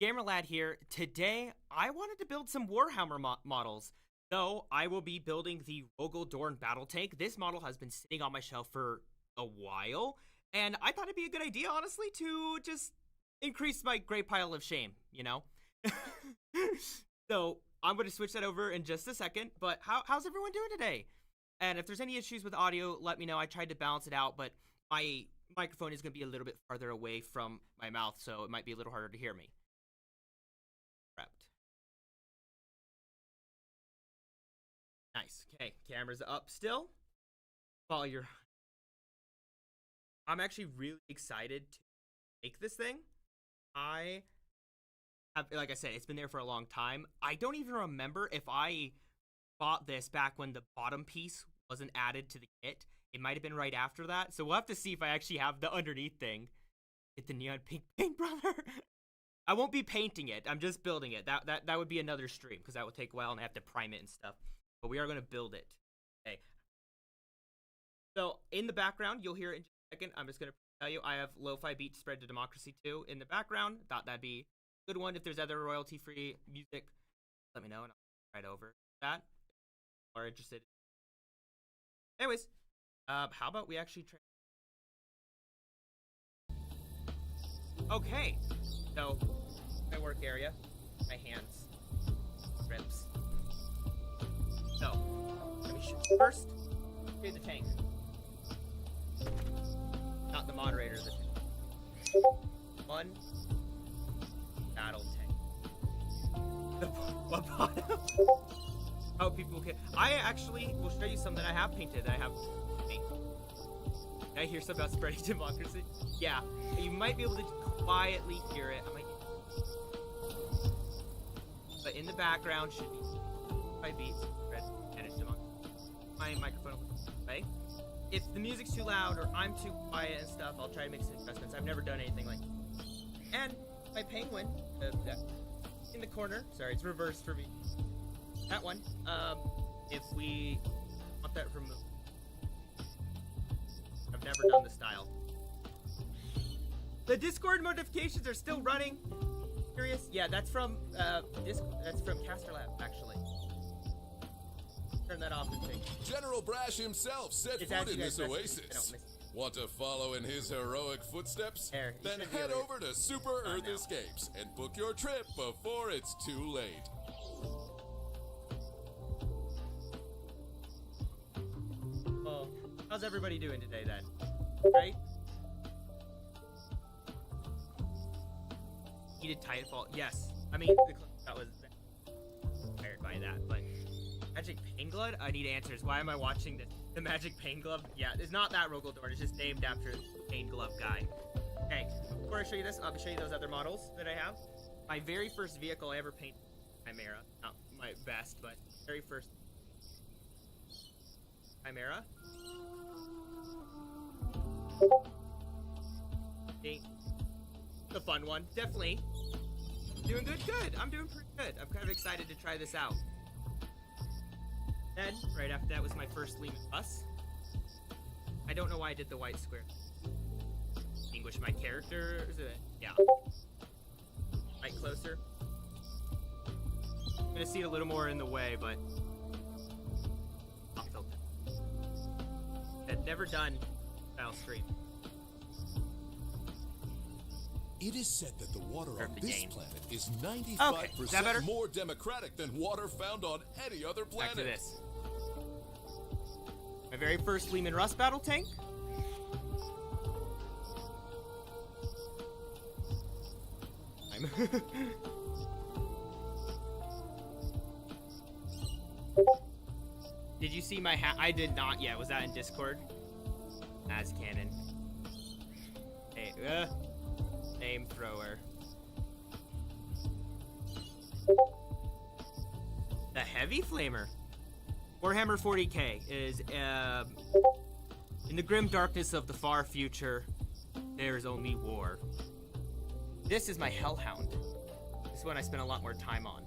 Gamerlad here. Today, I wanted to build some Warhammer models. So, I will be building the Rogal Dorn Battle Tank. This model has been sitting on my shelf for a while, and I thought it'd be a good idea, honestly, to just increase my great pile of shame, you know? So, I'm going to switch that over in just a second, but how's everyone doing today? And if there's any issues with audio, let me know. I tried to balance it out, but my microphone is going to be a little bit farther away from my mouth, so it might be a little harder to hear me. Prepped. Nice. Okay, camera's up still. While you're... I'm actually really excited to make this thing. I have, like I said, it's been there for a long time. I don't even remember if I bought this back when the bottom piece wasn't added to the kit. It might have been right after that. So we'll have to see if I actually have the underneath thing. Get the neon pink paint, brother. I won't be painting it. I'm just building it. That would be another stream because that would take a while and I have to prime it and stuff. But we are going to build it. Okay. So in the background, you'll hear it in just a second. I'm just going to tell you I have Lo-Fi Beat Spread to Democracy 2 in the background. Thought that'd be a good one. If there's other royalty-free music, let me know and I'll right over that. If you are interested. Anyways, how about we actually try. Okay. So, my work area, my hands, rips. So, let me shoot first. Shoot the tank. Not the moderator of the tank. One battle tank. The bottom. Oh, people can. I actually will show you some that I have painted. That I have paint. I hear something about spreading democracy. Yeah, you might be able to quietly hear it. But in the background should be my beats, red, and it's democracy. My microphone will play. If the music's too loud or I'm too quiet and stuff, I'll try to make some adjustments. I've never done anything like that. And my penguin, in the corner. Sorry, it's reversed for me. That one. If we want that removed. I've never done the style. The Discord notifications are still running. Curious? Yeah, that's from that's from Caster Lab, actually. Turn that off and think. General Brash himself set foot in this oasis. Want to follow in his heroic footsteps? Then head over to Super Earth Escapes and book your trip before it's too late. Well, how's everybody doing today then? Right? Needed Titanfall. Yes. I mean, that was inspired by that, but Magic Pain Glove? I need answers. Why am I watching this? The Magic Pain Glove? Yeah, it's not that Rogal Dorn. It's just named after the Pain Glove guy. Okay, before I show you this, I'll show you those other models that I have. My very first vehicle I ever painted, Chimera. Not my best, but very first Chimera. The fun one, definitely. Doing good? Good. I'm doing pretty good. I'm kind of excited to try this out. Then, right after that was my first Lehman Bus. I don't know why I did the white square. Distinguish my character. Yeah. Right closer. I'm gonna see it a little more in the way, but I'll filter. I've never done style stream. It is said that the water on this planet is 95% okay, is that better? More democratic than water found on any other planet. Back to this. My very first Lehman Russ battle tank. Did you see my hat? I did not yet. Was that in Discord? As cannon. Hey, name thrower. The Heavy Flamer. Warhammer 40k is in the grim darkness of the far future, there is only war. This is my Hellhound. This is one I spent a lot more time on.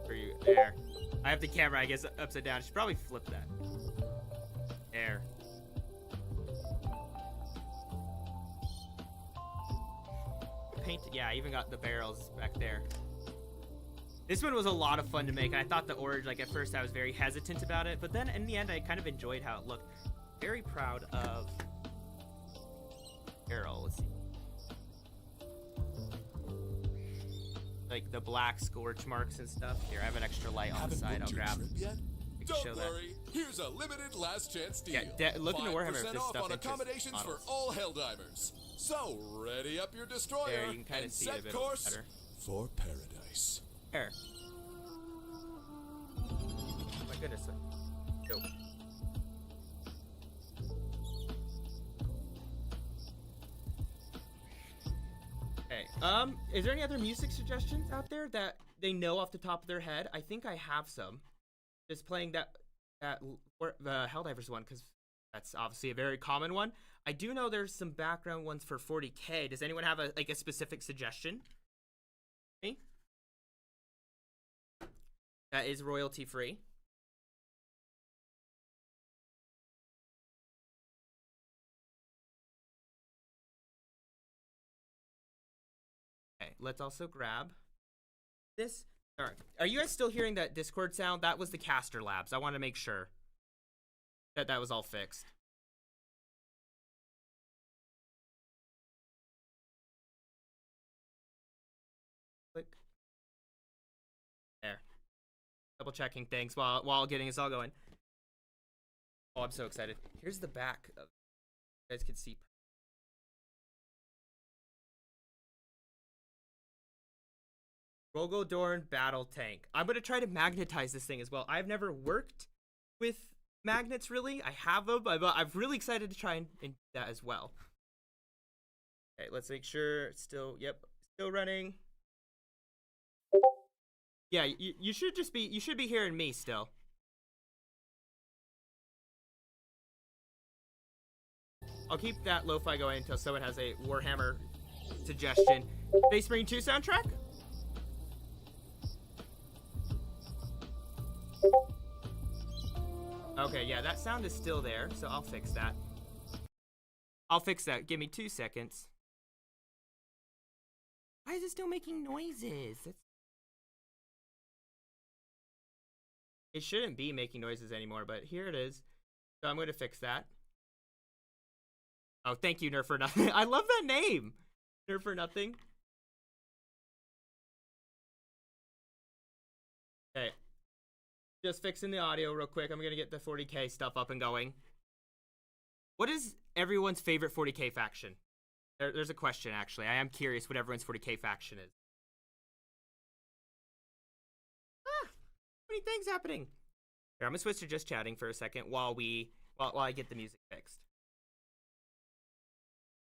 For you, there. I have the camera, I guess, upside down. I should probably flip that. There. painted. Yeah, I even got the barrels back there. This one was a lot of fun to make, and I thought the origin, like at first I was very hesitant about it, but then in the end I kind of enjoyed how it looked. Very proud of barrel. Let's see. Like the black scorch marks and stuff. Here, I have an extra light on the side. I'll grab. Don't worry. Here's a limited last chance deal. Yeah, look into Warhammer if this off stuff on accommodations for all Helldivers. So ready up your destroyer there, you can kind of and see it a set bit course better. For paradise. There. Oh my goodness. Go. Okay. Is there any other music suggestions out there that they know off the top of their head? I think I have some. Just playing the Helldivers one, because that's obviously a very common one. I do know there's some background ones for 40k. Does anyone have a specific suggestion? Me? That is royalty free. Okay, let's also grab this. All right. Are you guys still hearing that Discord sound? That was the Caster Labs. I want to make sure that that was all fixed. Click. There. Double checking things while getting us all going. Oh, I'm so excited. Here's the back of. You guys can see. Rogal Dorn Battle Tank. I'm going to try to magnetize this thing as well. I've never worked with magnets, really. I have them, but I'm really excited to try and do that as well. Okay, let's make sure it's still, yep, still running. Yeah, you should be hearing me still. I'll keep that lo-fi going until someone has a Warhammer suggestion. Space Marine 2 soundtrack? Okay, yeah, that sound is still there, so I'll fix that. I'll fix that. Give me 2 seconds. Why is it still making noises? It shouldn't be making noises anymore, but here it is. So I'm going to fix that. Oh, thank you, Nerf for Nothing. I love that name. Nerf for Nothing. Okay. Just fixing the audio real quick. I'm going to get the 40k stuff up and going. What is everyone's favorite 40k faction? There's a question, actually. I am curious what everyone's 40k faction is. Ah! Many things happening. Here, I'm going to switch to just chatting for a second while I get the music fixed.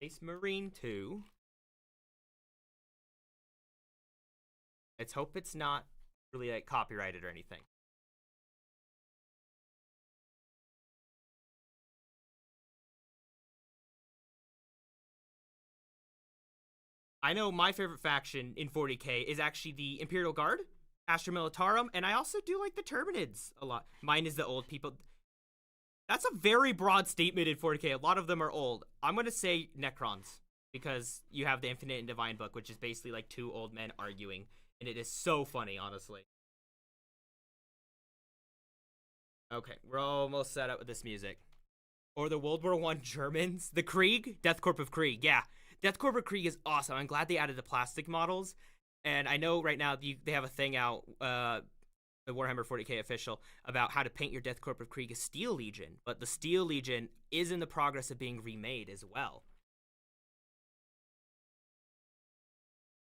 Space Marine 2. Let's hope it's not really like copyrighted or anything. I know my favorite faction in 40k is actually the Imperial Guard, Astra Militarum, and I also do like the Terminids a lot. Mine is the old people. That's a very broad statement in 40k. A lot of them are old. I'm going to say Necrons, because you have the Infinite and Divine book, which is basically like two old men arguing, and it is so funny, honestly. Okay, we're almost set up with this music. Or the World War I Germans. The Krieg, Death Corp of Krieg, yeah. Death Corp of Krieg is awesome. I'm glad they added the plastic models. And I know right now they have a thing out, the Warhammer 40k official, about how to paint your Death Corp of Krieg as Steel Legion. But the Steel Legion is in the progress of being remade as well.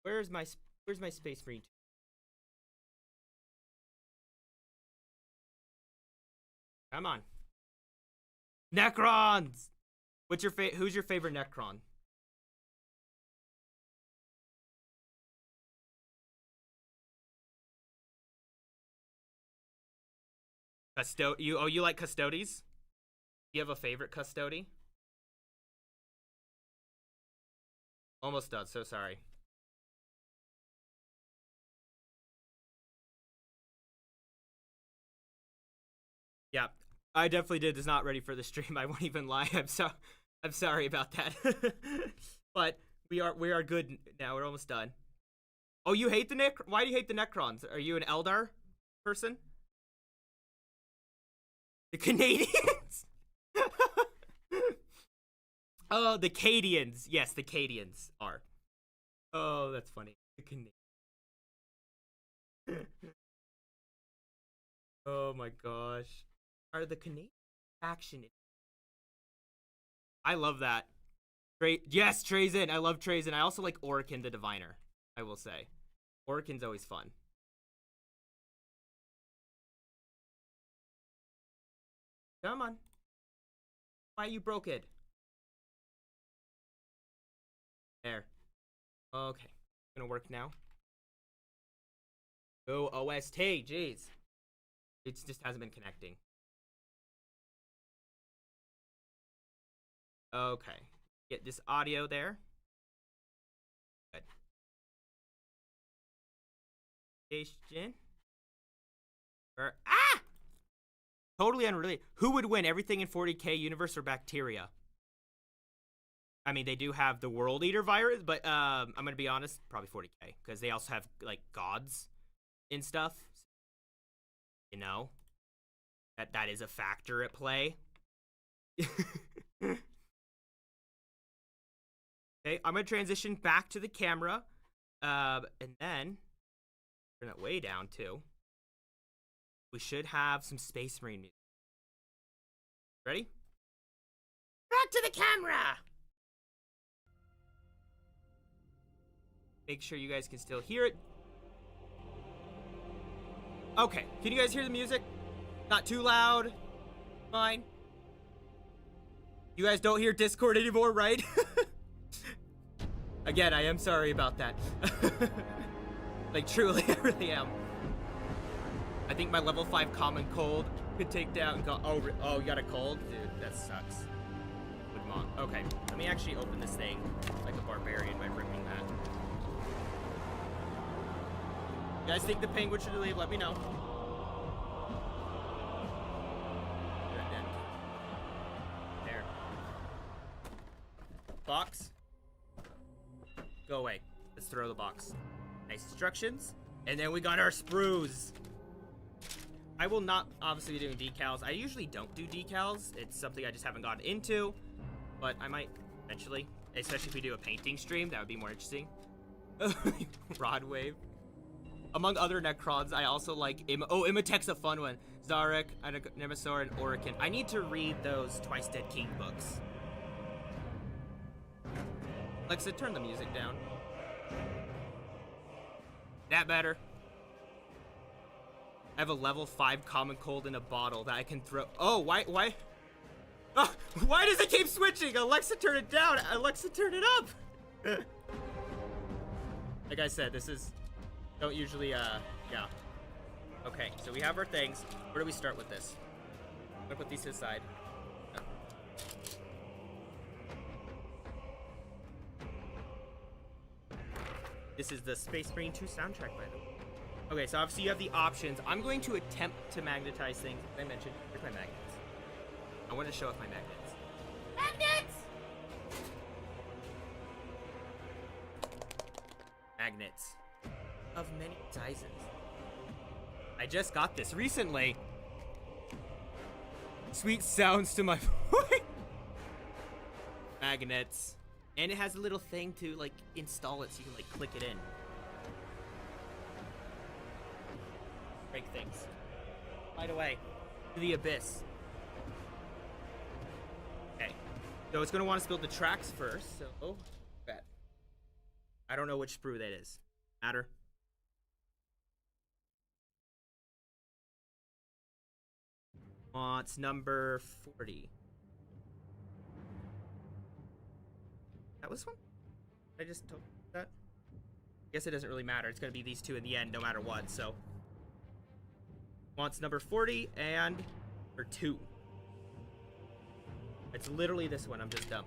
Where's my Space Marine? Come on. Necrons! Who's your favorite Necron? You like Custodes? You have a favorite Custode? Almost done, so sorry. Yeah, I definitely is not ready for the stream. I won't even lie. I'm sorry about that. But We are good now. We're almost done. Oh, you hate the Why do you hate the Necrons? Are you an Eldar person? The Canadians? Oh, the Cadians. Yes, the Cadians are. Oh, that's funny. The Canadians. Oh my gosh. Are the Canadian faction? I love that. Yes, Trazen. I love Trazen. I also like Orikin the Diviner, I will say. Orikin's always fun. Come on. Why you broke it? There. Okay. Gonna work now. Go OST. Jeez. It just hasn't been connecting. Okay. Get this audio there. Good. Station. Ah! Totally unrelated. Who would win, everything in 40k universe or bacteria? I mean, they do have the World Eater virus, but I'm gonna be honest, probably 40k, because they also have like gods and stuff. You know, that is a factor at play. Okay, I'm gonna transition back to the camera, and then turn it way down too. We should have some Space Marine music. Ready? Back to the camera! Make sure you guys can still hear it. Okay, can you guys hear the music? Not too loud. Fine. You guys don't hear Discord anymore, right? Again, I am sorry about that. Like, truly, I really am. I think my level 5 common cold could take down. Oh, you got a cold? Dude, that sucks. Okay, let me actually open this thing like a barbarian by ripping that. You guys think the penguin should leave? Let me know. There. Box. Go away. Let's throw the box. Nice instructions. And then we got our sprues. I will not obviously be doing decals. I usually don't do decals. It's something I just haven't gotten into. But I might eventually. Especially if we do a painting stream. That would be more interesting. Rod wave. Among other Necrons, I also like Imhotep's a fun one. Zarek, Nemesaur, and Orikin. I need to read those Twice Dead King books. Alexa, turn the music down. That better. I have a level 5 common cold in a bottle that I can throw. Oh, why? Oh, why does it keep switching? Alexa, turn it down. Alexa, turn it up. Like I said, this is... Don't usually, yeah. Okay, so we have our things. Where do we start with this? I'm gonna put these to the side. This is the Space Marine 2 soundtrack, by the way. Okay, so obviously you have the options. I'm going to attempt to magnetize things. As I mentioned, here's my magnets. I want to show off my magnets. Magnets! Magnets. Of many sizes. I just got this recently. Sweet sounds to my voice. Magnets. And it has a little thing to like install it so you can like click it in. Break things. Right away. To the abyss. Okay. So it's gonna want us to build the tracks first, so bet. I don't know which sprue that is. Matter. Wants number 40. That was one? I just told that? I guess it doesn't really matter. It's going to be these two in the end no matter what, so. Wants number 40 and... or 2. It's literally this one. I'm just dumb.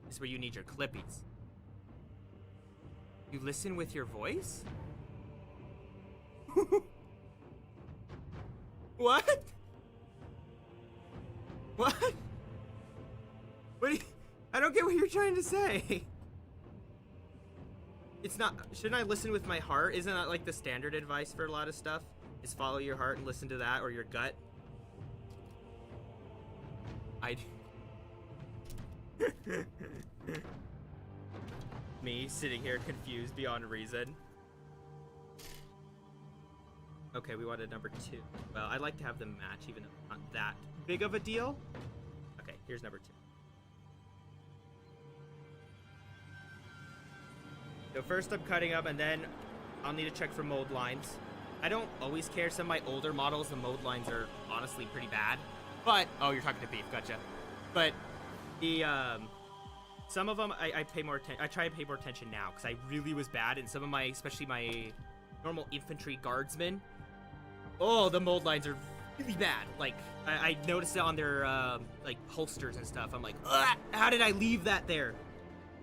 This is where you need your clippies. You listen with your voice? What? What? What do you... I don't get what you're trying to say? It's not... Shouldn't I listen with my heart? Isn't that like the standard advice for a lot of stuff? Is follow your heart and listen to that, or your gut? Me sitting here confused beyond reason. Okay, we wanted number 2. Well, I'd like to have them match, even though it's not that big of a deal. Okay, here's number 2. So first I'm cutting up, and then I'll need to check for mold lines. I don't always care. Some of my older models, the mold lines are honestly pretty bad. But, oh, you're talking to Beef, gotcha. But the, some of them I pay more attention. I try to pay more attention now, because I really was bad. And some of my, especially my normal infantry guardsmen, oh, the mold lines are really bad. Like, I noticed it on their, like, holsters and stuff. I'm like, how did I leave that there?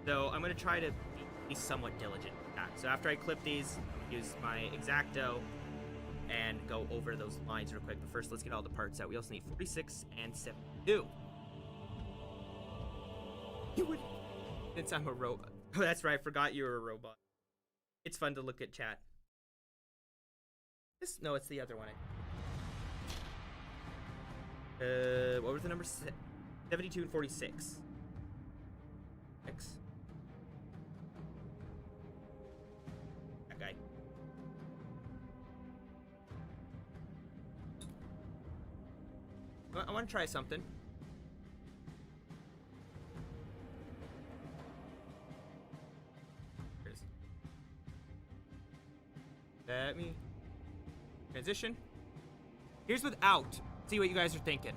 So I'm going to try to be somewhat diligent with that. So after I clip these, use my X-Acto and go over those lines real quick. But first, let's get all the parts out. We also need 46 and 72. You would... Since I'm a robot. Oh, that's right. I forgot you were a robot. It's fun to look at chat. This... No, it's the other one. What was the number? 72 and 46. X. That guy. I want to try something. Let me transition. Here's without. See what you guys are thinking.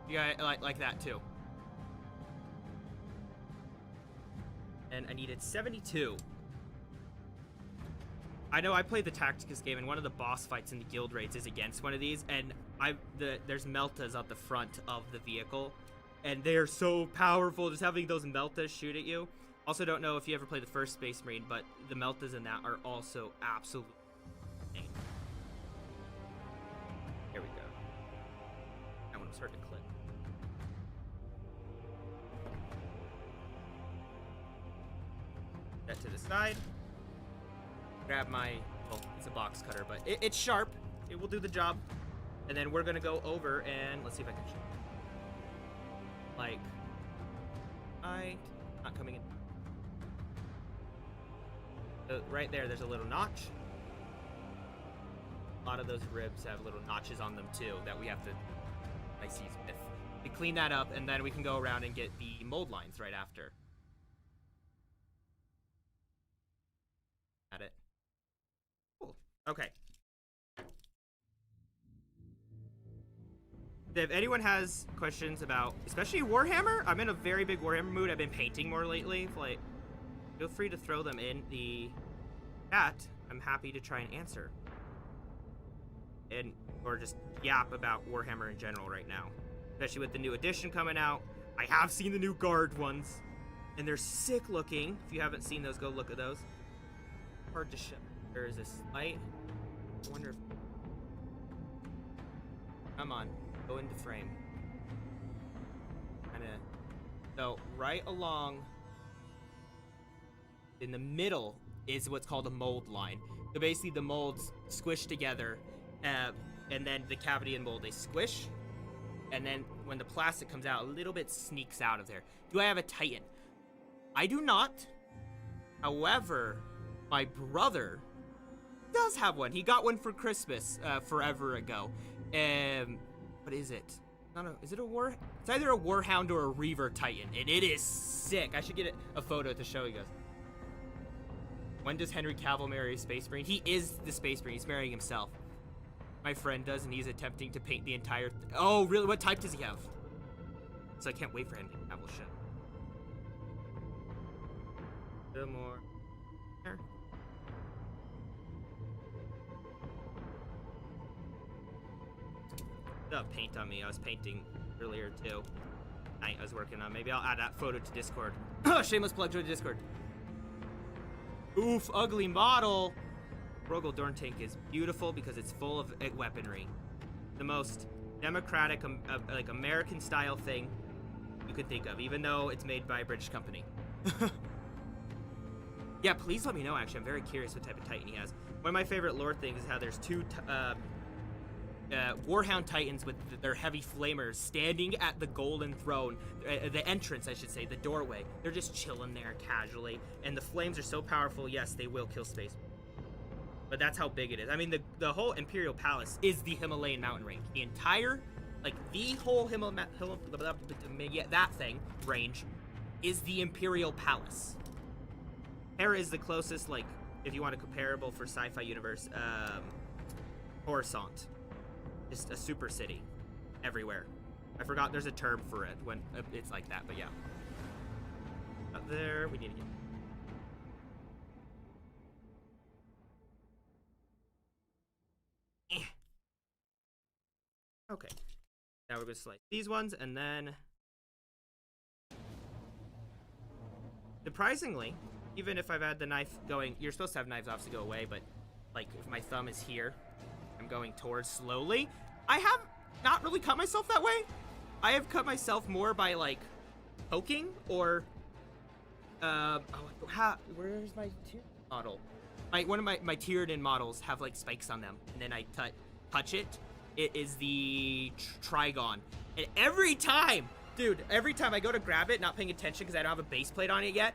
You guys like that too. And I needed 72. I know I played the Tacticus game, and one of the boss fights in the guild raids is against one of these, and there's meltas at the front of the vehicle, and they're so powerful. Just having those meltas shoot at you. Also, don't know if you ever played the first Space Marine, but the meltas in that are also absolutely insane. Here we go. I want to start to clip. That to the side. Grab my, well, it's a box cutter, but it's sharp. It will do the job. And then we're gonna go over and let's see if I can shoot. Like, not coming in. So right there's a little notch. A lot of those ribs have little notches on them too that we have to nicely with. We clean that up, and then we can go around and get the mold lines right after. At it. Cool. Okay. If anyone has questions about, especially Warhammer, I'm in a very big Warhammer mood. I've been painting more lately. Like, feel free to throw them in the chat. I'm happy to try and answer. Or just yap about Warhammer in general right now. Especially with the new edition coming out. I have seen the new guard ones. And they're sick looking. If you haven't seen those, go look at those. Hard to show. There is this light. I wonder if... Come on. Go into frame. Kinda... So, right along... In the middle is what's called a mold line. So basically the molds squish together, and then the cavity and mold, they squish, and then when the plastic comes out, a little bit sneaks out of there. Do I have a Titan? I do not. However, my brother does have one. He got one for Christmas forever ago. What is it? Is it a war? It's either a Warhound or a Reaver Titan, and it is sick. I should get a photo to show you guys. When does Henry Cavill marry a Space Marine? He is the Space Marine. He's marrying himself. My friend does, and he's attempting to paint the entire... Oh, really? What type does he have? So I can't wait for Henry Cavill shit. A little more. There. Paint on me. I was painting earlier, too. I was working on. Maybe I'll add that photo to Discord. Shameless plug to Discord. Oof, ugly model. Rogal Dorn Tank is beautiful because it's full of weaponry. The most democratic, like American style thing you could think of, even though it's made by a British company. Yeah, please let me know, actually. I'm very curious what type of Titan he has. One of my favorite lore things is how there's two Warhound Titans with their heavy flamers standing at the Golden Throne, the entrance, I should say, the doorway. They're just chilling there casually, and the flames are so powerful, yes, they will kill space. But that's how big it is. I mean, the whole Imperial Palace is the Himalayan mountain range. The entire, like, the whole that thing, range, is the Imperial Palace. Hera is the closest, like, if you want a comparable for sci-fi universe, Coruscant. Just a super city everywhere. I forgot there's a term for it when it's like that, but yeah. Up there, we need to get... Okay. Now we're going to slice these ones, and then... Surprisingly, even if I've had the knife going... You're supposed to have knives obviously go away, but, like, if my thumb is here, I'm going towards slowly. I have not really cut myself that way. I have cut myself more by, like, poking or... where's my tiered model? One of my tiered-in models have, like, spikes on them, and then I touch it. It is the Trigon. And every time, dude, every time I go to grab it, not paying attention because I don't have a base plate on it yet,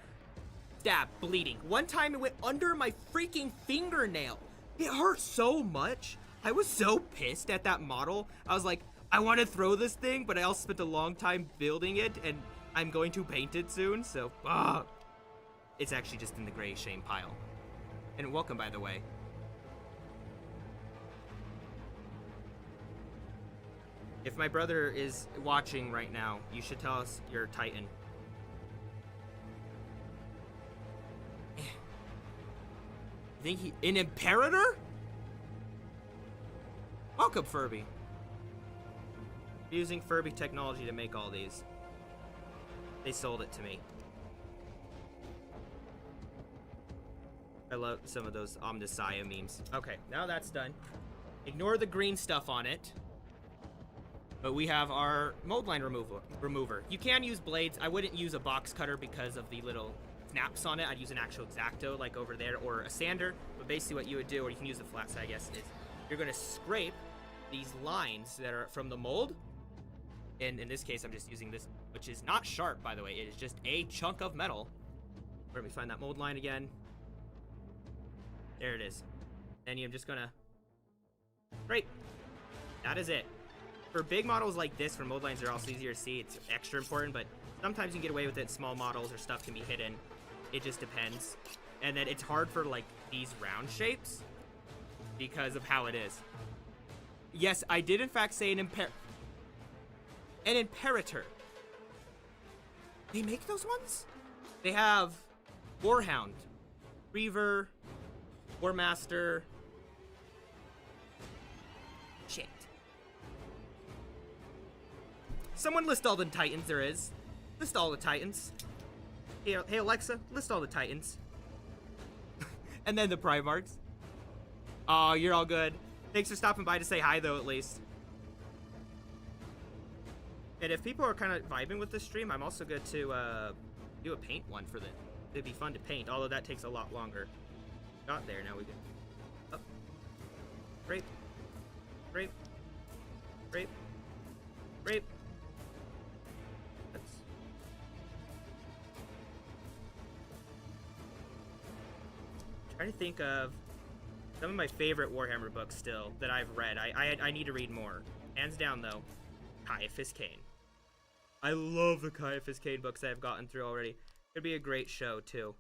stab, bleeding. One time it went under my freaking fingernail. It hurt so much. I was so pissed at that model. I was like, I want to throw this thing, but I also spent a long time building it, and I'm going to paint it soon, so, it's actually just in the gray shame pile. And welcome, by the way. If my brother is watching right now, you should tell us you're Titan. You think an Imperator? Welcome, Furby. Using Furby technology to make all these. They sold it to me. I love some of those Omnisaya memes. Okay, now that's done. Ignore the green stuff on it. But we have our mold line remover. You can use blades. I wouldn't use a box cutter because of the little snaps on it. I'd use an actual X-Acto like over there, or a sander. But basically what you would do, or you can use the flat side, I guess, is you're going to scrape these lines that are from the mold. And in this case, I'm just using this, which is not sharp, by the way. It is just a chunk of metal. Where do we find that mold line again? There it is. And I'm just going to scrape. That is it. For big models like this, where mold lines are also easier to see, it's extra important, but sometimes you can get away with it. Small models or stuff can be hidden. It just depends. And then it's hard for, like, these round shapes because of how it is. Yes, I did in fact say an Imperator. They make those ones? They have Warhound, Reaver, Warmaster. Shit. Someone list all the Titans there is. List all the Titans. Hey Alexa, list all the Titans. And then the Primarchs. Oh, you're all good. Thanks for stopping by to say hi, though, at least. And if people are kind of vibing with this stream, I'm also good to do a paint one for them. It'd be fun to paint, although that takes a lot longer. Got there, now we go. Up. Rape. Rape. Rape. Rape. That's... Trying to think of some of my favorite Warhammer books still that I've read. I need to read more. Hands down, though, Caiaphas Cain. I love the Caiaphas Cain books I've gotten through already. Could be a great show, too.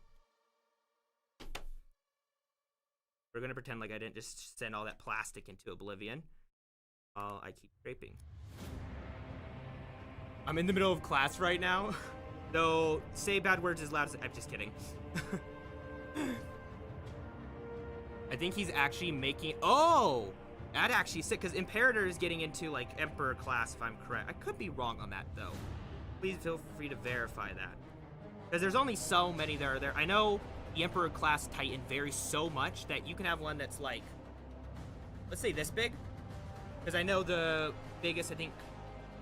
We're going to pretend like I didn't just send all that plastic into oblivion while I keep scraping. I'm in the middle of class right now, so say bad words as loud as... I'm just kidding. I think he's actually making... Oh! That actually sick, because Imperator is getting into, like, Emperor class, if I'm correct. I could be wrong on that, though. Please feel free to verify that. Because there's only so many that are there. I know the Emperor class Titan varies so much that you can have one that's, like, let's say this big. Because I know the biggest, I think,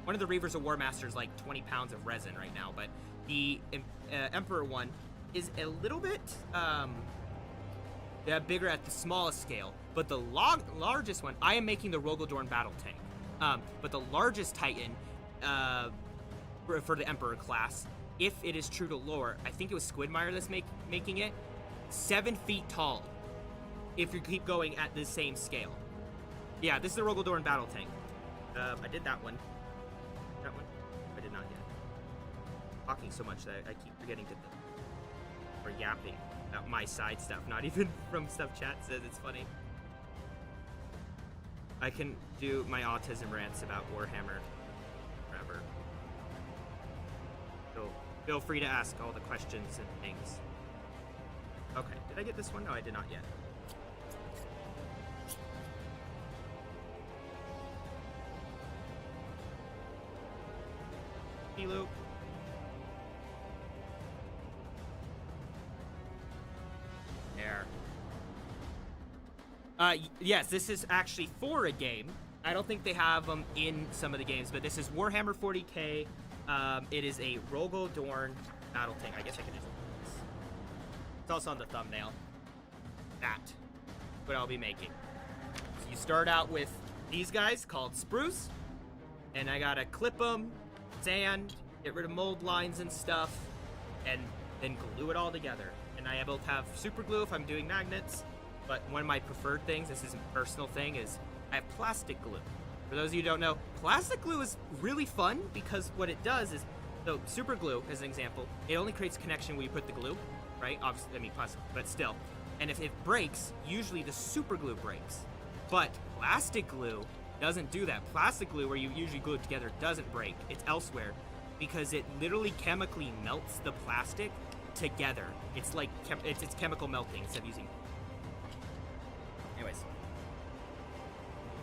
one of the Reavers of War Master is like 20 pounds of resin right now, but the Emperor one is a little bit bigger at the smallest scale. But the largest one, I am making the Rogal Dorn Battle Tank. But the largest Titan for the Emperor class, if it is true to lore, I think it was Squidmire that's making it, 7 feet tall. If you keep going at the same scale. Yeah, this is the Rogal Dorn Battle Tank. I did that one. That one? I did not yet. I'm talking so much that I keep forgetting to or yapping about my side stuff, not even from stuff chat says. It's funny. I can do my autism rants about Warhammer forever. So feel free to ask all the questions and things. Okay, did I get this one? No, I did not yet. Loop. There. Yes, this is actually for a game. I don't think they have them in some of the games, but this is Warhammer 40k. It is a Rogal Dorn Battle Tank. I guess I can just. It's also on the thumbnail. That. What I'll be making. So you start out with these guys called spruce, and I gotta clip them. Sand, get rid of mold lines and stuff, and then glue it all together. And I both have super glue if I'm doing magnets, but one of my preferred things, this is a personal thing, is I have plastic glue. For those of you who don't know, plastic glue is really fun because what it does is, so super glue, as an example, it only creates connection when you put the glue, right? Obviously, I mean plastic, but still. And if it breaks, usually the super glue breaks. But plastic glue doesn't do that. Plastic glue, where you usually glue it together, doesn't break. It's elsewhere because it literally chemically melts the plastic together. It's like it's chemical melting instead of using. Anyways,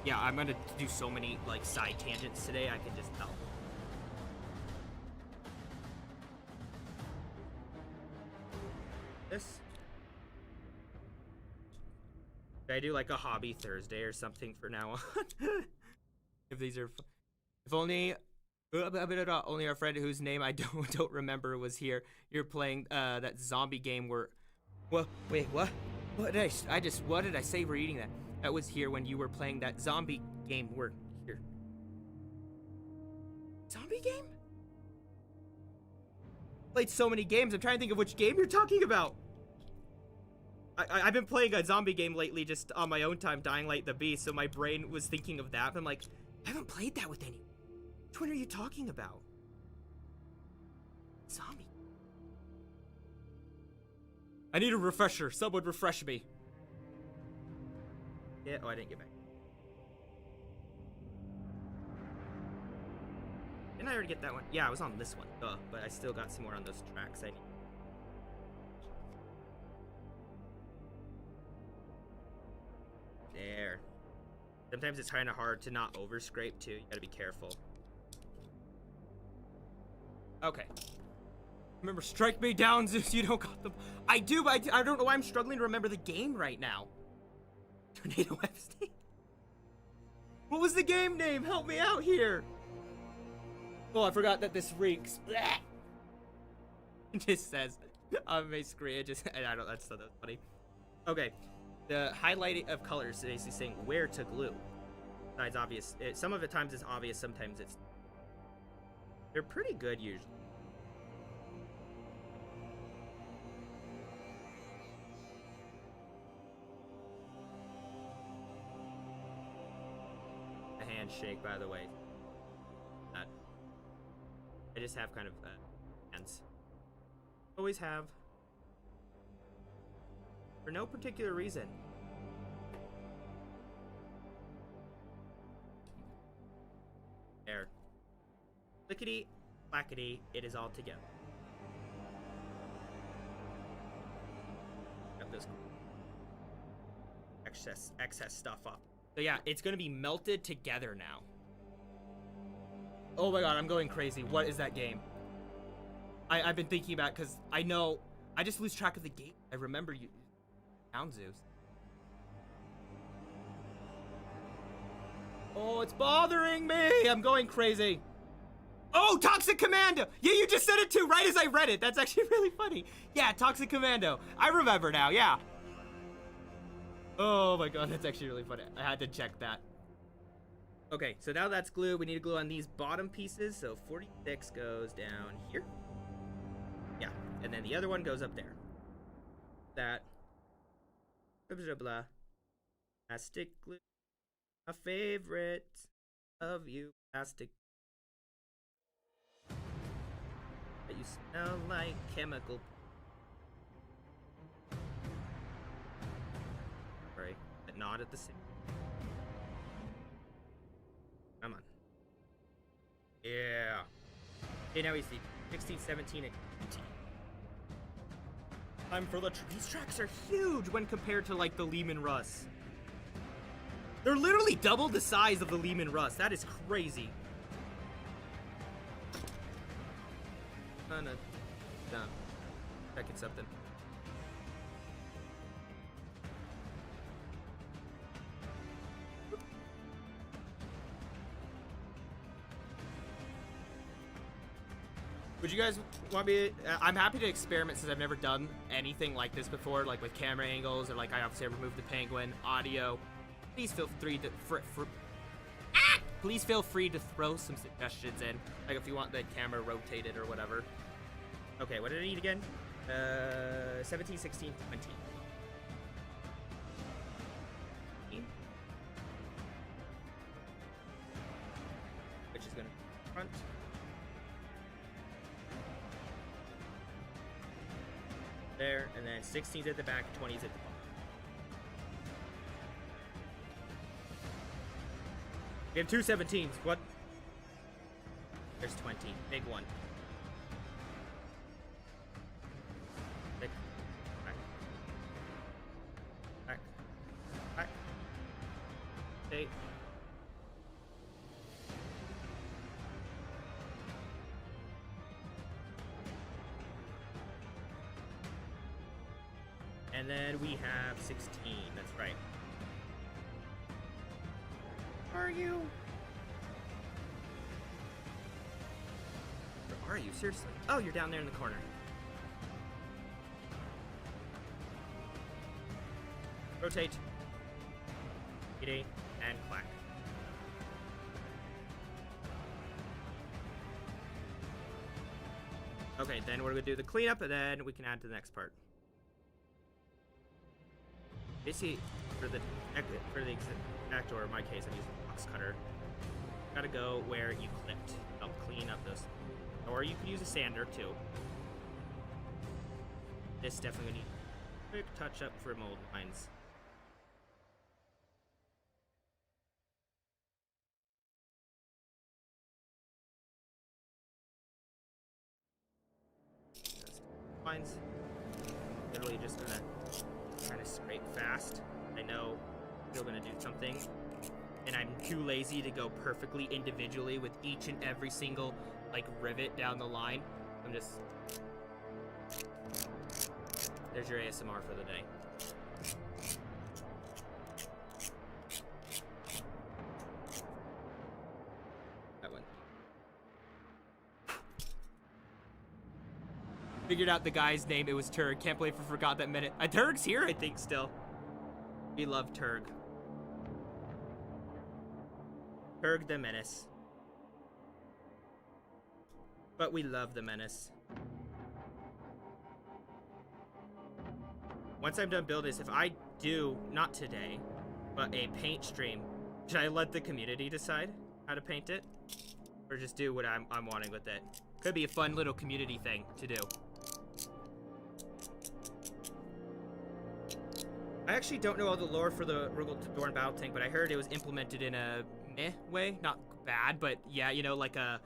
yeah, I'm gonna do so many like side tangents today. I can just tell. This. Should I do like a hobby Thursday or something for now on? If these are, if only, only our friend whose name I don't remember was here. You're playing that zombie game where, well, wait, what? What did what did I say? We're eating that. That was here when you were playing that zombie game. We're here. Zombie game? Played so many games. I'm trying to think of which game you're talking about. I've been playing a zombie game lately just on my own time, Dying Light the Beast, so my brain was thinking of that. I'm like, I haven't played that with anyone. Which one are you talking about? Zombie. I need a refresher. Someone refresh me. Yeah, oh, I didn't get back. Didn't I already get that one? Yeah, I was on this one. Duh, but I still got some more on those tracks. I need. There. Sometimes it's kind of hard to not over scrape too. You gotta be careful. Okay. Remember, strike me down, Zeus. You don't got them. I do, but I don't know why I'm struggling to remember the game right now. Tornado Epstein. What was the game name? Help me out here. Oh, I forgot that this reeks. It just says on my screen. It just I don't. That's funny. Okay. The highlighting of colors is basically saying where to glue. It's obvious. Some of the times it's obvious, sometimes it's. They're pretty good usually. A handshake, by the way. I just have kind of hands. Always have. For no particular reason. There. Clickety, clackety, it is all together. Got this excess stuff up. So yeah, it's gonna be melted together now. Oh my god, I'm going crazy. What is that game? I've been thinking about it because I know I just lose track of the game. I remember you. Zeus. Oh, it's bothering me! I'm going crazy. Oh, Toxic Commando! Yeah, you just said it too, right as I read it. That's actually really funny. Yeah, Toxic Commando. I remember now, yeah. Oh my god, that's actually really funny. I had to check that. Okay, so now that's glue. We need to glue on these bottom pieces. So 46 goes down here. Yeah, and then the other one goes up there. That. Blah, blah, blah. Plastic glue. My favorite of you, plastic. But you smell like chemical. Sorry, but not at the same. Come on. Yeah. Okay, now we see 16, 17, and 18. Time for the these tracks are huge when compared to like the Lehman Russ. They're literally double the size of the Lehman Russ. That is crazy. No. Checking something. Would you guys want me to, I'm happy to experiment since I've never done anything like this before, like with camera angles, or like I obviously removed the penguin, audio. Please feel free to, please feel free to throw some suggestions in, like if you want the camera rotated or whatever. Okay, what did I need again? 17, 16, 20. Which is gonna front. There, and then 16's at the back, 20's at the bottom. We have two 17s. What? There's 20. Big one. Back. Back. Back. Okay. And then we have 16. That's right. Where are you? Where are you? Seriously? Oh, you're down there in the corner. Rotate. Giddy. And clack. Okay, then we're gonna do the cleanup, and then we can add to the next part. Basically, for the exact, or in my case, I'm using a box cutter. Gotta go where you clipped. Help clean up those. Or you could use a sander too. This definitely needs a quick touch up for mold lines. Lines. Literally just gonna kind of scrape fast. I know you're gonna do something, and I'm too lazy to go perfectly individually with each and every single like rivet down the line. I'm just, there's your ASMR for the day. That one. Figured out the guy's name. It was Turg. Can't believe I forgot that minute. Turg's here, I think, still. We love Turg. Turg the Menace. But we love the Menace. Once I'm done building this, if I do, not today, but a paint stream, should I let the community decide how to paint it? Or just do what I'm wanting with it? Could be a fun little community thing to do. I actually don't know all the lore for the Rogal Dorn Battle Tank, but I heard it was implemented in a meh way. Not bad, but yeah, you know, like a,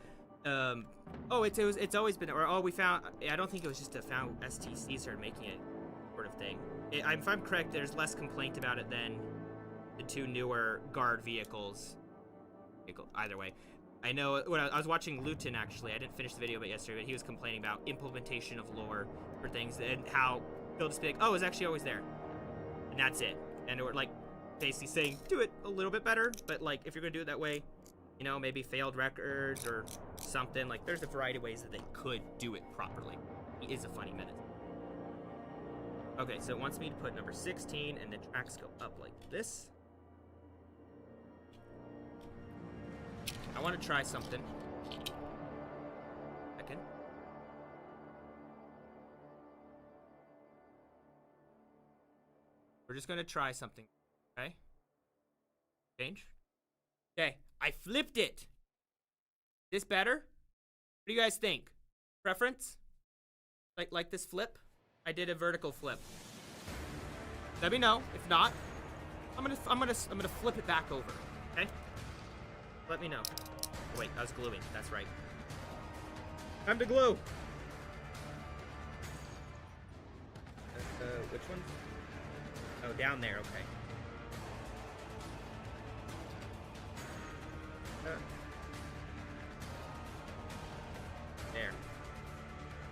oh, it's always been, or oh, we found, I don't think it was just a found STC started making it sort of thing. If I'm correct, there's less complaint about it than the two newer guard vehicles. Either way. I know, when I was watching Luton, actually, I didn't finish the video about yesterday, but he was complaining about implementation of lore for things and how they'll just be like, oh, it's actually always there. And that's it. And we're like basically saying, do it a little bit better, but like if you're gonna do it that way, You know, maybe failed records or something. Like, there's a variety of ways that they could do it properly. He is a funny menace. Okay, so it wants me to put number 16, and the tracks go up like this. I want to try something. Second. We're just going to try something. Okay? Change. Okay, I flipped it. This better? What do you guys think? Preference? Like this flip? I did a vertical flip. Let me know. If not, I'm gonna flip it back over. Okay? Let me know. Oh, wait, I was gluing. That's right. Time to glue. Which one? Oh, down there. Okay. There.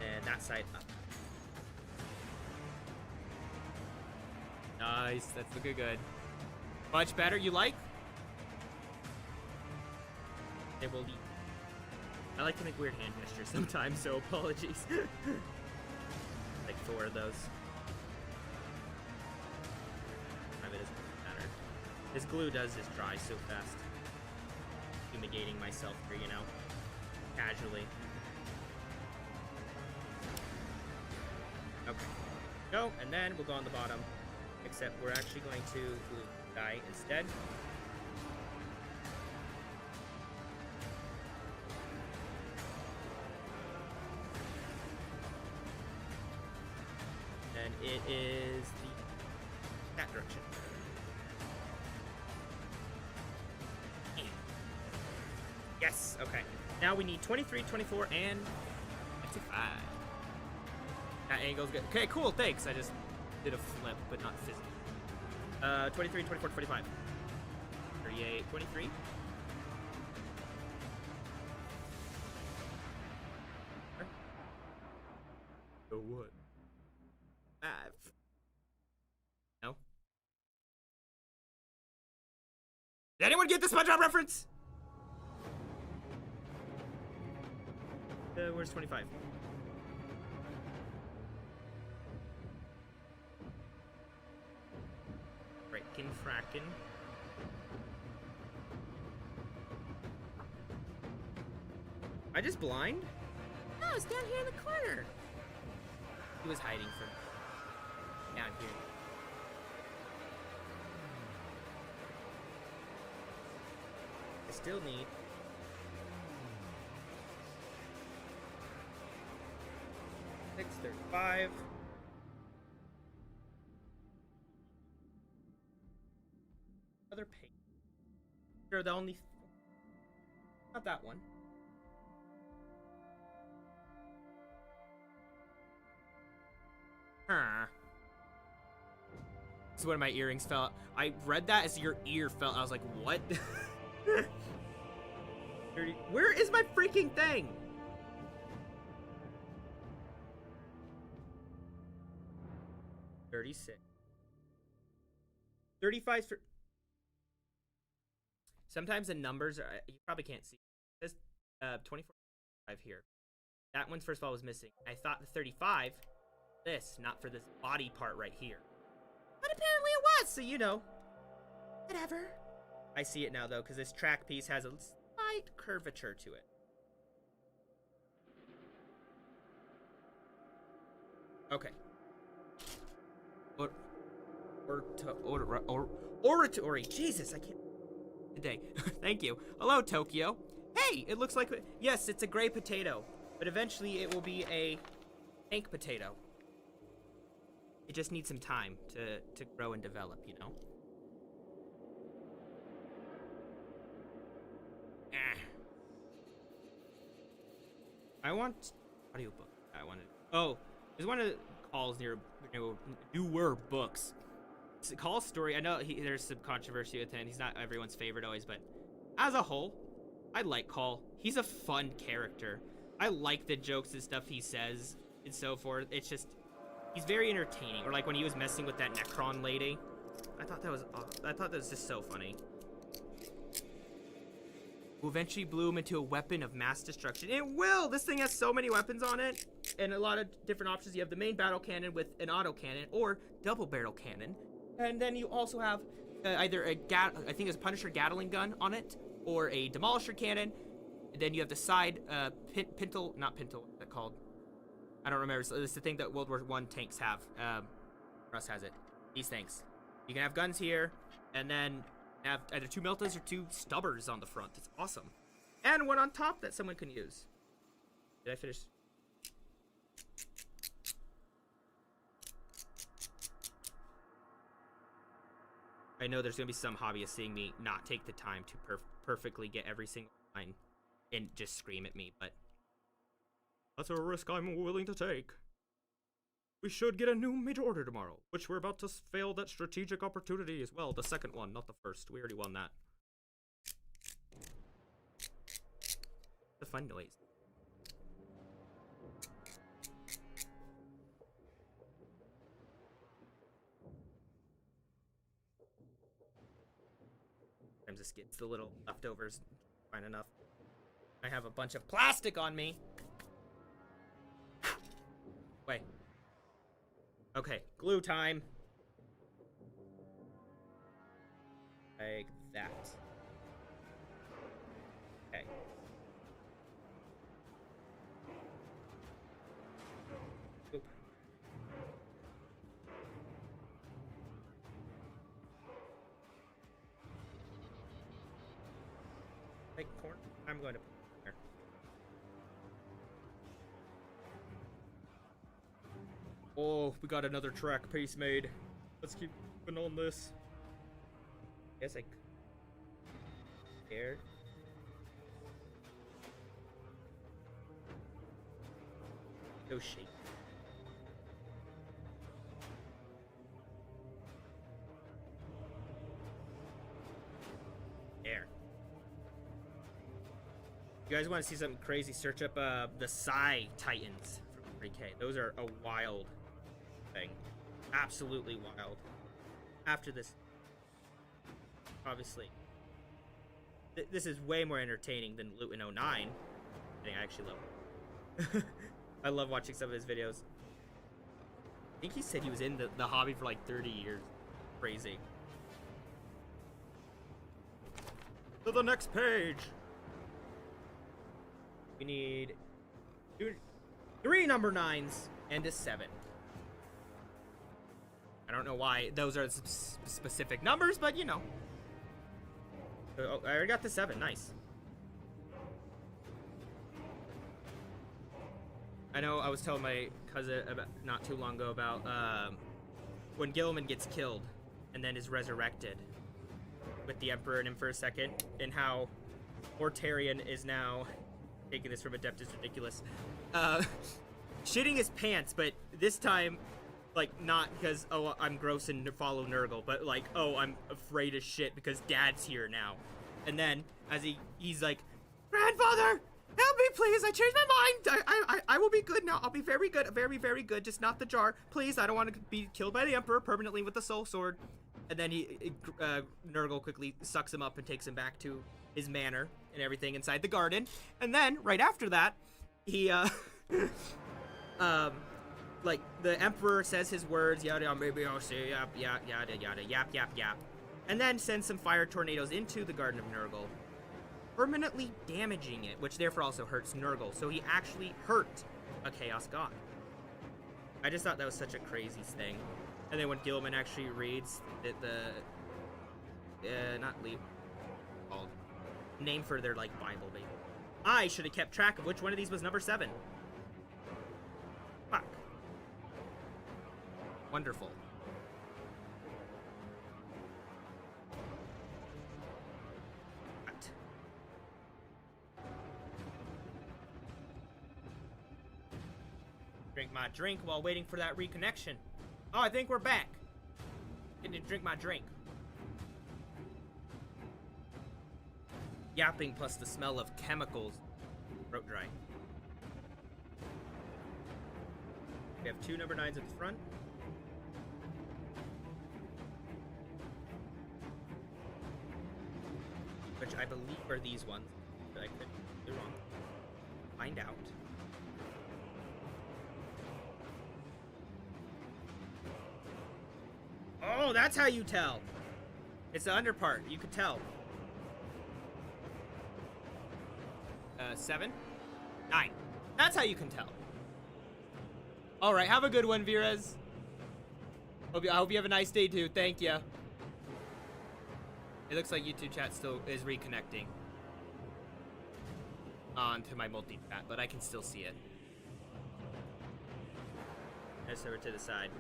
And that side up. Nice. That's looking good. Much better. You like? They will leave. I like to make weird hand gestures sometimes, so apologies. Like 4 of those. I mean, it doesn't matter. This glue does just dry so fast. Fumigating myself here, you know, casually. Okay. Go, and then we'll go on the bottom. Except we're actually going to glue the guy instead. And it is that direction. Yes, okay. Now we need 23, 24, and 25. That angle's good. Okay, cool, thanks. I just did a flip, but not physically. 23, 24, 25. 38, 23. So what? 5. No? Did anyone get the SpongeBob reference? Where's 25? Frickin' frackin'. I just blind? No, it's down here in the corner. He was hiding from me. Down here. I still need 635. Other page. Sure, the only. Not that one. Huh. This is when my earrings fell. I read that as your ear fell. I was like, what? 30. Where is my freaking thing? $36. 35 for. Sometimes the numbers are, you probably can't see. It says 24 here. That one, first of all, was missing. I thought the 35, this, not for this body part right here. But apparently it was, so you know. Whatever. I see it now, though, because this track piece has a slight curvature to it. Okay. Oratory. Jesus, I can't. Today. Thank you. Hello, Tokyo. Hey, it looks like, yes, it's a gray potato, but eventually it will be a pink potato. It just needs some time to grow and develop, you know? I want audiobook. I wanted. Oh, there's one of the calls newer books. It's a Call's story. I know there's some controversy with him. He's not everyone's favorite always, but as a whole, I like Call. He's a fun character. I like the jokes and stuff he says and so forth. It's just, he's very entertaining. Or like when he was messing with that Necron lady. I thought that was just so funny. will eventually bloom into a weapon of mass destruction. It will! This thing has so many weapons on it, and a lot of different options. You have the main battle cannon with an auto cannon, or double barrel cannon. And then you also have either I think it's a Punisher Gatling gun on it, or a Demolisher cannon. And then you have the side, what's that called? I don't remember. So it's the thing that World War I tanks have. Russ has it. These things. You can have guns here, and then have either 2 Miltas or 2 Stubbers on the front. It's awesome. And one on top that someone can use. Did I finish? I know there's going to be some hobbyists seeing me not take the time to perfectly get every single line and just scream at me, but that's a risk I'm willing to take. We should get a new major order tomorrow, which we're about to fail that strategic opportunity as well. The second one, not the first. We already won that. The fun noise. Sometimes this gets the little leftovers. Fine enough. I have a bunch of plastic on me. Wait. Okay, glue time. Like that. Okay. Oop. Like corn? I'm going to put it there. Oh, we got another track piece made. Let's keep moving on this. Guess I there. No shape. There. You guys want to see something crazy? Search up the Psy Titans from 40k. Those are a wild thing. Absolutely wild. After this, obviously, this is way more entertaining than Loot in 09. I actually love it. I love watching some of his videos. I think he said he was in the hobby for like 30 years. Crazy. To the next page. We need 3 number 9s and a 7. I don't know why those are specific numbers, but you know. Oh, I already got the 7. Nice. I know I was telling my cousin about not too long ago about when Gilliman gets killed and then is resurrected with the Emperor in him for a second, and how Mortarion is now taking this from Adept is ridiculous. Shitting his pants, but this time, like, not because, oh, I'm gross and follow Nurgle, but like, oh, I'm afraid of shit because Dad's here now. And then, as he's like, Grandfather, help me, please, I changed my mind, I will be good now, I'll be very good, very, very good, just not the jar, please, I don't want to be killed by the Emperor permanently with the soul sword. And then Nurgle quickly sucks him up and takes him back to his manor and everything inside the garden. And then, right after that, he, like, the Emperor says his words, yada, maybe I'll say, yap, yada, yada, yap, yap, yap. And then sends some fire tornadoes into the Garden of Nurgle, permanently damaging it, which therefore also hurts Nurgle. So he actually hurt a Chaos God. I just thought that was such a crazy thing. And then when Gilliman actually reads not leap, called name for their, like, Bible, baby. I should have kept track of which one of these was number 7. Fuck. Wonderful. What? Drink my drink while waiting for that reconnection. Oh, I think we're back. Getting to drink my drink. Yapping plus the smell of chemicals. Throat dry. We have 2 number 9s at the front. Which I believe are these ones. find out. Oh, that's how you tell. It's the under part. You could tell. 7, 9. That's how you can tell. All right, have a good one, Virez. I hope you have a nice day too. Thank you. It looks like YouTube chat still is reconnecting onto my multi-chat, but I can still see it. Just over to the side.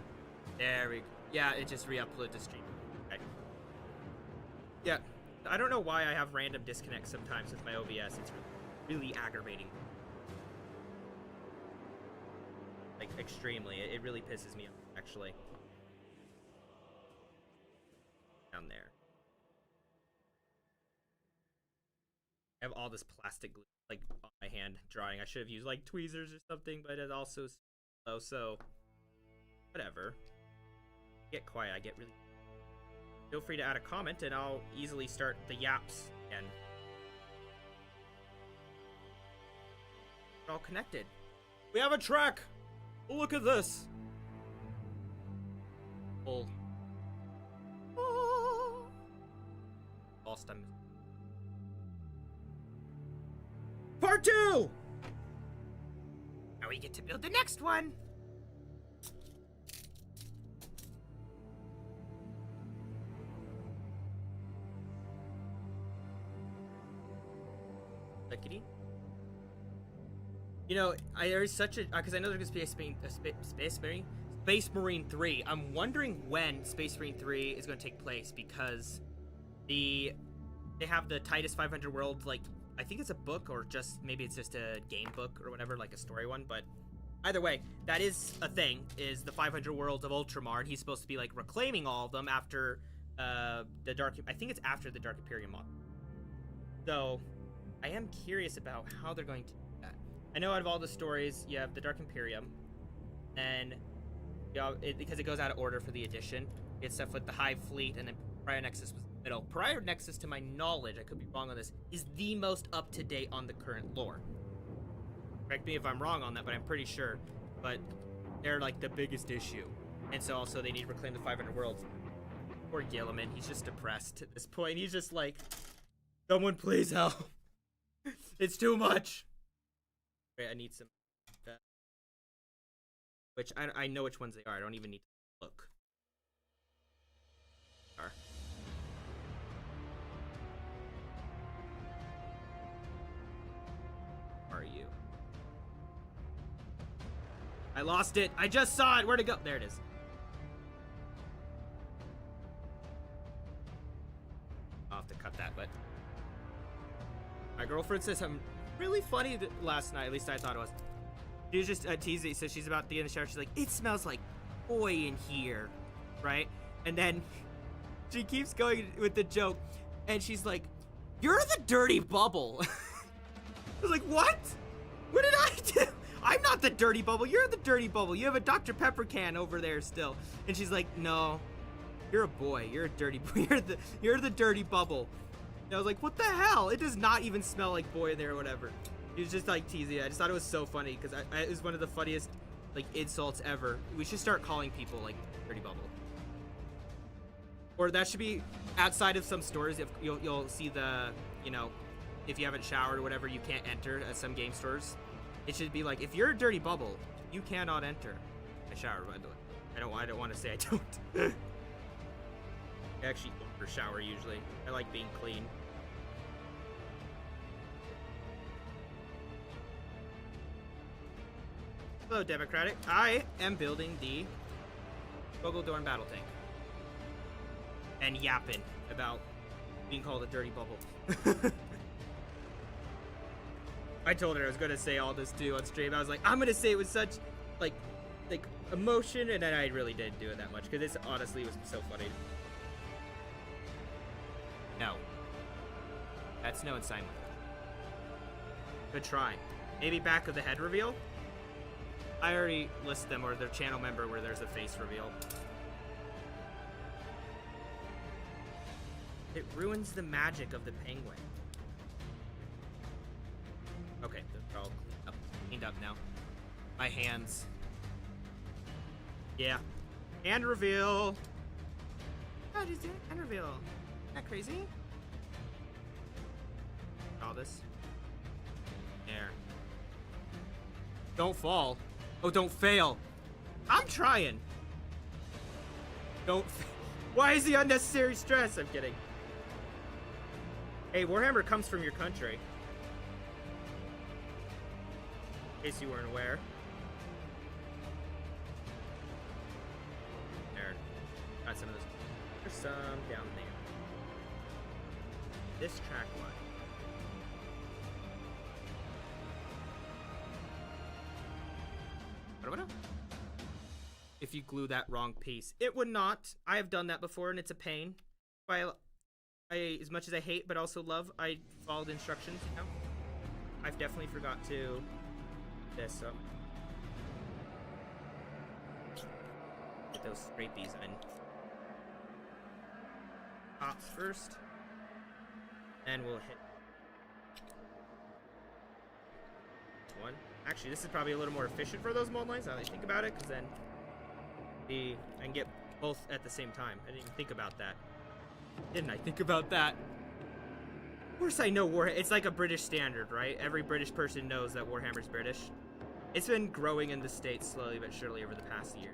There we go. Yeah, it just re-uploaded the stream. Okay. Yeah, I don't know why I have random disconnects sometimes with my OBS. It's really aggravating. Like, extremely. It really pisses me off, actually. Down there. I have all this plastic glue, like, on my hand drawing. I should have used, like, tweezers or something, but it's also slow, so... whatever. Get quiet, I get really... Feel free to add a comment, and I'll easily start the yaps again. We're all connected. We have a track! Look at this! Full. Lost time. Part 2! Now we get to build the next one! Lickety. You know, there's such a... because I know there's going to be a Space Marine 3. I'm wondering when Space Marine 3 is going to take place, because they have the Titus 500 Worlds, like, I think it's a book, or just, maybe it's just a game book or whatever, like a story one, but either way, that is a thing, is the 500 Worlds of Ultramar, and he's supposed to be, like, reclaiming all of them after the Dark... I think it's after the Dark Imperium mod. So, I am curious about how they're going to do that. I know out of all the stories, you have the Dark Imperium, and, you know, because it goes out of order for the edition, it's stuff with the Hive Fleet, and then Pariah Nexus was middle. Pariah Nexus, to my knowledge, I could be wrong on this, is the most up-to-date on the current lore. Correct me if I'm wrong on that, but I'm pretty sure. But they're, like, the biggest issue. And so also they need to reclaim the 500 Worlds. Poor Gilliman, he's just depressed at this point. He's just like, someone please help. It's too much. Wait, I need some... which, I know which ones they are. I don't even need to look. Are you? I lost it. I just saw it. Where'd it go? There it is. I'll have to cut that, but my girlfriend says something really funny last night. At least I thought it was. She was just teasing. So she's about to get in the shower. She's like, "It smells like boy in here," right? And then she keeps going with the joke, and she's like, "You're the dirty bubble." I was like, what? What did I do? I'm not the dirty bubble. You're the dirty bubble. You have a Dr. Pepper can over there still. And she's like, no, you're a boy. You're a dirty boy. You're the dirty bubble. And I was like, what the hell? It does not even smell like boy in there or whatever. He was just like teasing. I just thought it was so funny because it was one of the funniest like insults ever. We should start calling people like dirty bubble. Or that should be outside of some stores. If you'll see the, you know, if you haven't showered or whatever, you can't enter at some game stores. It should be like, if you're a dirty bubble, you cannot enter. I shower, by the way. I don't want to say I don't. I actually over shower usually. I like being clean. Hello, Democratic. I am building the Rogal Dorn Battle Tank. And yapping about being called a dirty bubble. I told her I was going to say all this too on stream. I was like, I'm going to say it with such, like emotion, and then I really didn't do it that much, because this honestly was so funny. No. That's no assignment. Good try. Maybe back of the head reveal? I already list them, or their channel member where there's a face reveal. It ruins the magic of the penguin. Okay, they're all cleaned up. lined up now. My hands. Yeah. Hand reveal. Oh, just doing hand reveal. Isn't that crazy? All this. There. Don't fall. Oh, don't fail. I'm trying. Don't. Why is the unnecessary stress? I'm kidding. Hey, Warhammer comes from your country. In case you weren't aware. There. Got some of those. There's some down there. This track line. If you glue that wrong piece, it would not. I have done that before, and it's a pain. I as much as I hate but also love, I followed instructions. You know, I've definitely forgot to this. So get those scrapies in. Tops first, and we'll hit one. Actually, this is probably a little more efficient for those mold lines now that I think about it, because then I can get both at the same time. I didn't even think about that. Didn't I think about that? Of course I know Warhammer. It's like a British standard, right? Every British person knows that Warhammer's British. It's been growing in the States slowly but surely over the past year.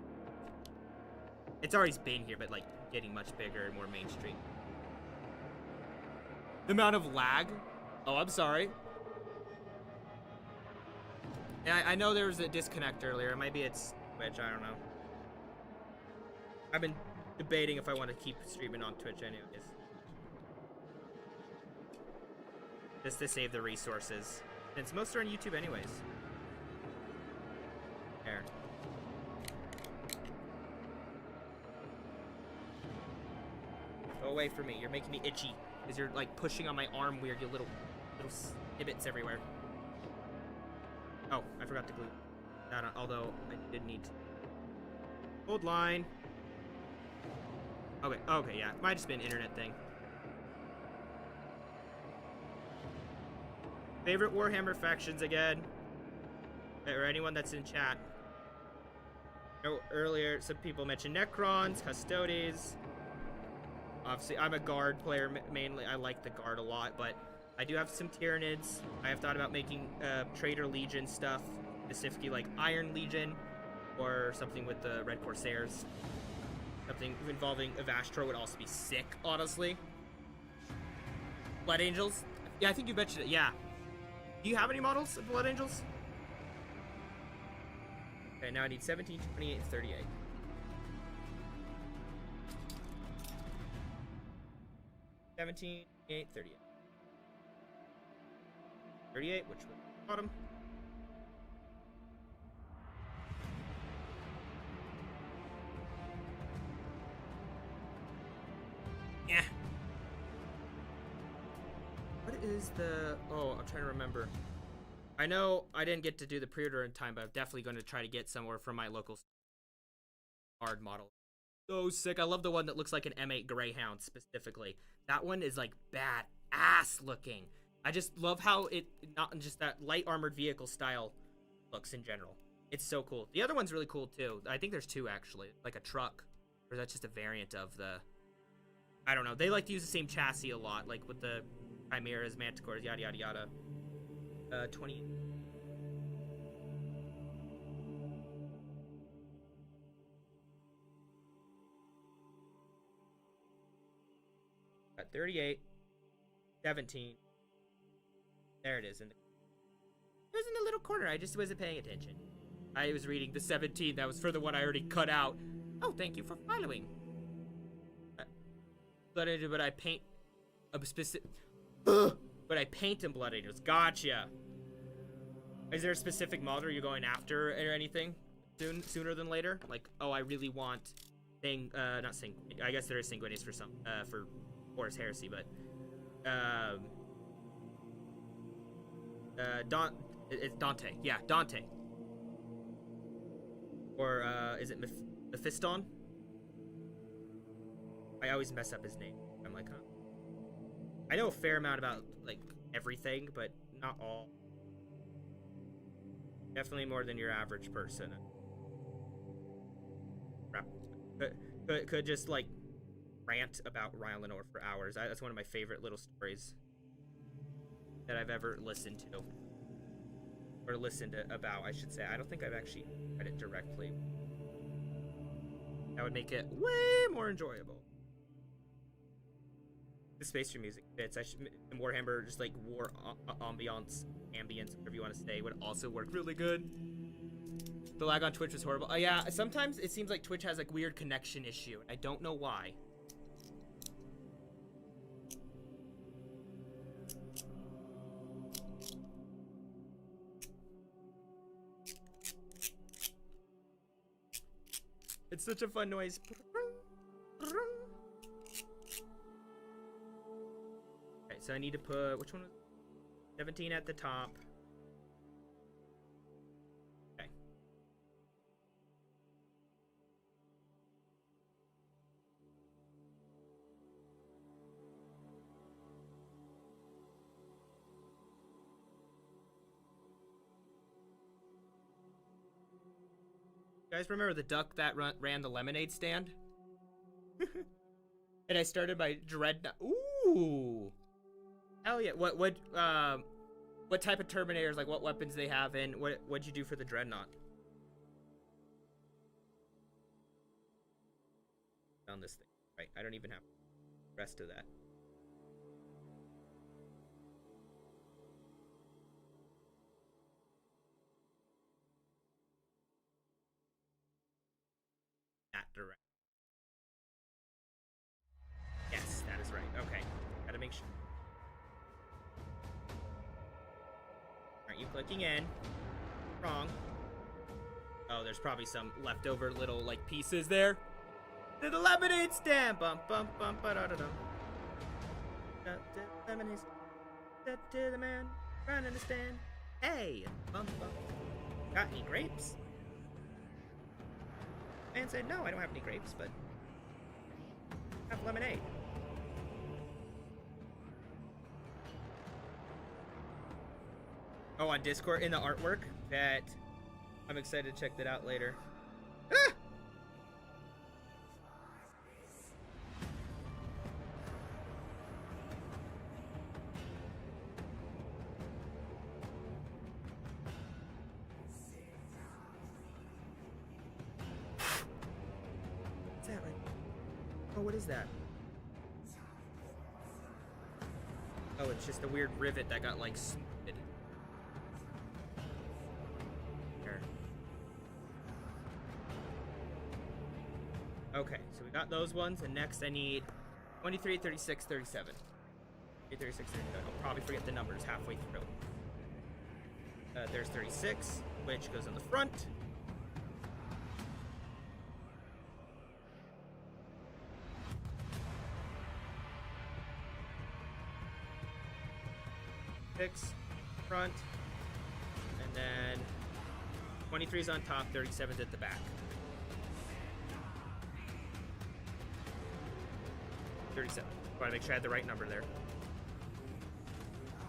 It's always been here, but like getting much bigger and more mainstream. The amount of lag. Oh, I'm sorry. And I know there was a disconnect earlier. Maybe it's Twitch. I don't know. I've been debating if I want to keep streaming on Twitch anyways. Just to save the resources. Since most are on YouTube anyways. There. Go away from me. You're making me itchy. Because you're like pushing on my arm weird, you little snippets everywhere. Oh, I forgot to glue that on, although I did need to. Hold line. Okay, yeah. Might just be an internet thing. Favorite Warhammer factions again? Or anyone that's in chat. You know, earlier, some people mentioned Necrons, Custodes. Obviously, I'm a Guard player mainly. I like the Guard a lot, but I do have some Tyranids. I have thought about making Traitor Legion stuff, specifically like Iron Legion, or something with the Red Corsairs. Something involving Avastro would also be sick, honestly. Blood Angels? Yeah, I think you mentioned it. Yeah. Do you have any models of Blood Angels? Okay, now I need 17, 28, and 38. 17, 28, 38. 38, which was bottom. Yeah. What is the... Oh, I'm trying to remember. I know I didn't get to do the pre-order in time, but I'm definitely going to try to get somewhere from my local hard model. So sick. I love the one that looks like an M8 Greyhound specifically. That one is like badass looking. I just love how it, not just that light armored vehicle style looks in general. It's so cool. The other one's really cool too. I think there's two actually, like a truck, or that's just a variant of the, I don't know. They like to use the same chassis a lot, like with the Chimeras, Manticores, yada yada yada. 20. Got 38, 17. There it is. It was in the little corner. I just wasn't paying attention. I was reading the 17. That was for the one I already cut out. Oh, thank you for following. But I paint a specific. But I paint in Blood Angels. Gotcha. Is there a specific model you're going after or anything sooner than later? Like, oh, I really want not I guess there is Sanguinius for some for Horus Heresy, but it's Dante. Yeah, Dante. Or is it Mephiston? I always mess up his name. I'm like, huh. I know a fair amount about like everything, but not all. Definitely more than your average person. Could just like rant about Rylanor for hours. That's one of my favorite little stories that I've ever listened to. Or listened about, I should say. I don't think I've actually read it directly. That would make it way more enjoyable. The space for music fits. Warhammer, just like war ambience, whatever you want to say, would also work really good. The lag on Twitch was horrible. Oh yeah, sometimes it seems like Twitch has like weird connection issue. I don't know why. It's such a fun noise. Okay, so I need to put, which one was 17 at the top. Okay. You guys remember the duck that ran the lemonade stand? And I started my dreadnought. Ooh, hell yeah! What type of Terminators? Like what weapons they have, and what'd you do for the dreadnought? On this thing, right? I don't even have the rest of that. Direct. Yes, that is right. Okay. Gotta make sure. Aren't you clicking in? Wrong. Oh, there's probably some leftover little, like, pieces there. To the lemonade stand! Bum, bum, bum, ba-da-da-dum. Lemonade stand. To the man running the stand. Hey! Bum, bum. Got any grapes? Man said, no, I don't have any grapes, but I have lemonade. Oh, on Discord, in the artwork, that I'm excited to check that out later. Ah! Oh, what is that? Oh, it's just a weird rivet that got, like, smoothed. Here. Okay, so we got those ones, and next I need 23, 36, 37. 36, 37. I'll probably forget the numbers halfway through. There's 36, which goes in the front. Front, and then 23 is on top, 37 is at the back. 37. Want to make sure I had the right number there.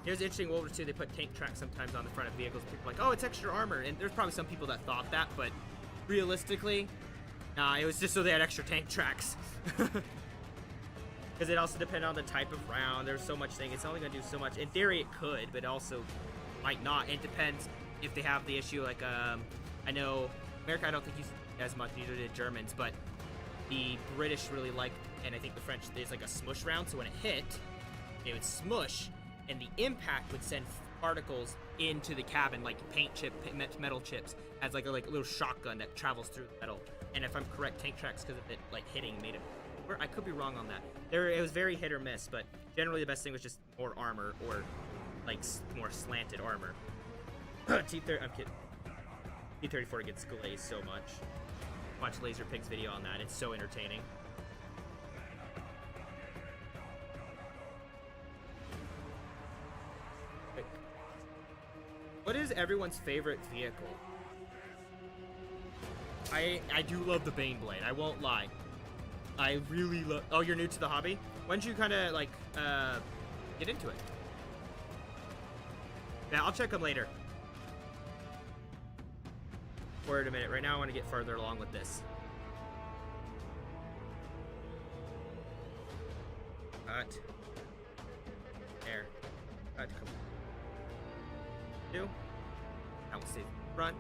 It was interesting, World War II, they put tank tracks sometimes on the front of vehicles. People are like, oh, it's extra armor, and there's probably some people that thought that, but realistically, nah, it was just so they had extra tank tracks. Because it also depended on the type of round. There's so much thing. It's only going to do so much. In theory, it could, but also might not. It depends if they have the issue. Like, I know America, I don't think used it as much. Neither did Germans, but the British really liked, and I think the French, there's like a smush round. So when it hit, it would smush, and the impact would send particles into the cabin, like metal chips, as like a little shotgun that travels through the metal. And if I'm correct, tank tracks, because of it like hitting, made it. I could be wrong on that. It was very hit or miss, but generally the best thing was just more armor or like more slanted armor. T30, I'm kidding. T34 gets glazed so much. Watch Laser Pig's video on that. It's so entertaining. What is everyone's favorite vehicle? I do love the Baneblade. I won't lie. I really love... Oh, you're new to the hobby? When did you kind of, like, get into it? Yeah, I'll check them later. for it a minute. Right now I want to get further along with this. Cut. There. Cut. Come on. 2. I will save front.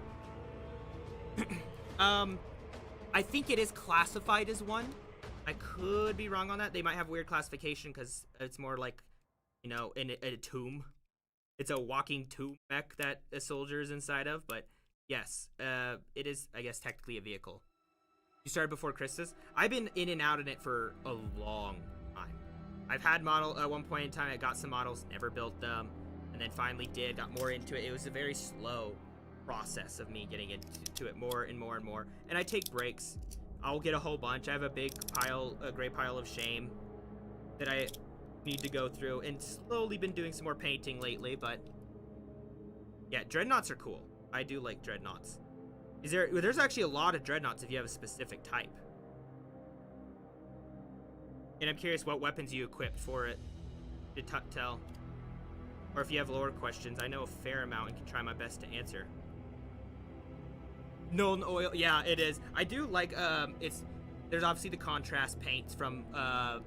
I think it is classified as 1. I could be wrong on that. They might have weird classification because it's more like, you know, in a tomb. It's a walking tomb mech that a soldier is inside of. But yes, it is, I guess, technically a vehicle. You started before Christmas. I've been in and out in it for a long time. I've had model at one point in time. I got some models, never built them, and then finally did. Got more into it. It was a very slow process of me getting into it more and more and more. And I take breaks. I'll get a whole bunch. I have a big pile, a great pile of shame that I need to go through, and slowly been doing some more painting lately. But yeah, dreadnoughts are cool. I do like dreadnoughts. There's actually a lot of dreadnoughts if you have a specific type. And I'm curious what weapons you equipped for it to tell. Or if you have lore questions, I know a fair amount and can try my best to answer. Nuln oil, yeah, it is. I do like, there's obviously the contrast paints from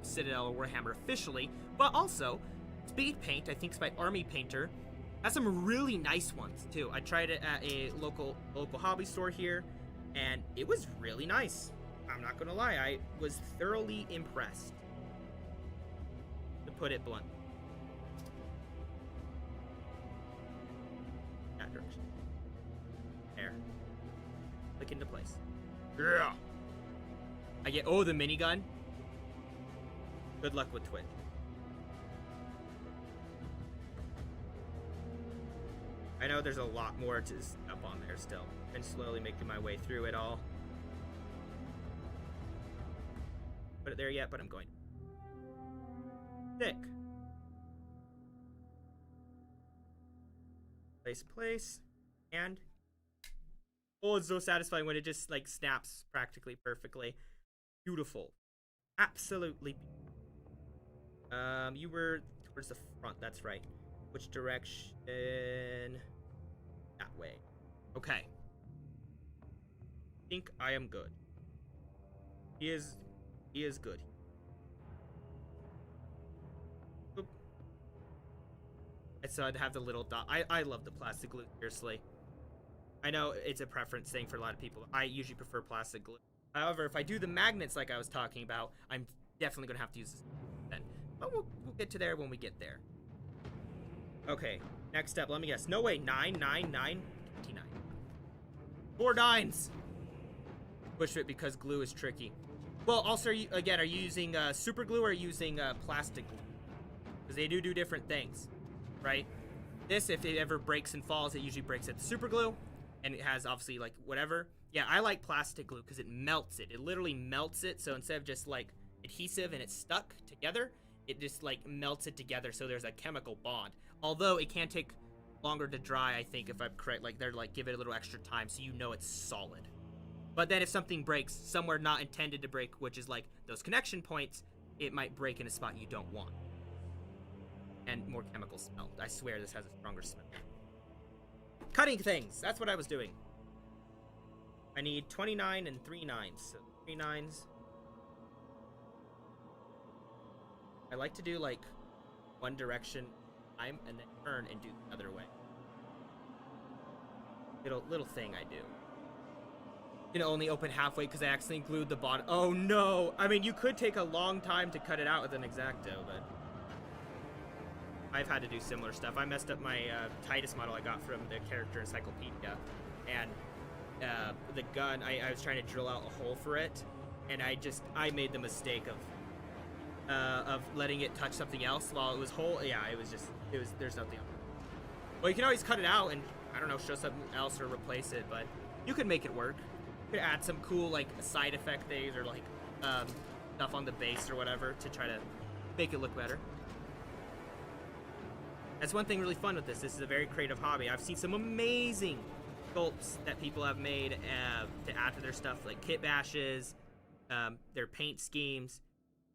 Citadel or Warhammer officially, but also speed paint, I think it's by Army Painter, has some really nice ones too. I tried it at a local hobby store here, and it was really nice. I'm not gonna lie, I was thoroughly impressed, to put it blunt. That direction. There. Click into place. Yeah. I get, oh, the minigun. Good luck with Twitch. I know there's a lot more to up on there still. Been slowly making my way through it all. Put it there yet, but I'm going. Thick. Place, and oh, it's so satisfying when it just like snaps practically perfectly. Beautiful. Absolutely beautiful. You were towards the front, that's right. Which direction? That way. Okay. I think I am good. He is good. Oop. So I'd have the little dot. I love the plastic glue, seriously. I know it's a preference thing for a lot of people. I usually prefer plastic glue. However, if I do the magnets like I was talking about, I'm definitely going to have to use this then. But we'll get to there when we get there. Okay, next up, let me guess. No, wait, 9, 9, 9, 29. 4 9s! Push fit because glue is tricky. Well, also, are you using super glue or are you using plastic glue? Because they do different things, right? This, if it ever breaks and falls, it usually breaks at the super glue. And it has, obviously, like, whatever. Yeah, I like plastic glue because it melts it. It literally melts it, so instead of just, like, adhesive and it's stuck together, it just, like, melts it together so there's a chemical bond. Although, it can take longer to dry, I think, if I'm correct. Like, they're, like, give it a little extra time so you know it's solid. But then if something breaks somewhere not intended to break, which is, like, those connection points, it might break in a spot you don't want. And more chemical smell. I swear this has a stronger smell. Cutting things. That's what I was doing. I need 29 and 3 9s. So 3 9s. I like to do like one direction time and then turn and do the other way. Little thing I do. You know, only open halfway because I accidentally glued the bottom. Oh no! I mean, you could take a long time to cut it out with an X-Acto, but I've had to do similar stuff. I messed up my Titus model I got from the character encyclopedia, and the gun, I was trying to drill out a hole for it, and I made the mistake of letting it touch something else while it was whole. Yeah, there's nothing. Well, you can always cut it out and, I don't know, show something else or replace it, but you could make it work. You could add some cool, like, side effect things or, like, stuff on the base or whatever to try to make it look better. That's one thing really fun with this. This is a very creative hobby. I've seen some amazing sculpts that people have made to add to their stuff, like kit bashes, their paint schemes.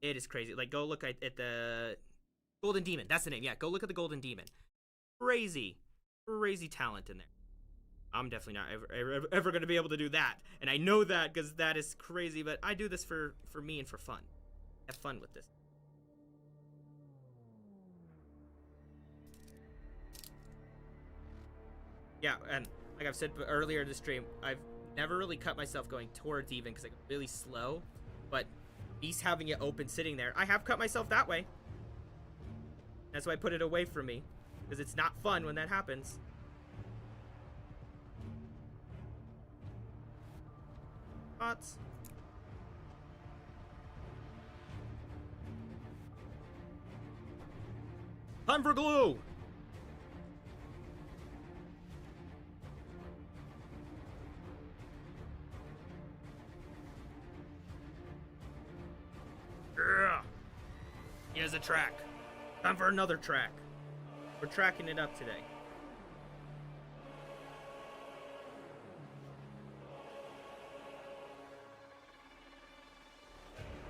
It is crazy. Like, go look at the Golden Demon. That's the name. Yeah, go look at the Golden Demon. Crazy talent in there. I'm definitely not ever going to be able to do that. And I know that because that is crazy, but I do this for me and for fun. Have fun with this. Yeah, and like I've said earlier in the stream, I've never really cut myself going towards even because I'm really slow. But Beast having it open sitting there, I have cut myself that way. That's why I put it away from me. Because it's not fun when that happens. Spots. Time for glue! Yeah. Here's a track. Time for another track. We're tracking it up today.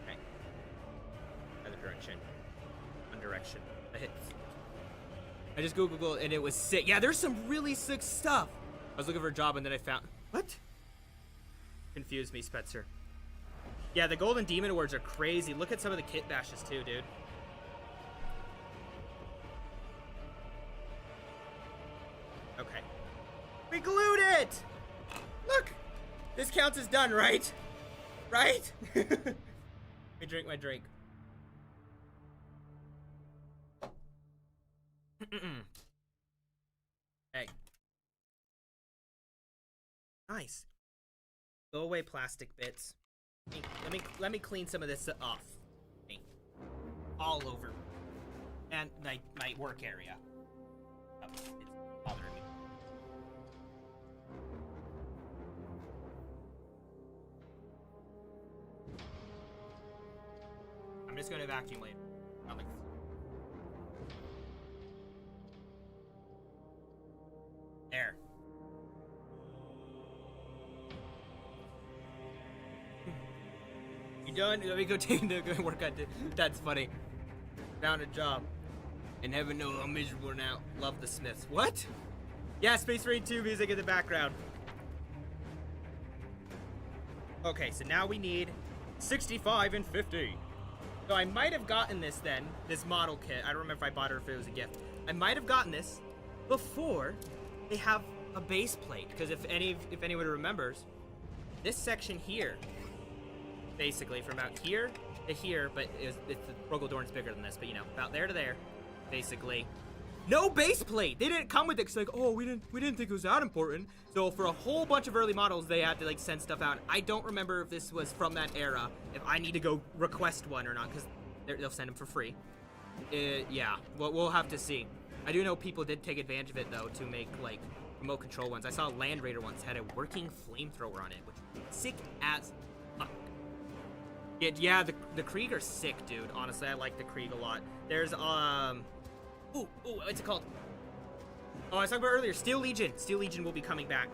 Okay. Other direction. One direction. I just Googled and it was sick. Yeah, there's some really sick stuff. I was looking for a job and then I found... What? Confused me, Spetzer. Yeah, the Golden Demon Awards are crazy. Look at some of the kit bashes too, dude. Okay. We glued it! Look! This counts as done, right? Right? Let me drink my drink. Hey. Nice. Go away, plastic bits. Let me clean some of this off. All over. And my work area. Oh, it's bothering me. I'm just gonna vacuum later. There. You done? Let me go take the work I did. That's funny. Found a job. And heaven knows I'm miserable now. Love the Smiths. What? Yeah, Space Marine 2 music in the background. Okay, so now we need 65 and 50. So I might have gotten this then, this model kit. I don't remember if I bought it or if it was a gift. I might have gotten this before they have a base plate. Because if anyone remembers, this section here, basically from out here to here, but it's the Rogal Dorn's bigger than this, but you know, about there to there, basically. No base plate! They didn't come with it, 'cause like, oh, we didn't think it was that important. So for a whole bunch of early models, they had to like send stuff out. I don't remember if this was from that era, if I need to go request one or not, because they'll send them for free. Yeah, we'll have to see. I do know people did take advantage of it though to make like remote control ones. I saw Land Raider once had a working flamethrower on it, which was sick as fuck. Yeah, the Krieg are sick, dude. Honestly, I like the Krieg a lot. There's ooh, what's it called? Oh, I was talking about earlier. Steel Legion. Steel Legion will be coming back.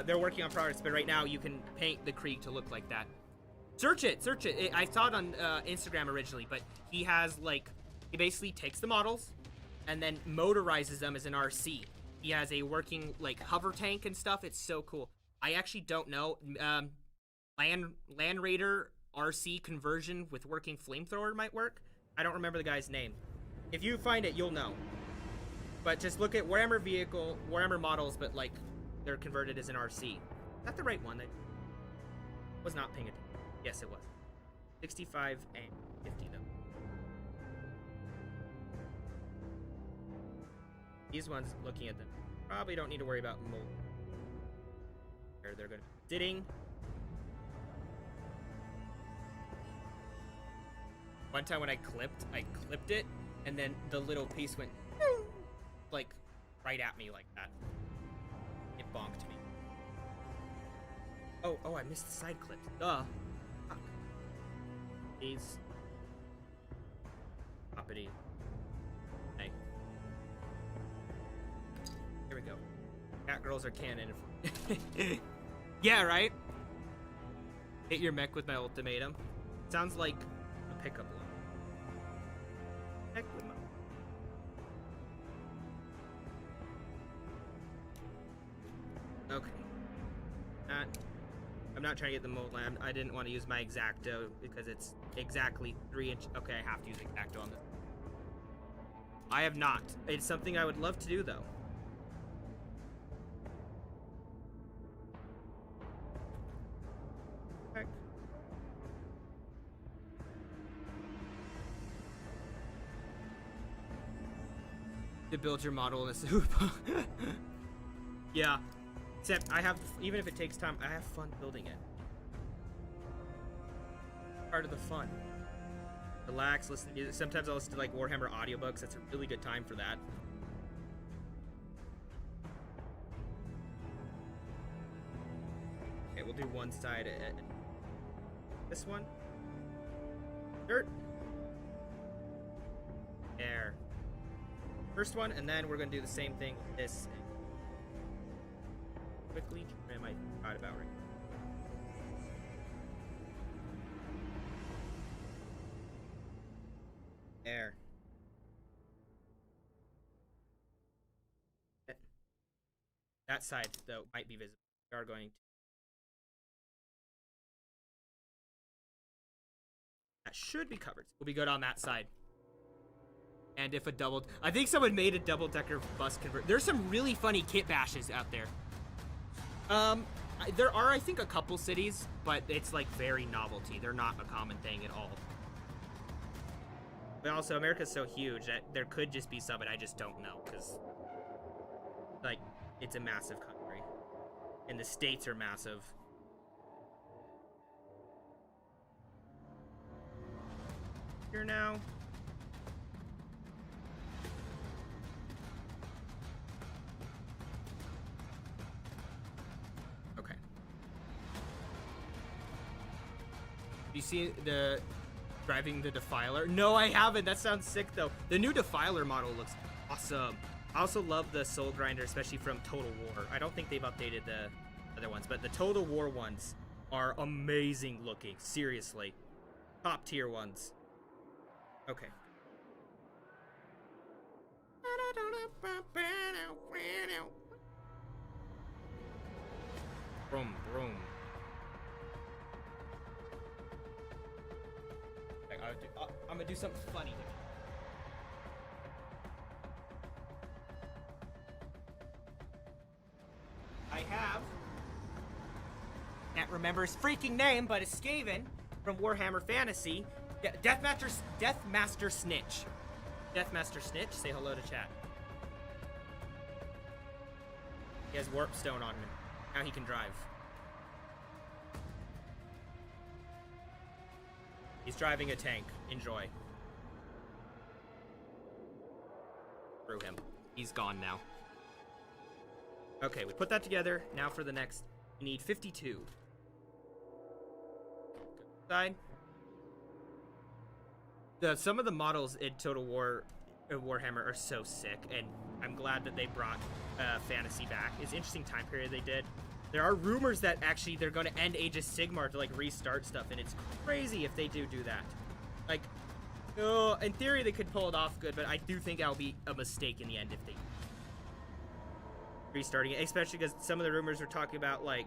They're working on products, but right now you can paint the Krieg to look like that. Search it. I saw it on Instagram originally, but he has like, he basically takes the models and then motorizes them as an RC. He has a working like hover tank and stuff. It's so cool. I actually don't know. Land Raider RC conversion with working flamethrower might work. I don't remember the guy's name. If you find it, you'll know. But just look at Warhammer models, but like they're converted as an RC. Is that the right one? That was not paying attention. Yes, it was. 65 and 50 though. These ones, looking at them, probably don't need to worry about mold. They're gonna be sitting. One time when I clipped it, and then the little piece went like right at me like that. It bonked me. Oh, I missed the side clips. Duh. Fuck. These. Uppity. Hey. Here we go. Cat girls are canon. Yeah, right? Hit your mech with my ultimatum. Sounds like a pickup line. Heck with my... I'm not trying to get the mold line. I didn't want to use my X-Acto because it's exactly 3 inch. Okay, I have to use X-Acto on this. I have not. It's something I would love to do, though. Heck. To build your model in a soup. Yeah. Except I have, even if it takes time, I have fun building it. Part of the fun. Relax, listen to music. Sometimes I'll listen to like Warhammer audiobooks. That's a really good time for that. Okay, we'll do one side. This one. Dirt. Air. First one, and then we're gonna do the same thing with this. Quickly, am I forgot about right? Air. That side, though, might be visible. We are going to. That should be covered. We'll be good on that side. And if a double... I think someone made a double-decker bus convert. There's some really funny kit bashes out there. There are, I think, a couple cities, but it's, like, very novelty. They're not a common thing at all. But also, America's so huge that there could just be some, and I just don't know, because, like, it's a massive country. And the states are massive. Here now. Okay. Do you see the driving the Defiler? No, I haven't. That sounds sick, though. The new Defiler model looks awesome. I also love the Soul Grinder, especially from Total War. I don't think they've updated the other ones, but the Total War ones are amazing looking. Seriously. Top tier ones. Okay. Broom, broom. I'm gonna do something funny here. I have... can't remember his freaking name, but it's Skaven from Warhammer Fantasy. Deathmaster Snitch. Deathmaster Snitch, say hello to chat. He has warp stone on him. Now he can drive. He's driving a tank. Enjoy. Through him. He's gone now. Okay, we put that together. Now for the next. We need 52. Side. Some of the models in Total War Warhammer are so sick, and I'm glad that they brought Fantasy back. It's an interesting time period they did. There are rumors that actually they're going to end Age of Sigmar to like restart stuff, and it's crazy if they do that. Like, in theory they could pull it off good, but I do think that'll be a mistake in the end if they restarting it, especially because some of the rumors are talking about like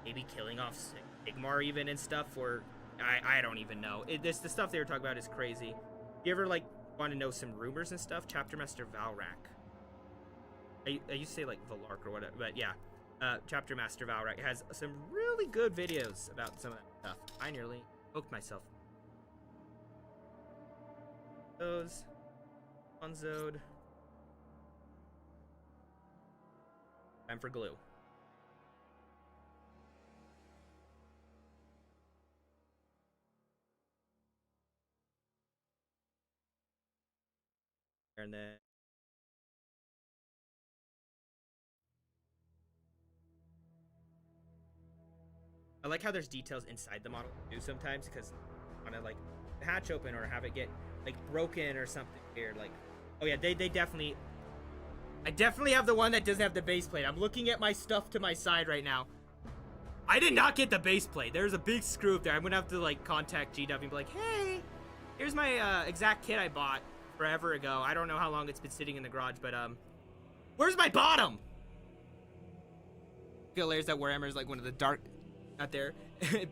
maybe killing off Sigmar even and stuff, or I don't even know. The stuff they were talking about is crazy. You ever like want to know some rumors and stuff? Chapter Master Valrak. I used to say like Valark or whatever, but yeah. Chapter Master Valrak has some really good videos about some of that stuff. I nearly poked myself. Those. Onzode. Time for glue. And then I like how there's details inside the model too sometimes, because I want to like hatch open or have it get like broken or something weird. Like, oh yeah, they definitely. I definitely have the one that doesn't have the base plate. I'm looking at my stuff to my side right now. I did not get the base plate. There's a big screw up there. I'm gonna have to like contact GW and be like, hey, here's my exact kit I bought forever ago. I don't know how long it's been sitting in the garage, but where's my bottom? I feel hilarious that Warhammer is like one of the out there.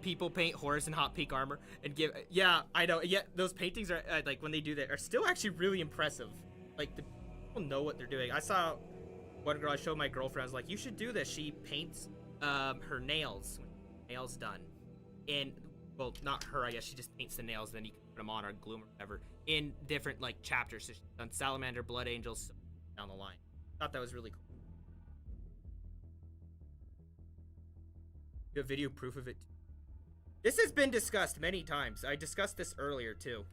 People paint Horus and Hot Peak armor and give. Yeah, I know. Yeah, those paintings are like when they do that are still actually really impressive. Like the people know what they're doing. I saw one girl. I showed my girlfriend. I was like, "You should do this." She paints her nails done in. Well, not her. I guess she just paints the nails. Then you can put them on or glue them or whatever in different like chapters. So she's done Salamander, Blood Angels, down the line. Thought that was really cool. You have video proof of it. This has been discussed many times. I discussed this earlier too.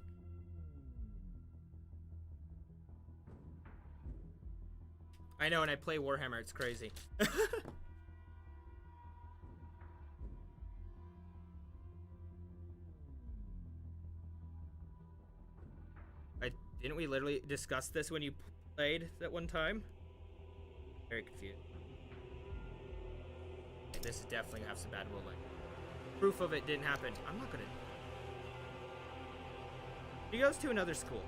I know, and I play Warhammer. It's crazy. Didn't we literally discuss this when you played that one time? Very confused. This is definitely gonna have some bad rolling. Proof of it didn't happen. I'm not gonna. He goes to another school.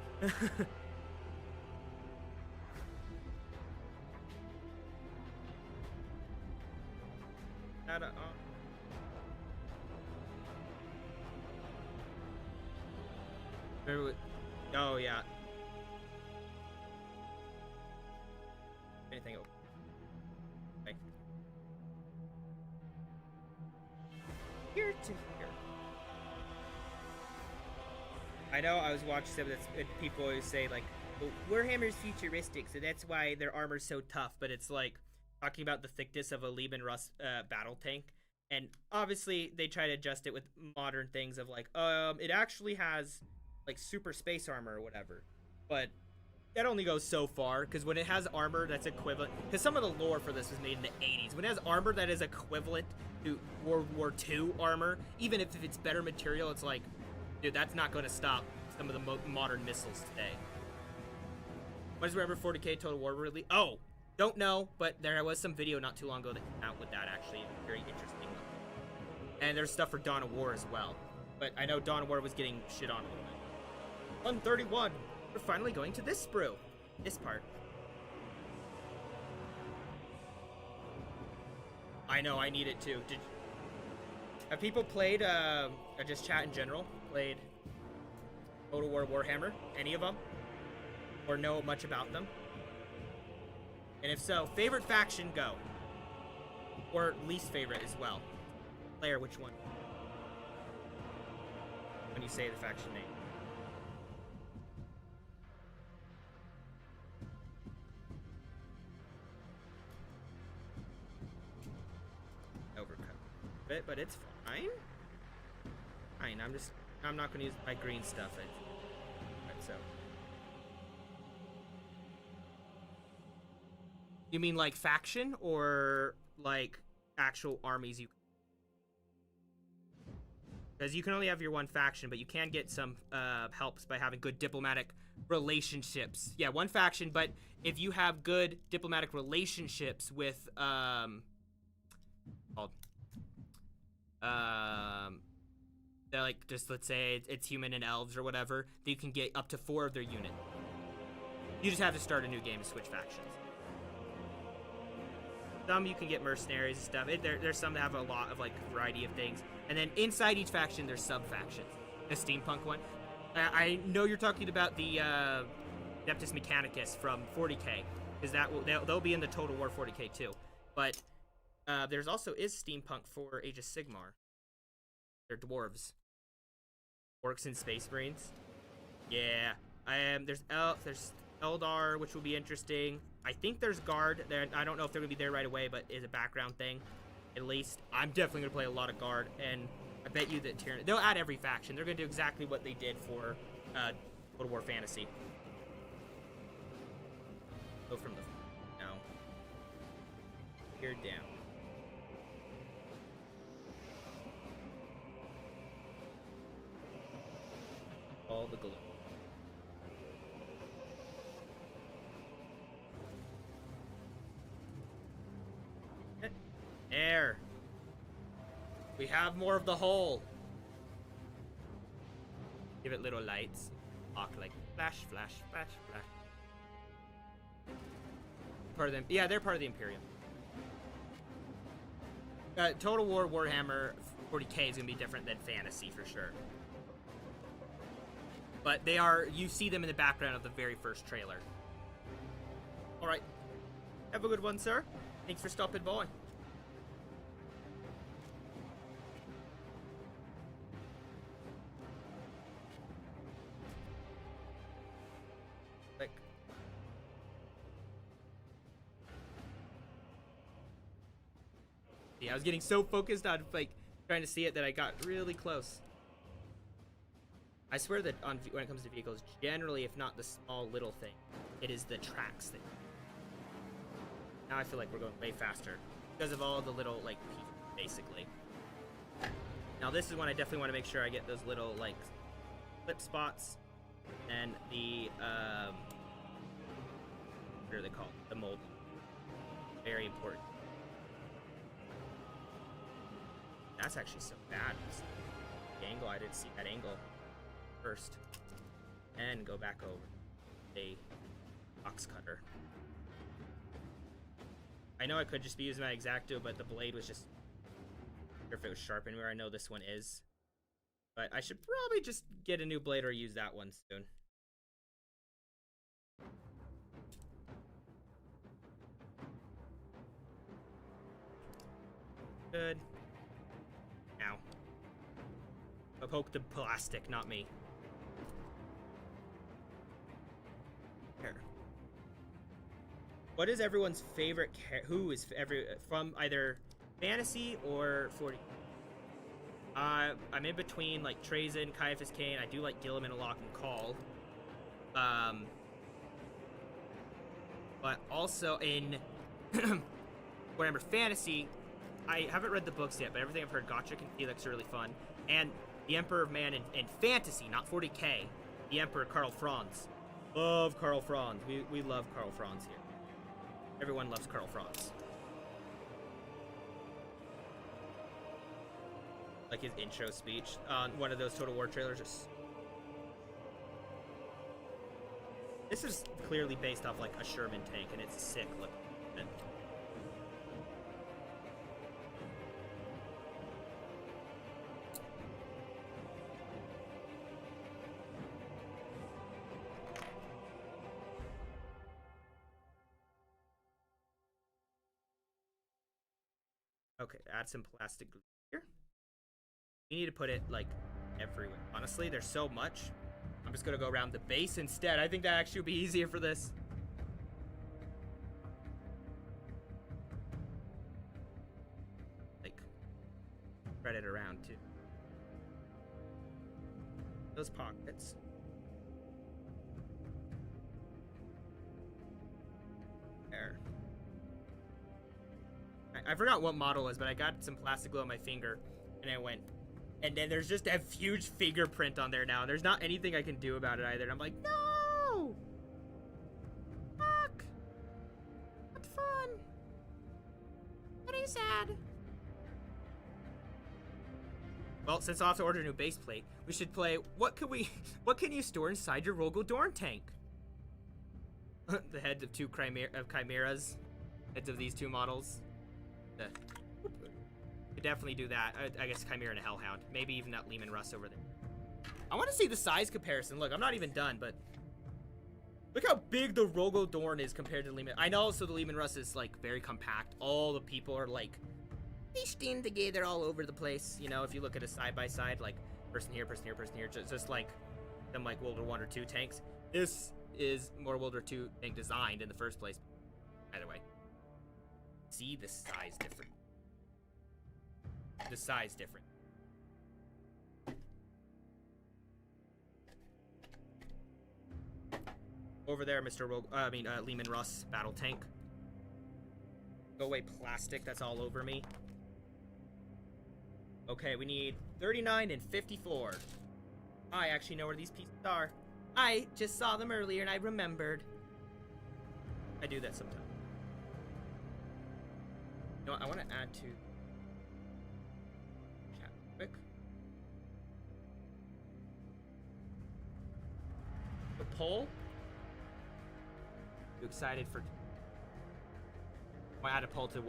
Oh yeah. Anything else? Okay. Here to here. I know I was watching some of this, people always say like, well, Warhammer's futuristic, so that's why their armor's so tough, but it's like talking about the thickness of a Lieben Rust battle tank, and obviously they try to adjust it with modern things of like, it actually has like super space armor or whatever, but that only goes so far, because when it has armor that's equivalent, because some of the lore for this was made in the 80s, when it has armor that is equivalent to World War II armor, even if it's better material, it's like, dude, that's not going to stop some of the modern missiles today. When is Warhammer 40k Total War release? Oh, don't know, but there was some video not too long ago that came out with that, actually. Very interesting. And there's stuff for Dawn of War as well. But I know Dawn of War was getting shit on a little bit. 131. We're finally going to this sprue. This part. I know, I need it too. Have people played, just chat in general, played Total War Warhammer? Any of them? Or know much about them? And if so, favorite faction, go. Or least favorite as well. Player, which one? When you say the faction name. Overcut bit, but it's fine. Fine, I'm not gonna use my green stuff. Right, so. You mean like faction or like actual armies? Because you can only have your one faction, but you can get some helps by having good diplomatic relationships. Yeah, one faction, but if you have good diplomatic relationships with like, just let's say it's human and elves or whatever, you can get up to 4 of their unit. You just have to start a new game to switch factions. Some you can get mercenaries and stuff. There's some that have a lot of like variety of things, and then inside each faction there's sub factions. The steampunk one. I know you're talking about the Adeptus Mechanicus from 40k, because they'll be in the Total War 40k too. But there's also steampunk for Age of Sigmar. They're dwarves. Orcs and Space Marines. Yeah. There's Eldar, which will be interesting. I think there's Guard. I don't know if they're going to be there right away, but is a background thing. At least, I'm definitely going to play a lot of Guard, and I bet you that Tyranid... They'll add every faction. They're going to do exactly what they did for Total War Fantasy. Go from the... No. Here down. All the glue. Air. We have more of the whole. Give it little lights. Arc like flash, flash, flash, flash. Part of them. Yeah, they're part of the Imperium. Total War Warhammer 40k is gonna be different than fantasy for sure. But they are, you see them in the background of the very first trailer. All right, have a good one, sir. Thanks for stopping by. Like, yeah, I was getting so focused on like trying to see it that I got really close. I swear that when it comes to vehicles, generally, if not the small little thing, it is the tracks thing. Now I feel like we're going way faster because of all the little like pieces, basically. Now this is when I definitely want to make sure I get those little like flip spots and the what are they called? The mold. Very important. That's actually so bad. The angle, I didn't see that angle first. And go back over a box cutter. I know I could just be using my X-Acto, but the blade was just, I wonder if it was sharpened where I know this one is. But I should probably just get a new blade or use that one soon. Good. Ow. I poked the plastic, not me. Here. What is everyone's favorite who is from either fantasy or 40? I'm in between like Trazyn, Caiaphas Cain. I do like Gilliman, Alok, and Call. But also in Warhammer Fantasy, I haven't read the books yet, but everything I've heard, Gotcha and Felix are really fun. And the Emperor of Man in Fantasy, not 40k, the Emperor Karl Franz. Love Karl Franz. We love Karl Franz here. Everyone loves Karl Franz. Like his intro speech on one of those Total War trailers. This is clearly based off like a Sherman tank, and it's sick looking. Okay, add some plastic glue here. You need to put it like everywhere. Honestly, there's so much. I'm just gonna go around the base instead. I think that actually would be easier for this. Like, spread it around too. Those pockets. There. I forgot what model it is, but I got some plastic glue on my finger, and I went, and then there's just a huge fingerprint on there now. There's not anything I can do about it either. And I'm like, no! Fuck! Not fun! Very sad. Well, since I'll have to order a new base plate, we should play, what can you store inside your Rogal Dorn tank? The heads of two chimeras. Heads of these two models. Could definitely do that. I guess Chimera and a Hellhound. Maybe even that Lehman Russ over there. I want to see the size comparison. Look, I'm not even done, but look how big the Rogal Dorn is compared to Lehman. I know also the Lehman Russ is like very compact. All the people are like stitched in together all over the place. You know, if you look at a side by side, like person here, person here, person here, just like them like World War 1 or 2 tanks. This is more World War 2 tank designed in the first place. Either way. See the size different. The size different. Over there, Mr. Lehman Russ Battle Tank. Go away, plastic. That's all over me. Okay, we need 39 and 54. I actually know where these pieces are. I just saw them earlier and I remembered. I do that sometimes. You know what, I want to add to chat quick. The poll. You excited for? I want to add a poll to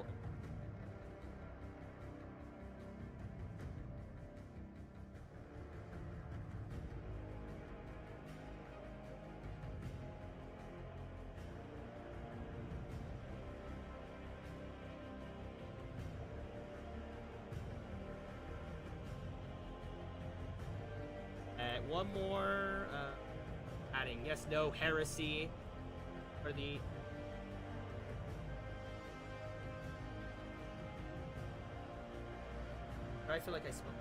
Okay, one more. Adding yes, no, heresy for the. I feel like I spelled.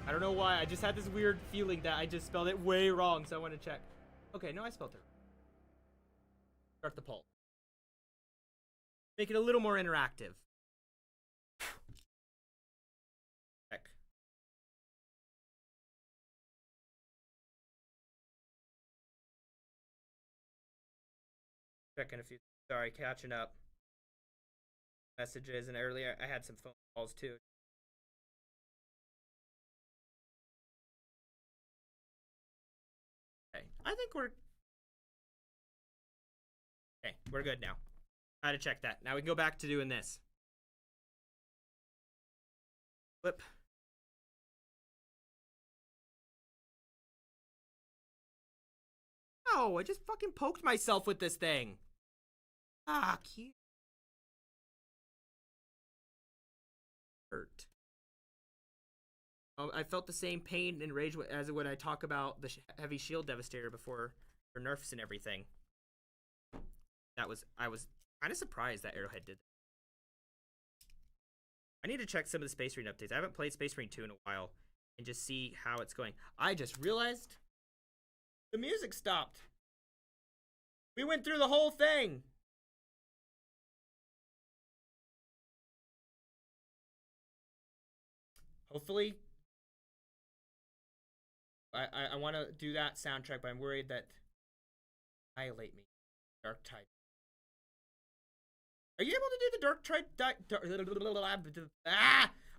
I don't know why. I just had this weird feeling that I just spelled it way wrong, so I want to check. Okay, no, I spelled it. Start the poll. Make it a little more interactive. Check. Checking a few. Sorry, catching up. Messages, and earlier I had some phone calls too. Okay, I think we're good now. I had to check that. Now we can go back to doing this. Flip. Oh, I just fucking poked myself with this thing. Ah, cute. Hurt. I felt the same pain and rage as when I talk about the heavy shield devastator before for nerfs and everything. I was kind of surprised that Arrowhead did that. I need to check some of the Space Marine updates. I haven't played Space Marine 2 in a while and just see how it's going. I just realized the music stopped. We went through the whole thing. Hopefully, I want to do that soundtrack, but I'm worried that annihilate me. Dark Tide. Are you able to do the Dark Tide? Are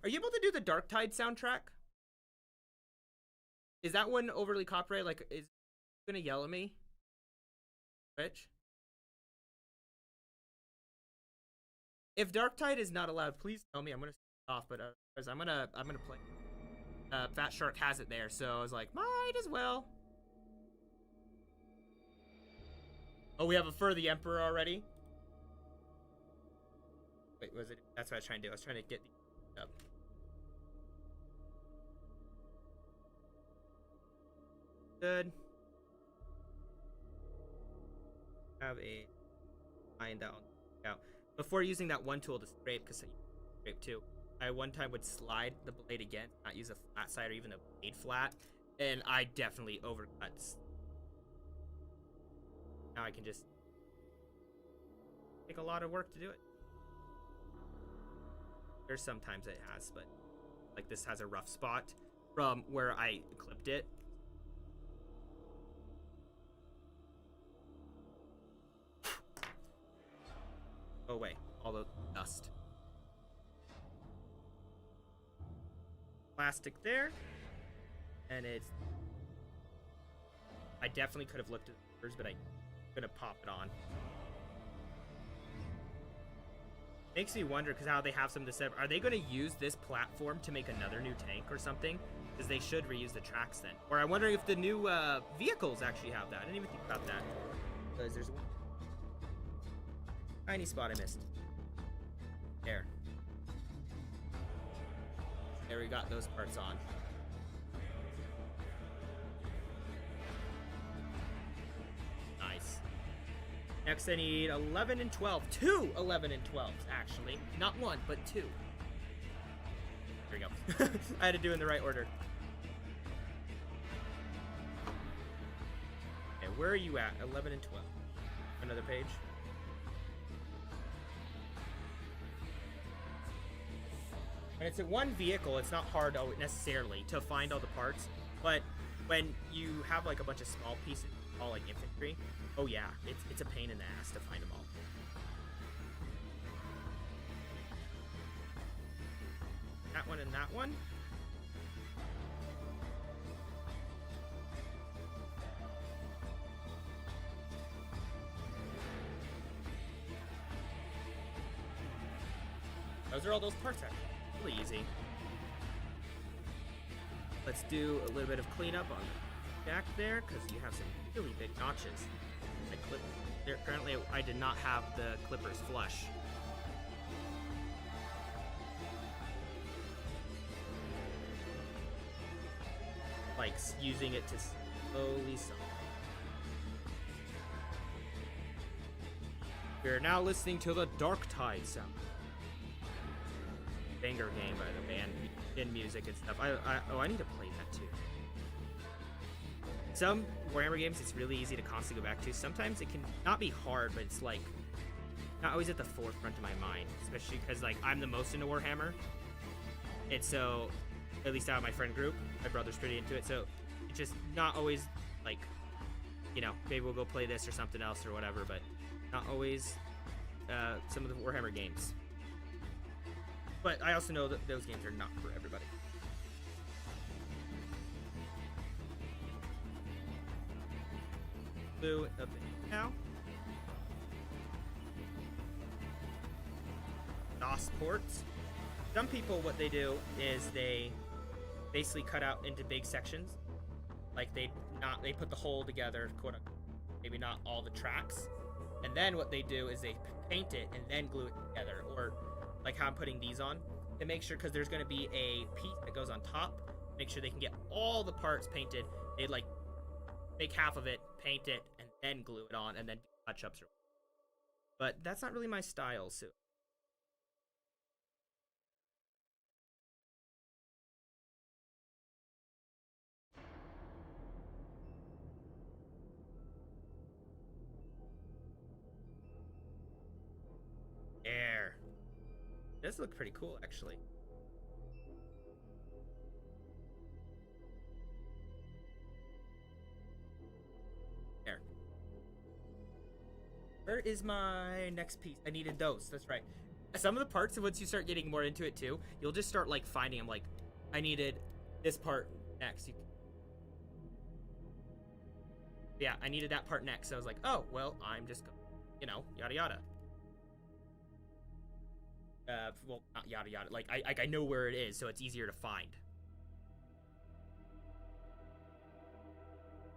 you able to do the Dark Tide soundtrack? Is that one overly copyrighted? Like, is it gonna yell at me? Twitch? If Dark Tide is not allowed, please tell me. I'm gonna off, but I'm gonna play. Fat Shark has it there, so I was like, might as well. Oh, we have a Fur the Emperor already. Wait, was it? That's what I was trying to do. I was trying to get the up. Good. Have a find out. Before using that one tool to scrape, because I scrape too. I one time would slide the blade again, not use a flat side or even a blade flat, and I definitely overcut. Now I can just take a lot of work to do it. There's sometimes it has, but like this has a rough spot from where I clipped it. Go away, all the dust. Plastic there, and it's. I definitely could have looked at the numbers, but I'm gonna pop it on. Makes me wonder because how they have some December. Are they going to use this platform to make another new tank or something? Because they should reuse the tracks then. Or I'm wondering if the new vehicles actually have that. I didn't even think about that. Because there's one tiny spot I missed. There. There, we got those parts on. Nice. Next I need 11 and 12. 2 11 and 12s, actually. Not one, but 2. There we go. I had to do it in the right order. Okay, where are you at? 11 and 12. Another page. When it's in one vehicle, it's not hard necessarily to find all the parts, but when you have like a bunch of small pieces, all like infantry, oh yeah, it's a pain in the ass to find them all. That one and that one. Those are all those parts actually. Really easy. Let's do a little bit of cleanup on the back there because you have some really big notches. I clip there. Apparently, I did not have the clippers flush. like using it to slowly sell. We're now listening to the Dark Tide sound. Banger game by the band in music and stuff. I need to play that too. Some Warhammer games it's really easy to constantly go back to. Sometimes it can not be hard, but it's like not always at the forefront of my mind, especially because like I'm the most into Warhammer. And so, at least out of my friend group, my brother's pretty into it. So it's just not always like, you know, maybe we'll go play this or something else or whatever, but not always some of the Warhammer games. But I also know that those games are not for everybody. Blue a bit now. DOS ports. Some people, what they do is they basically cut out into big sections. Like they put the whole together, quote unquote, maybe not all the tracks. And then what they do is they paint it and then glue it together, or like how I'm putting these on, to make sure, because there's going to be a piece that goes on top, make sure they can get all the parts painted. They like make half of it, paint it, and then glue it on, and then do touch-ups. But that's not really my style, so. There. It does look pretty cool, actually. There. Where is my next piece? I needed those. That's right. Some of the parts, once you start getting more into it too, you'll just start like finding them. Like, I needed this part next. Yeah, I needed that part next. So I was like, oh, well, I'm just, you know, yada yada. Well, not yada yada. Like I know where it is, so it's easier to find.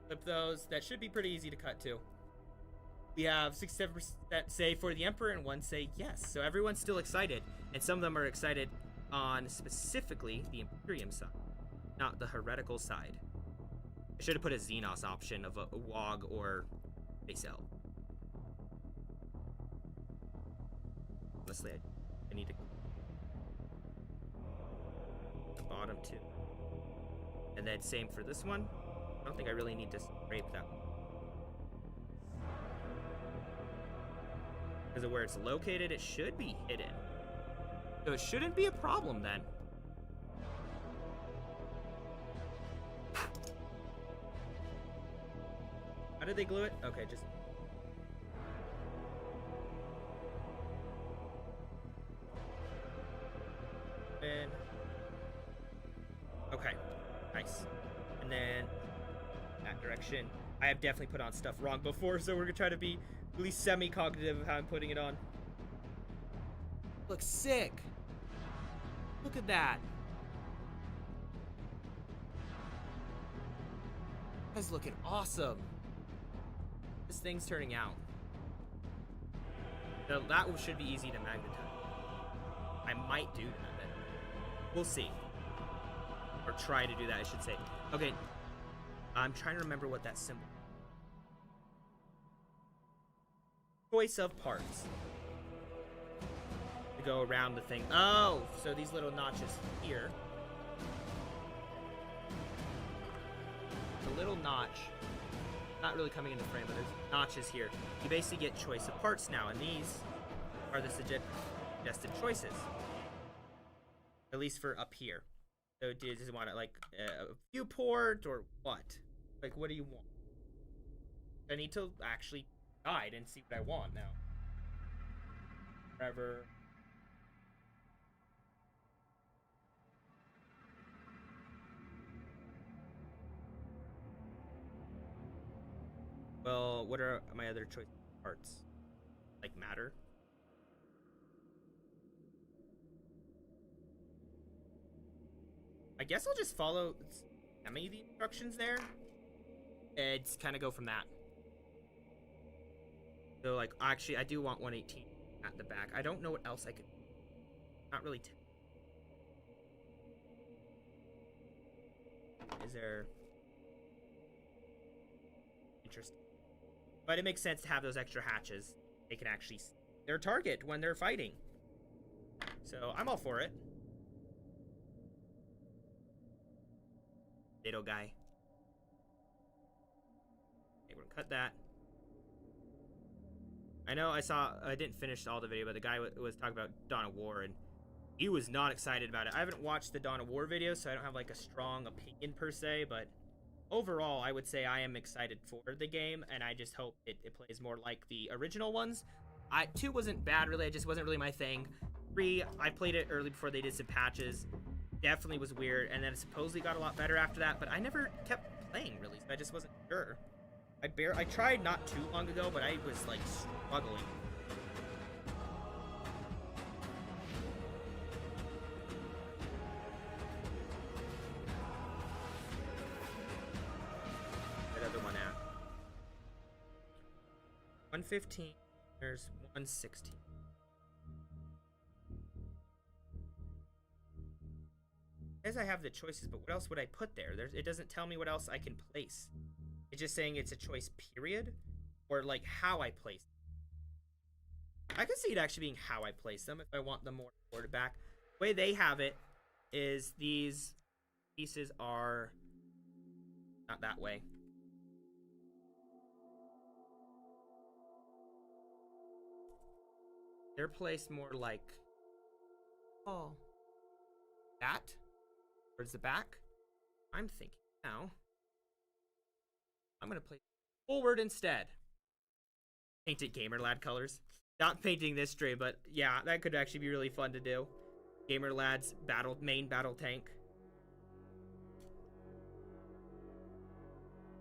Flip those. That should be pretty easy to cut too. We have 67% say for the Emperor and 1 say yes. So everyone's still excited, and some of them are excited on specifically the Imperium side, not the heretical side. I should have put a Xenos option of a WOG or base L. Honestly, I need to the bottom too, and then same for this one. I don't think I really need to scrape that one because of where it's located. It should be hidden, so it shouldn't be a problem then. How did they glue it? Okay, just. Okay, nice. And then that direction. I have definitely put on stuff wrong before, so we're gonna try to be at least semi-cognitive of how I'm putting it on. Looks sick. Look at that. That's looking awesome. This thing's turning out. So that should be easy to magnetize. I might do that then. We'll see. Or try to do that, I should say. Okay. I'm trying to remember what that symbol. Choice of parts. To go around the thing. Oh, so these little notches here. The little notch. Not really coming into frame, but there's notches here. You basically get choice of parts now, and these are the suggested choices. At least for up here. So do you just want it like a viewport or what? Like, what do you want? I need to actually guide and see what I want now. Forever. Well, what are my other choice parts? Like matter? I guess I'll just follow some of the instructions there. And kind of go from that. So, like, actually, I do want 118 at the back. I don't know what else I could. Not really. Is there interesting. But it makes sense to have those extra hatches. They can actually see their target when they're fighting. So I'm all for it. Potato guy. Okay, we're gonna cut that. I know I didn't finish all the video, but the guy was talking about Dawn of War, and he was not excited about it. I haven't watched the Dawn of War video, so I don't have like a strong opinion per se, but overall, I would say I am excited for the game, and I just hope it plays more like the original ones. 2 wasn't bad, really. It just wasn't really my thing. 3, I played it early before they did some patches. Definitely was weird, and then it supposedly got a lot better after that, but I never kept playing, really, so I just wasn't sure. I tried not too long ago, but I was, like, struggling. That other one at 115. There's 116. As I have the choices, but what else would I put there? It doesn't tell me what else I can place. It's just saying it's a choice, period, or like how I place them. I could see it actually being how I place them if I want them more forward back. The way they have it is these pieces are not that way. They're placed more like, oh, that towards the back. I'm thinking now I'm gonna place forward instead. Painted gamer lad colors. Not painting this stream, but yeah, that could actually be really fun to do. Gamer lad's main battle tank.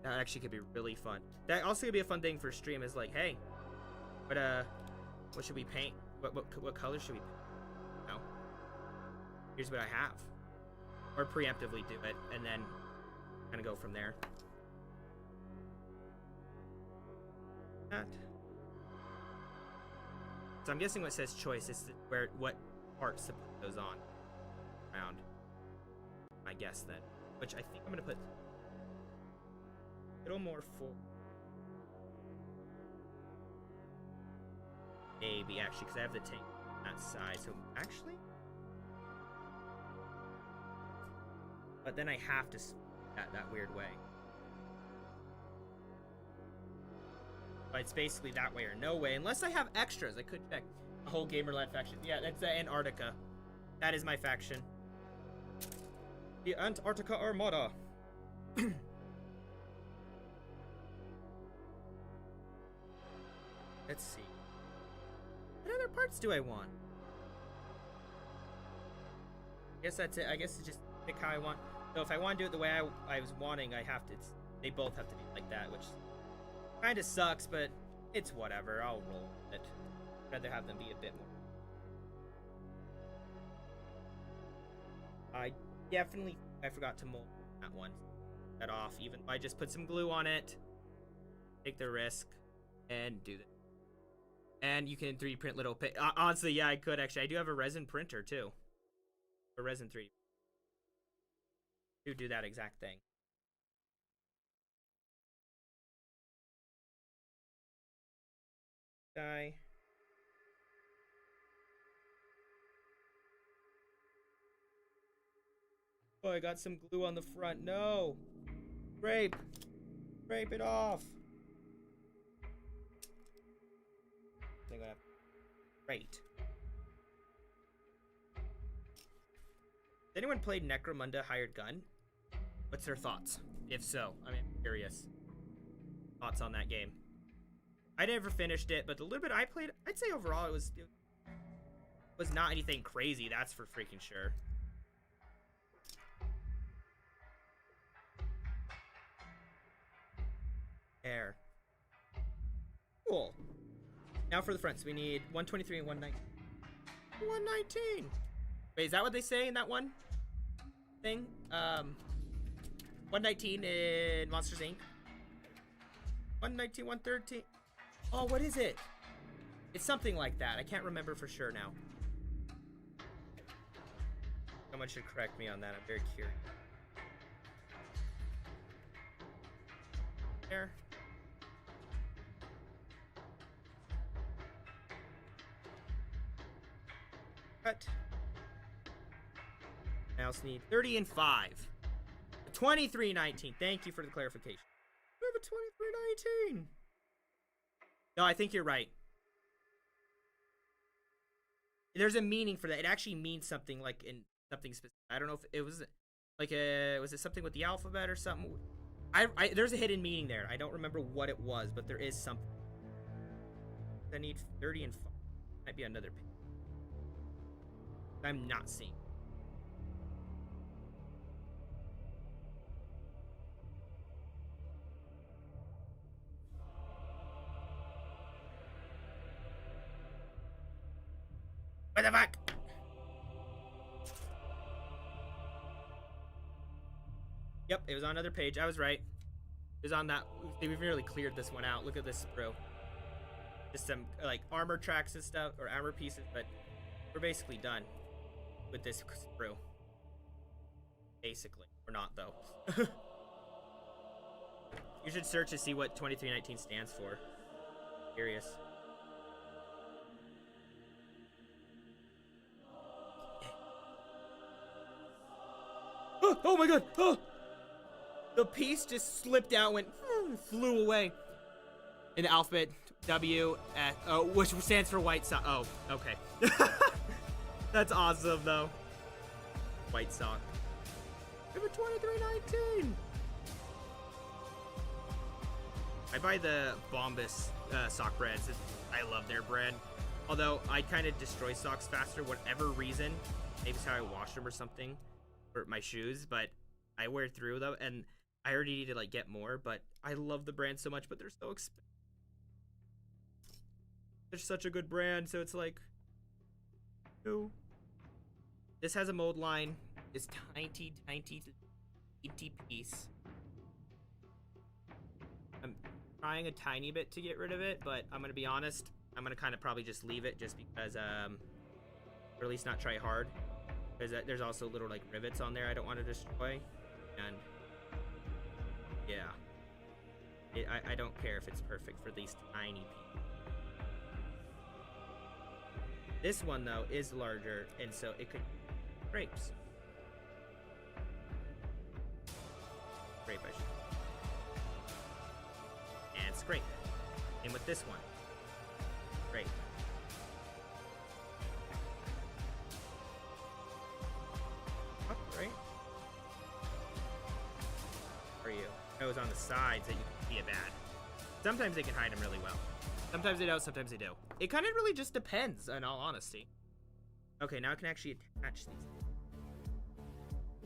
That actually could be really fun. That also could be a fun thing for stream. Is like, hey, what should we paint? What color should we paint? No. Here's what I have. Or preemptively do it, and then kind of go from there. That. So I'm guessing what says choice is what parts to put those on. Around. I guess then. Which I think I'm gonna put a little more full. Maybe actually, because I have the tank on that side. So actually, but then I have to that weird way. But it's basically that way or no way, unless I have extras. I could check a whole gamer-led faction. Yeah, that's the Antarctica. That is my faction. The Antarctica Armada. Let's see. What other parts do I want? I guess that's it. I guess it's just pick how I want. So if I want to do it the way I was wanting, I have to. They both have to be like that, which kind of sucks, but it's whatever. I'll roll with it. I'd rather have them be a bit more. I forgot to mold that one. That off, even if I just put some glue on it, take the risk, and do that. And you can 3D print little. Honestly, yeah, I could actually. I do have a resin printer too. A resin 3D. To do that exact thing. Die. Oh, I got some glue on the front. No. Scrape. Scrape it off. I'm gonna have... Great. Has anyone played Necromunda Hired Gun? What's their thoughts? If so, I'm curious. Thoughts on that game? I never finished it, but the little bit I played, I'd say overall it was not anything crazy, that's for freaking sure. There. Cool. Now for the fronts, we need 123 and 119. 119! Wait, is that what they say in that one thing? 119 in Monsters, Inc. 119, 113. Oh, what is it? It's something like that. I can't remember for sure now. Someone should correct me on that. I'm very curious. There. Cut. I also need 30 and 5. 2319. Thank you for the clarification. We have a 2319. No, I think you're right. There's a meaning for that. It actually means something, like in something specific. I don't know if it was like was it something with the alphabet or something? There's a hidden meaning there. I don't remember what it was, but there is something. I need 30 and 5. Might be another page. I'm not seeing. What the fuck? Yep, it was on another page. I was right. It was on that. We've nearly cleared this one out. Look at this sprue. Just some like armor tracks and stuff, or armor pieces, but we're basically done with this sprue. Basically. We're not, though. You should search to see what 2319 stands for. Curious. Oh my god! Oh! The piece just slipped out, went, flew away. In the alphabet, W, which stands for white sock. Oh, okay. That's awesome, though. White sock. Number 2319! I buy the Bombas sock brands. I love their brand. Although, I kind of destroy socks faster, whatever reason. Maybe it's how I wash them or something. For my shoes, but I wear through them, and I already need to like get more, but I love the brand so much, but they're so expensive. They're such a good brand, so it's like, no. This has a mold line. This tiny piece. I'm trying a tiny bit to get rid of it, but I'm gonna be honest. I'm gonna kind of probably just leave it, just because, or at least not try hard. There's also little like rivets on there I don't want to destroy, and yeah, I don't care if it's perfect for these tiny pieces. This one though is larger, and so it could scrapes. Scrape, I should. And scrape. And with this one, scrape. Right? For you. Those on the sides that you can see it bad. Sometimes they can hide them really well. Sometimes they don't, sometimes they do. It kind of really just depends, in all honesty. Okay, now I can actually attach these.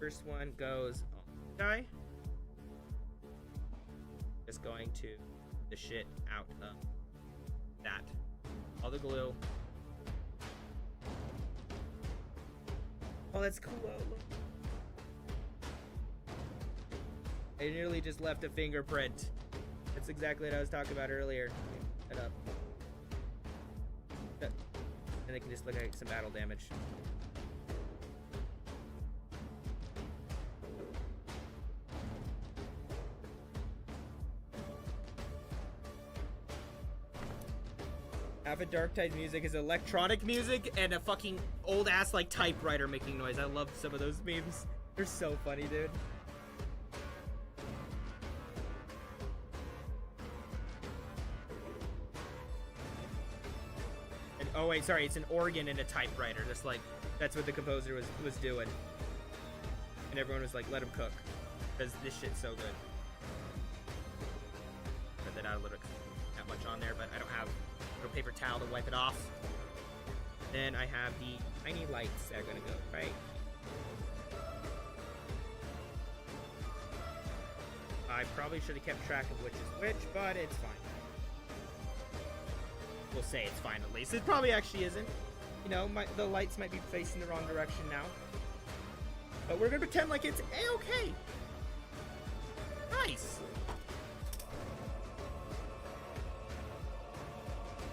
First one goes on the guy. Just going to the shit out of that. All the glue. Oh, that's cool. Look. I nearly just left a fingerprint. That's exactly what I was talking about earlier. Set up. And they can just look at some battle damage. Half of Dark Tide's music is electronic music and a fucking old ass like typewriter making noise. I love some of those memes. They're so funny, dude. And, oh wait, sorry, it's an organ and a typewriter. Just like that's what the composer was doing. And everyone was like, let him cook. Because this shit's so good. Put that out a little, not much on there, but I don't have a paper towel to wipe it off. Then I have the tiny lights that are gonna go right. I probably should have kept track of which is which, but it's fine. We'll say it's fine at least. It probably actually isn't. You know, the lights might be facing the wrong direction now. But we're gonna pretend like it's A-okay. Nice.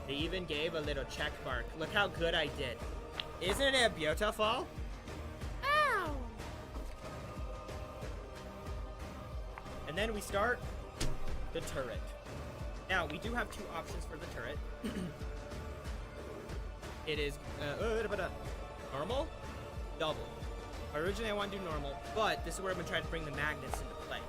They even gave a little check mark. Look how good I did. Isn't it beautiful? Ow! And then we start the turret. Now, we do have two options for the turret. It is, Normal? Double. Originally I want to do normal, but this is where I'm going to try to bring the magnets into play.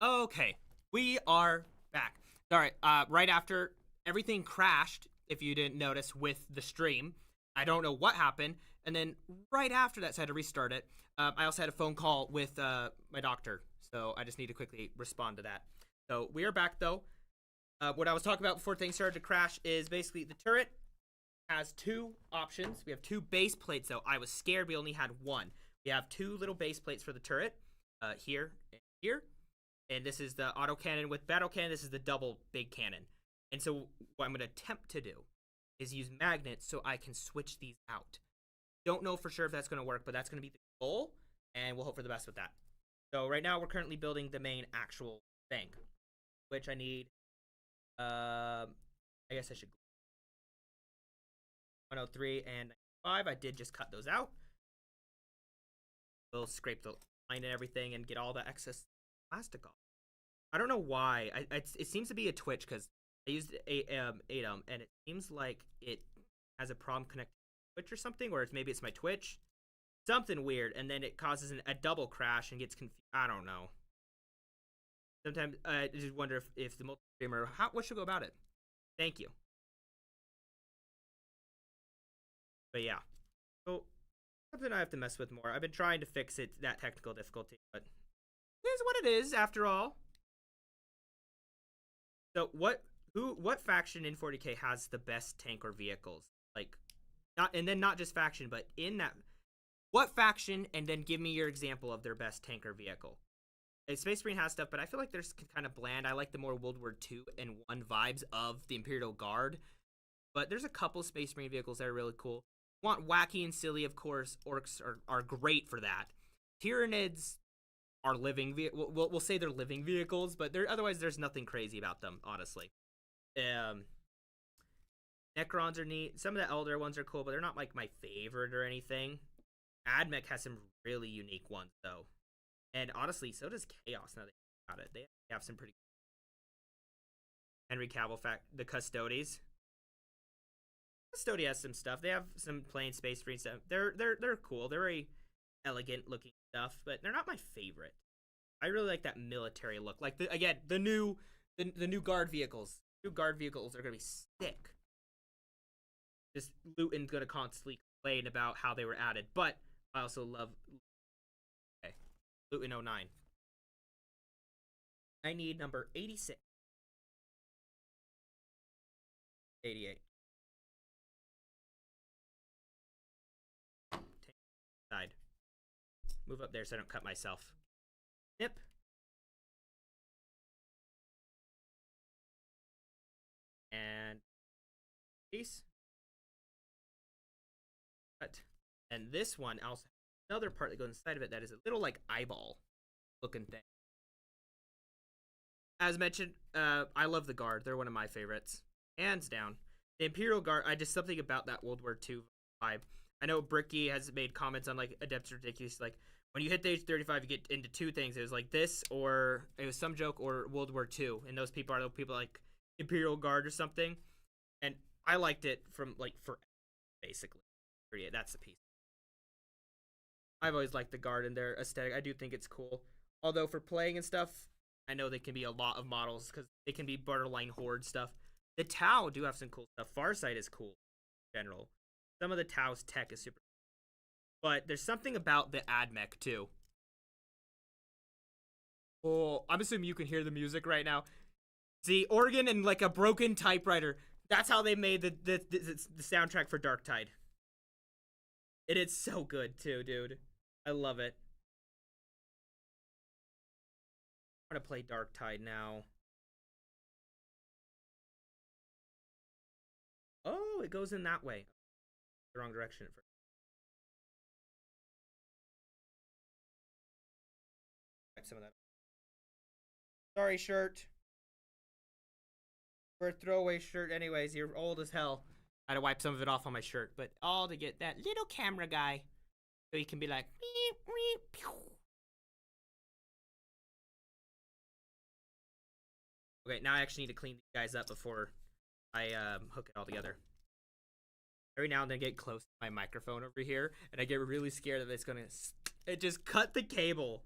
Okay, we are back. Sorry, right after everything crashed, if you didn't notice, with the stream. I don't know what happened. And then right after that, so I had to restart it. I also had a phone call with my doctor, so I just need to quickly respond to that. So we are back, though. What I was talking about before things started to crash is basically the turret has two options. We have two base plates, though. I was scared we only had one. We have two little base plates for the turret, here and here. And this is the auto cannon with battle cannon. This is the double big cannon. And so what I'm going to attempt to do is use magnets so I can switch these out. Don't know for sure if that's going to work, but that's going to be the goal, and we'll hope for the best with that. So right now we're currently building the main actual thing, which I need, I guess I should 103 and 95. I did just cut those out. We'll scrape the line and everything and get all the excess plastic off. I don't know why. It seems to be a Twitch because I used Atom and it seems like it has a problem connecting to Twitch or something, or maybe it's my Twitch. Something weird, and then it causes a double crash and gets confused. I don't know. Sometimes I just wonder if the multi-streamer, what should go about it? Thank you. But yeah. So something I have to mess with more. I've been trying to fix it, that technical difficulty, but it is what it is after all. So what faction in 40k has the best tank or vehicles? Like, not just faction, but in that, what faction? And then give me your example of their best tank or vehicle. Space Marine has stuff, but I feel like they're kind of bland. I like the more World War II and 1 vibes of the Imperial Guard, but there's a couple Space Marine vehicles that are really cool. Want wacky and silly, of course. Orcs are great for that. Tyranids are living we'll say they're living vehicles, but otherwise there's nothing crazy about them, honestly. Necrons are neat. Some of the elder ones are cool, but they're not like my favorite or anything. Admech has some really unique ones though, and honestly, so does Chaos. Now that I think about it, they have some pretty. Henry Cavill, the Custodes. Custodia has some stuff. They have some plain Space Marine stuff. They're cool. They're very elegant looking stuff, but they're not my favorite. I really like that military look. Like the new guard vehicles. New guard vehicles are gonna be sick. Just Luton's gonna constantly complain about how they were added, but I also love. Okay, Luton 09. I need number 86. 88. Side. Move up there so I don't cut myself. Nip. And piece. Cut. And this one also has another part that goes inside of it that is a little like eyeball looking thing. As mentioned, I love the Guard. They're one of my favorites. Hands down. The Imperial Guard, something about that World War II vibe. I know Bricky has made comments on like Adepts Ridiculous, like when you hit the age 35, you get into two things. It was like this, or it was some joke, or World War II, and those people are the people like Imperial Guard or something. And I liked it from like forever, basically. That's the piece. I've always liked the Guard and their aesthetic. I do think it's cool. Although for playing and stuff, I know they can be a lot of models because they can be borderline horde stuff. The Tau do have some cool stuff. Farsight is cool in general. Some of the Tau's tech is super, but there's something about the Admech too. Oh, I'm assuming you can hear the music right now. See, organ and like a broken typewriter. That's how they made the soundtrack for Darktide. It is so good too, dude. I love it. I'm gonna play Darktide now. Oh, it goes in that way. The wrong direction at first. Wipe some of that. Sorry, shirt. For a throwaway shirt, anyways. You're old as hell. I had to wipe some of it off on my shirt, but all to get that little camera guy, so he can be like. Okay, now I actually need to clean these guys up before I hook it all together. Every now and then I get close to my microphone over here, and I get really scared that it just cut the cable.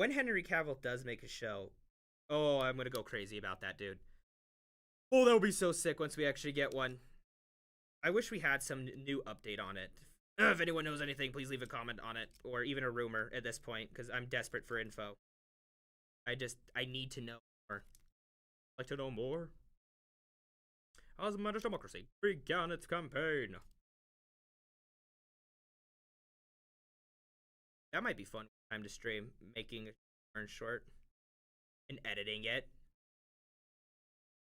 when Henry Cavill does make a show, oh, I'm gonna go crazy about that, dude. Oh, that would be so sick once we actually get one. I wish we had some new update on it. If anyone knows anything, please leave a comment on it, or even a rumor at this point, because I'm desperate for info. I need to know more. I'd like to know more. As a managed democracy began its campaign. That might be fun time to stream, making a turn short and editing it.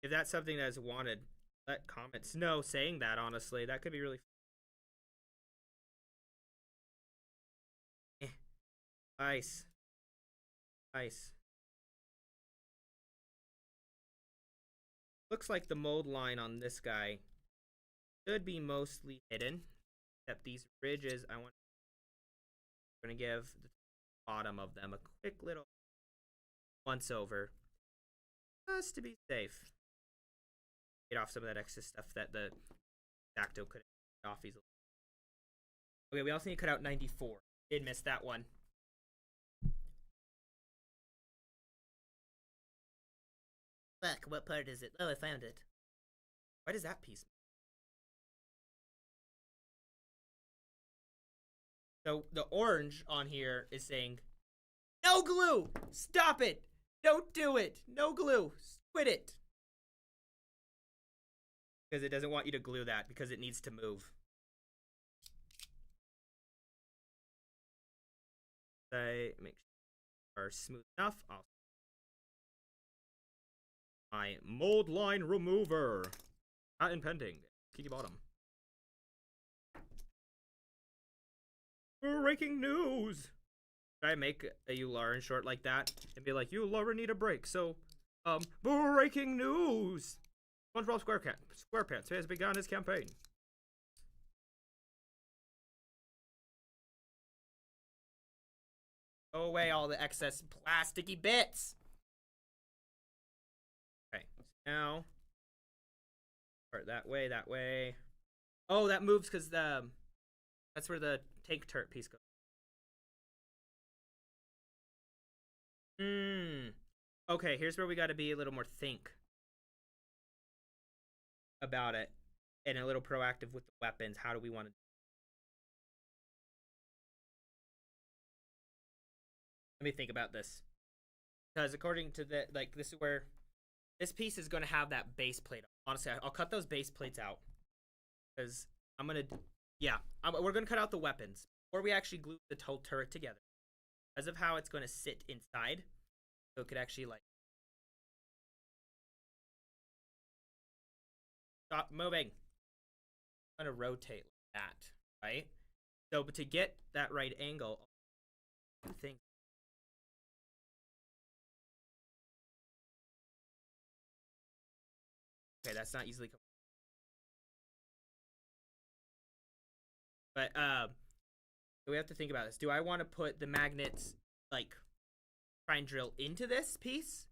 If that's something that's wanted, let comments know saying that, honestly. That could be really fun. Nice. Nice. Looks like the mold line on this guy should be mostly hidden. Except these ridges, I'm going to give the bottom of them a quick little once over. Just to be safe. Get off some of that extra stuff that the Dacto could have get off easily. Okay, we also need to cut out 94. Did miss that one. Fuck, what part is it? Oh, I found it. Why does that piece? So the orange on here is saying, no glue! Stop it! Don't do it! No glue! Quit it! Because it doesn't want you to glue that because it needs to move. Make sure are smooth enough. My mold line remover. Patent pending. Kitty bottom. Breaking news. Should I make a you Lauren short like that and be like, you Lauren need a break? So, breaking news. SpongeBob SquarePants has begun his campaign. Go away all the excess plasticky bits. Okay, so now start that way. Oh, that moves because that's where the tank turret piece goes. Okay, here's where we got to be a little more think about it and a little proactive with the weapons. How do we want to? Let me think about this, because according to the this is where this piece is going to have that base plate. Honestly, I'll cut those base plates out because I'm gonna we're gonna cut out the weapons before we actually glue the whole turret together because of how it's going to sit inside, so it could actually like stop moving. I'm gonna rotate like that, right? So, but to get that right angle, two things. Okay, that's not easily. But we have to think about this. Do I want to put the magnets like try and drill into this piece?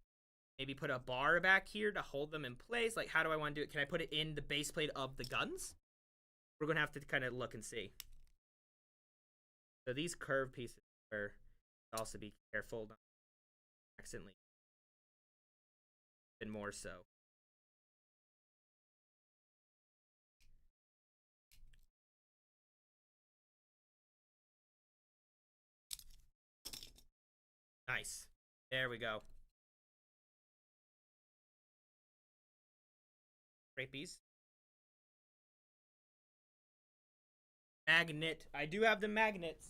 Maybe put a bar back here to hold them in place. Like, how do I want to do it? Can I put it in the base plate of the guns? We're gonna have to kind of look and see. So these curved pieces are also be careful not to accidentally, and more so. Nice. There we go. Rapies. Magnet. I do have the magnets.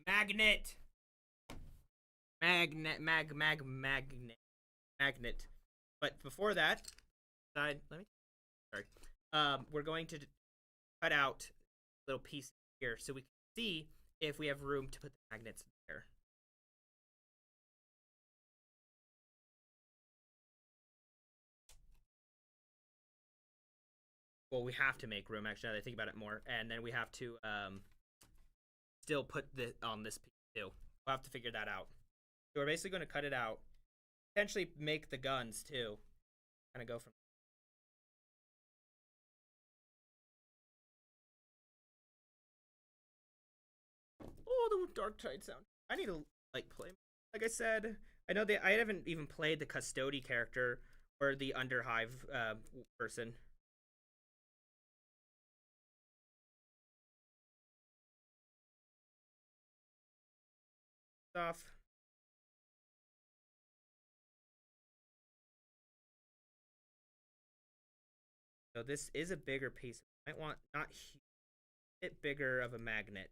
Magnet. Magnet. But before that, we're going to cut out a little piece here so we can see if we have room to put the magnets there. Well, we have to make room, actually, now that I think about it more. And then we have to still put this on this piece, too. We'll have to figure that out. So we're basically going to cut it out. Potentially make the guns, too. Kind of go from... the Dark Tide sound. I need to like play. Like I said, I know I haven't even played the Custody character or the Underhive person. Stuff. So this is a bigger piece. I might want not a bit bigger of a magnet.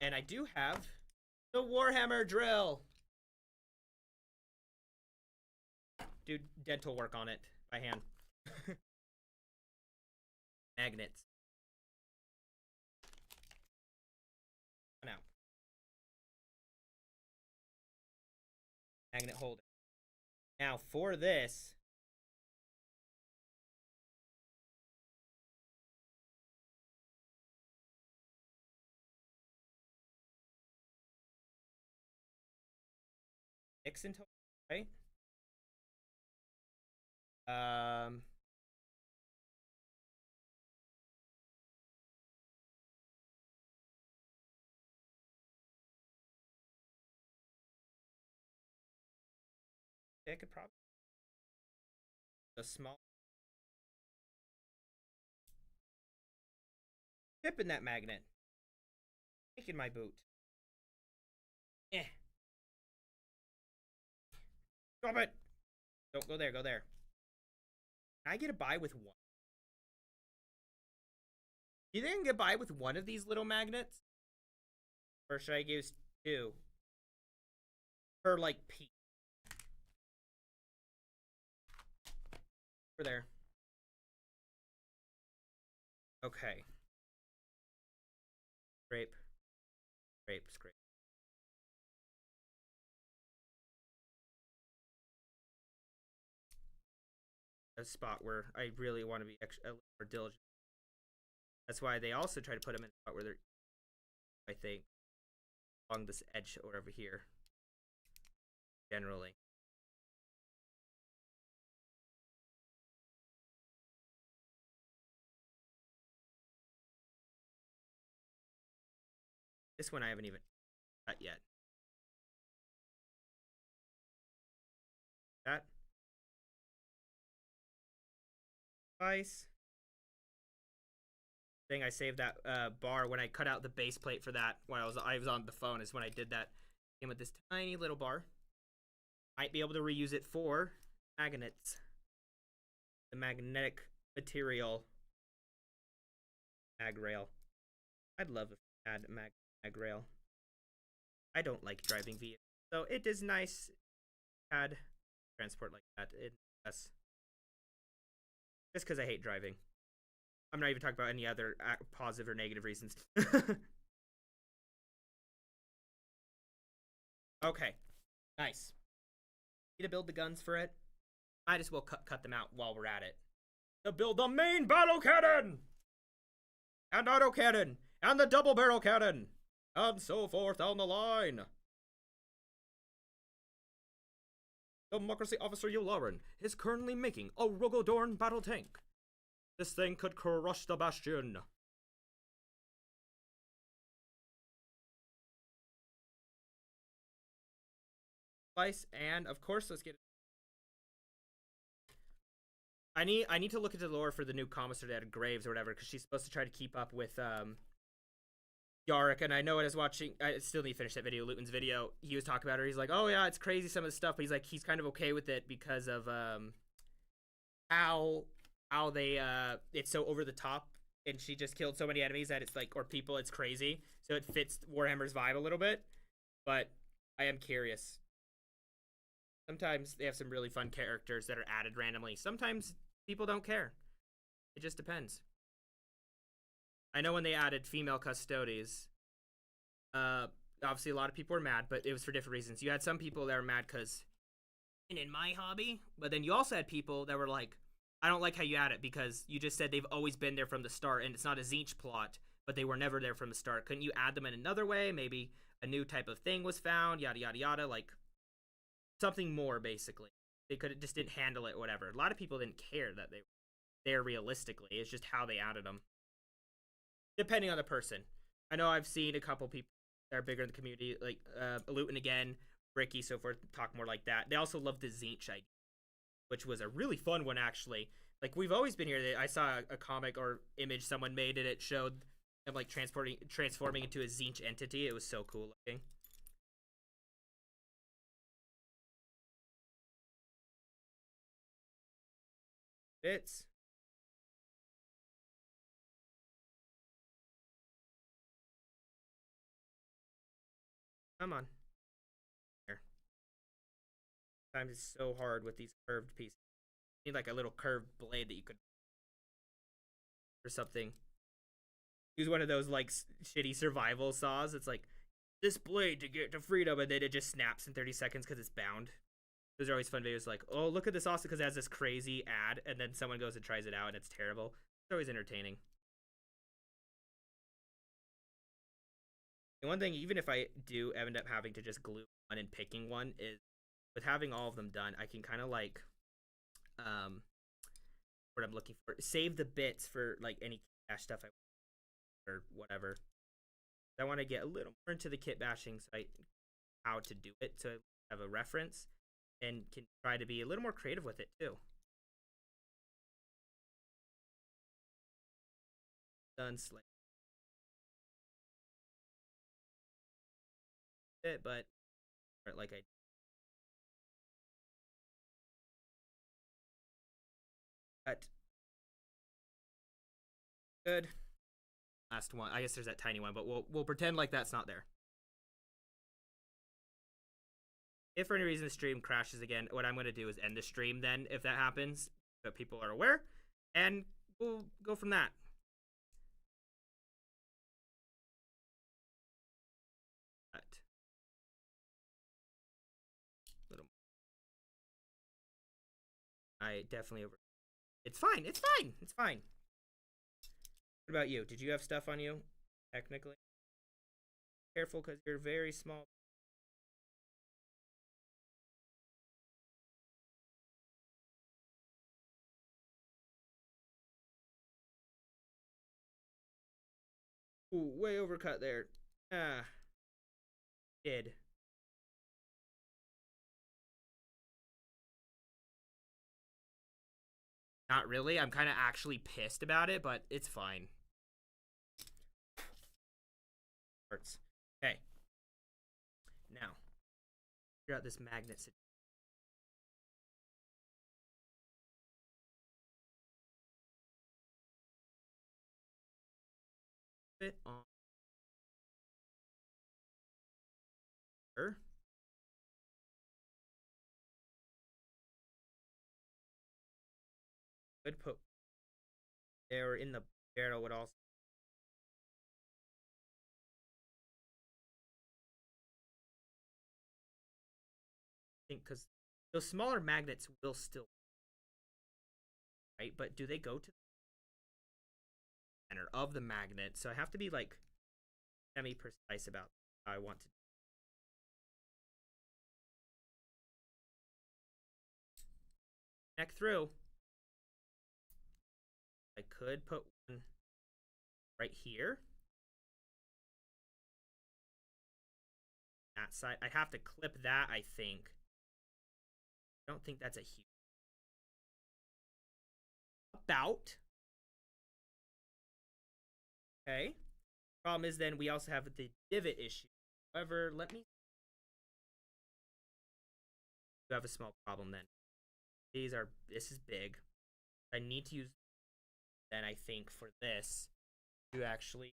And I do have the Warhammer drill. Do dental work on it by hand. Magnets. Now. Magnet holder. Now for this. Six in total, right? I could probably a small chip in that magnet. Taking my boot. Eh. Drop it. Don't go there. Go there. Can I get a buy with one? Do you think I can get by with one of these little magnets? Or should I use two? Per, like, piece. Over there. Okay. Scrape. Scrape, scrape. A spot where I really want to be extra, a little more diligent. That's why they also try to put them in a spot where they're, I think, along this edge or over here. Generally. This one I haven't even cut yet. That. Device. Thing I saved that bar when I cut out the base plate for that while I was on the phone is when I did that. Came with this tiny little bar. Might be able to reuse it for magnets. The magnetic material mag rail. I'd love if I had mag rail. I don't like driving vehicles, so it is nice to add transport like that. Yes. Just because I hate driving. I'm not even talking about any other positive or negative reasons. Okay. Nice. Need to build the guns for it. Might as well cut them out while we're at it. To build the main battle cannon! And auto cannon! And the double barrel cannon! And so forth down the line. Democracy Officer Yularen is currently making a Rogal Dorn Battle Tank. This thing could crush the Bastion. Slice, and of course, let's get. I need to look into the lore for the new commissar that had Graves or whatever, because she's supposed to try to keep up with Yarick, and I know it is watching. I still need to finish that video, Luton's video. He was talking about her. He's like, oh yeah, it's crazy some of the stuff, but he's like, he's kind of okay with it because of how they it's so over the top, and she just killed so many enemies that it's like, or people, it's crazy. So it fits Warhammer's vibe a little bit. But I am curious. Sometimes they have some really fun characters that are added randomly. Sometimes people don't care. It just depends. I know when they added female custodies, obviously a lot of people were mad, but it was for different reasons. You had some people that were mad because in my hobby, but then you also had people that were like, I don't like how you add it because you just said they've always been there from the start and it's not a Zinch plot, but they were never there from the start. Couldn't you add them in another way? Maybe a new type of thing was found, yada, yada, yada, like something more, basically. They just didn't handle it, whatever. A lot of people didn't care that they were there realistically. It's just how they added them. Depending on the person. I know I've seen a couple people that are bigger in the community, like Luton again, Ricky, so forth, talk more like that. They also love the Zinch idea, which was a really fun one, actually. Like, we've always been here. I saw a comic or image someone made, and it showed them, like, transforming into a Zinch entity. It was so cool looking. Bits. Come on. Here. Sometimes it's so hard with these curved pieces. You need, like, a little curved blade that you could... or something. Use one of those, like, shitty survival saws. It's like, this blade to get to freedom, and then it just snaps in 30 seconds because it's bound. Those are always fun videos, like, oh, look at this also because it has this crazy ad, and then someone goes and tries it out, and it's terrible. It's always entertaining. And one thing, even if I do end up having to just glue one and picking one, is with having all of them done, I can kind of, like, what I'm looking for, save the bits for, like, any cash stuff or whatever. I want to get a little more into the kit bashing site, how to do it, to have a reference, and can try to be a little more creative with it too. Done slightly. But like I cut. Good. Last one. I guess there's that tiny one, but we'll pretend like that's not there. If for any reason the stream crashes again, what I'm going to do is end the stream then, if that happens, so people are aware, and we'll go from that. I definitely over. It's fine. It's fine. It's fine. What about you? Did you have stuff on you? Technically, careful because you're very small. Ooh, way overcut there. Ah, did. Not really. I'm kind of actually pissed about it, but it's fine. Hurts. Okay. Now, figure out this magnet situation. Fit on her. Could put there in the barrel would also. I think because those smaller magnets will still, right? But do they go to the center of the magnet? So I have to be like semi-precise about how I want to. Connect through. I could put one right here. That side. I'd have to clip that, I think. I don't think that's a huge. About. Okay. Problem is then we also have the divot issue. However, you have a small problem then. This is big. I need to use then I think for this to actually.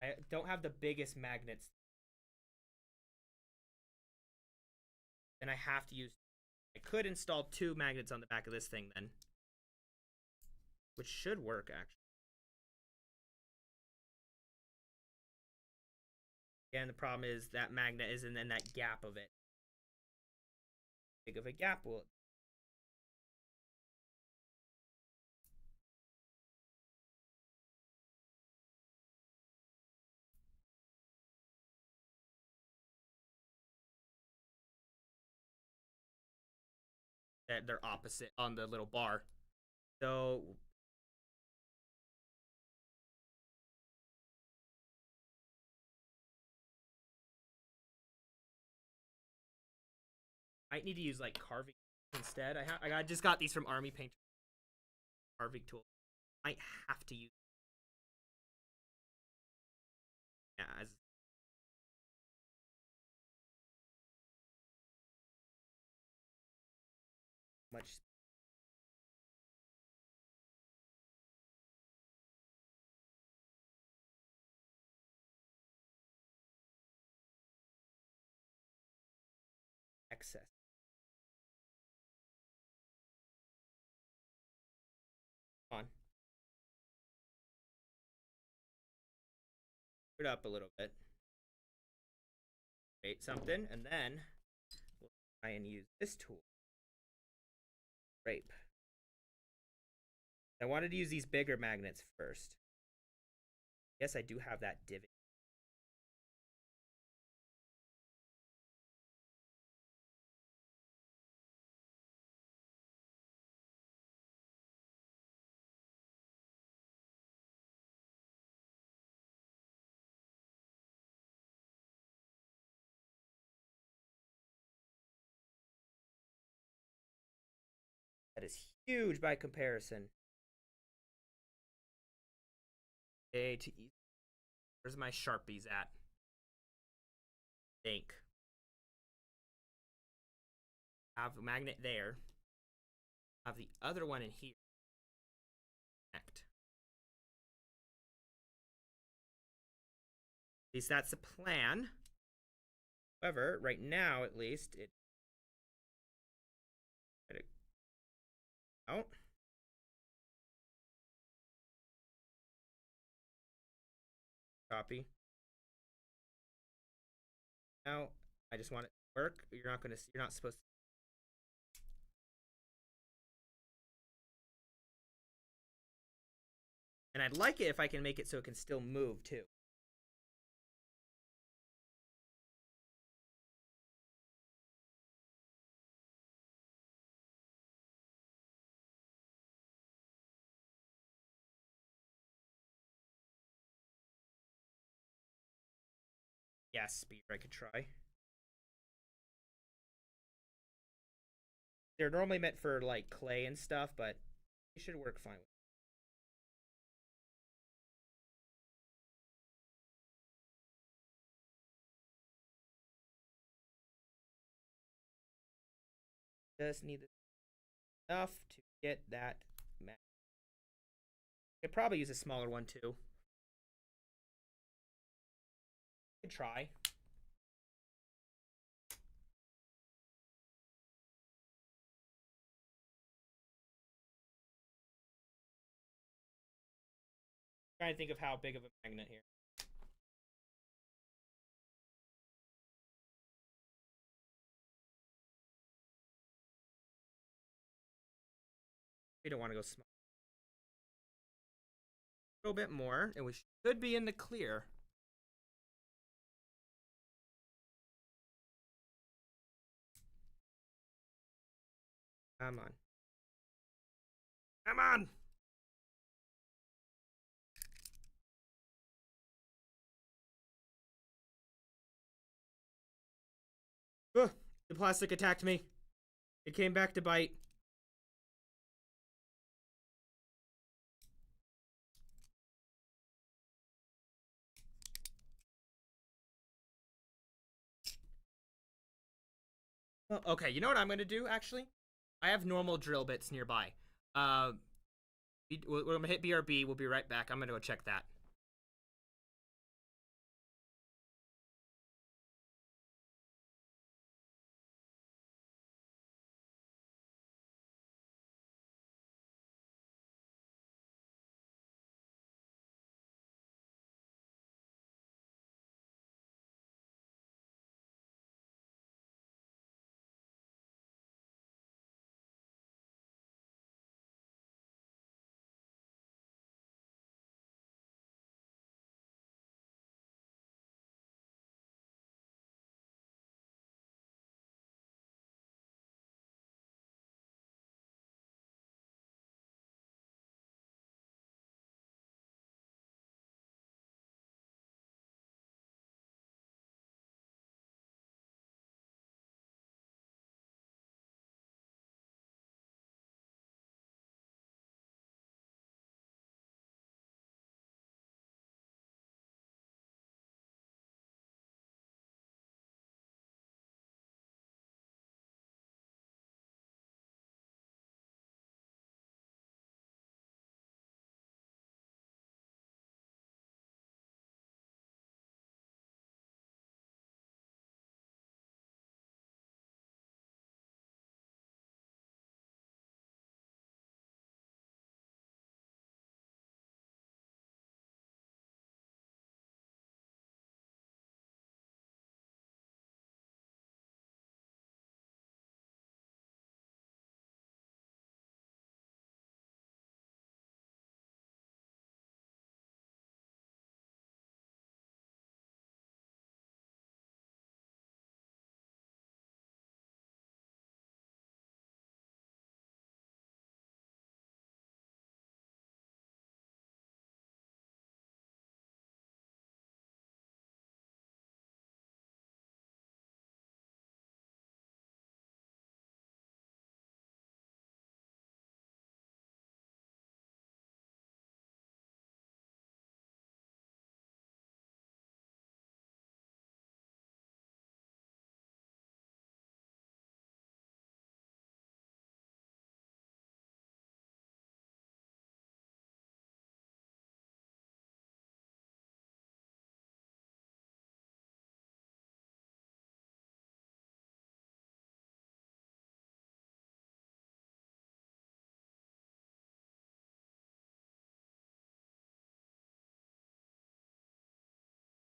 I don't have the biggest magnets. And I have to use. I could install 2 magnets on the back of this thing then. Which should work actually. Again, the problem is that magnet isn't in that gap of it. How big of a gap will it? That they're opposite on the little bar. So Might need to use like carving instead. I just got these from Army Painter. Carving tool. Might have to use. Yeah, as much. Excess. Come on. Put it up a little bit. Create something, and then we'll try and use this tool. Rape. I wanted to use these bigger magnets first. Yes, I do have that divot. That is huge by comparison. A to E. Where's my Sharpies at? Think. Have a magnet there. Have the other one in here. Connect. At least that's the plan. However, right now, at least, it. Out. Copy. Now, I just want it to work. You're not going to. You're not supposed to. And I'd like it if I can make it so it can still move too. Yeah, speed, I could try. They're normally meant for like clay and stuff, but it should work fine. Just need enough to get that match. Could probably use a smaller one too. Could try. Trying to think of how big of a magnet here. We don't want to go small. A little bit more, and we should be in the clear. Come on. Come on! Ugh, the plastic attacked me. It came back to bite. Well, okay, you know what I'm going to do, actually? I have normal drill bits nearby. We're going to hit BRB. We'll be right back. I'm going to go check that.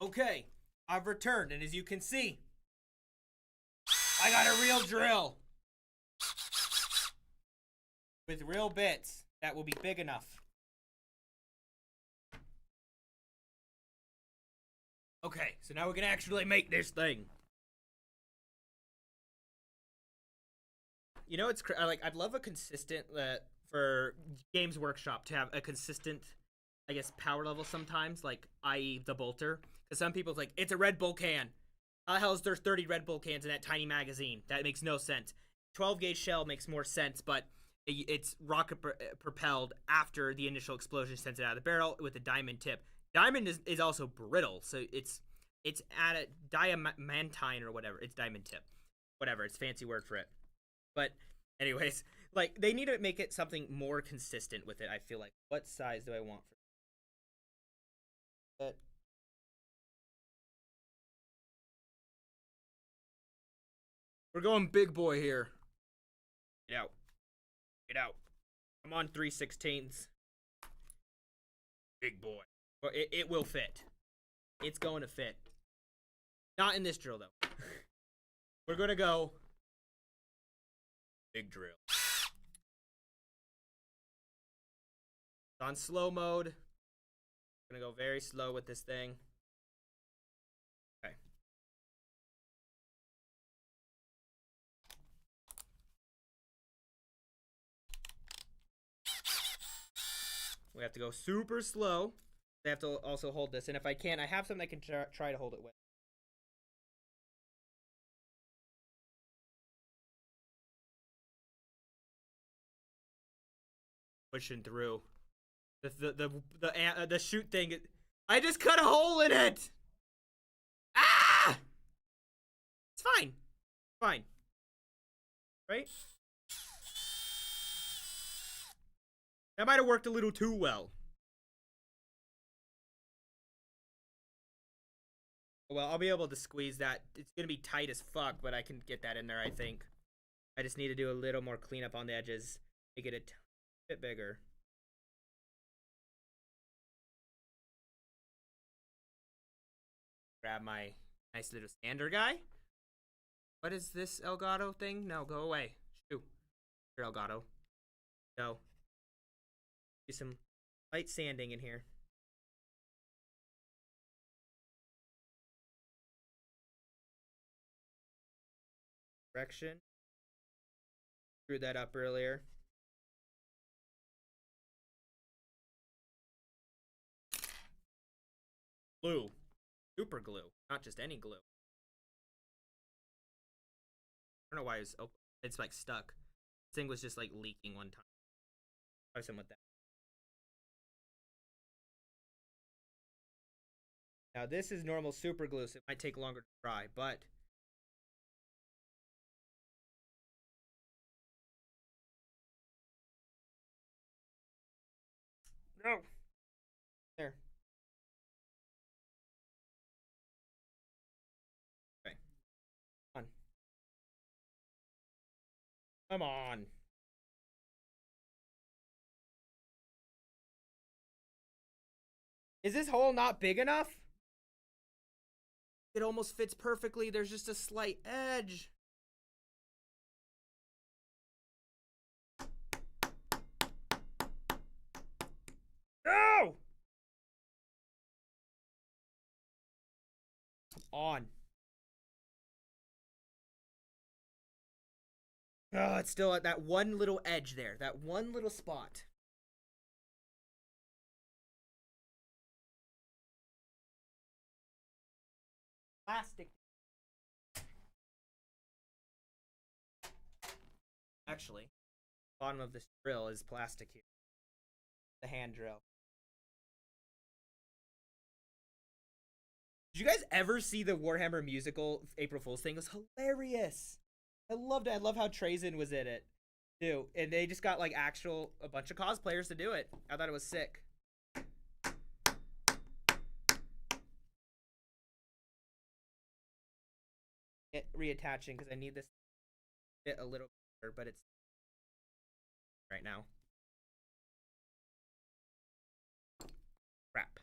Okay, I've returned, and as you can see, I got a real drill. With real bits that will be big enough. Okay, so now we can actually make this thing. You know, it's I'd love a consistent for Games Workshop to have a consistent, I guess, power level sometimes, like i.e. the bolter. Because some people's like, it's a Red Bull can. How the hell is there 30 Red Bull cans in that tiny magazine? That makes no sense. 12 gauge shell makes more sense, but it's rocket propelled after the initial explosion sends it out of the barrel with a diamond tip. Diamond is also brittle, so it's at a diamantine or whatever. It's diamond tip, whatever. It's a fancy word for it. But anyways, like they need to make it something more consistent with it. I feel like, what size do I want for that? We're going big boy here. Get out. Get out. I'm on 3/16. Big boy. Well, it will fit. It's going to fit. Not in this drill, though. We're going to go big drill. It's on slow mode. I'm going to go very slow with this thing. Okay. We have to go super slow. They have to also hold this. And if I can, I have something I can try to hold it with. Pushing through. The shoot thing. I just cut a hole in it! Ah! It's fine. Fine. Right? That might have worked a little too well. Well, I'll be able to squeeze that. It's going to be tight as fuck, but I can get that in there, I think. I just need to do a little more cleanup on the edges. Make it a bit bigger. Grab my nice little sander guy. What is this Elgato thing? No, go away. Shoo. Here, Elgato. Go. Do some light sanding in here. Correction. Screwed that up earlier. Glue. Super glue. Not just any glue. I don't know why it's like stuck. This thing was just like leaking one time. Try some with that. Now this is normal super glue, so it might take longer to dry, but no. There. Okay. Come on. Come on. Is this hole not big enough? It almost fits perfectly. There's just a slight edge. No! Come on. Oh, it's still at that one little edge there. That one little spot. Plastic. Actually, bottom of this drill is plastic here. The hand drill. Did you guys ever see the Warhammer musical April Fool's thing? It was hilarious. I loved it. I love how Trazen was in it too. And they just got like a bunch of cosplayers to do it. I thought it was sick. Reattaching because I need this bit a little better, but it's right now. Crap.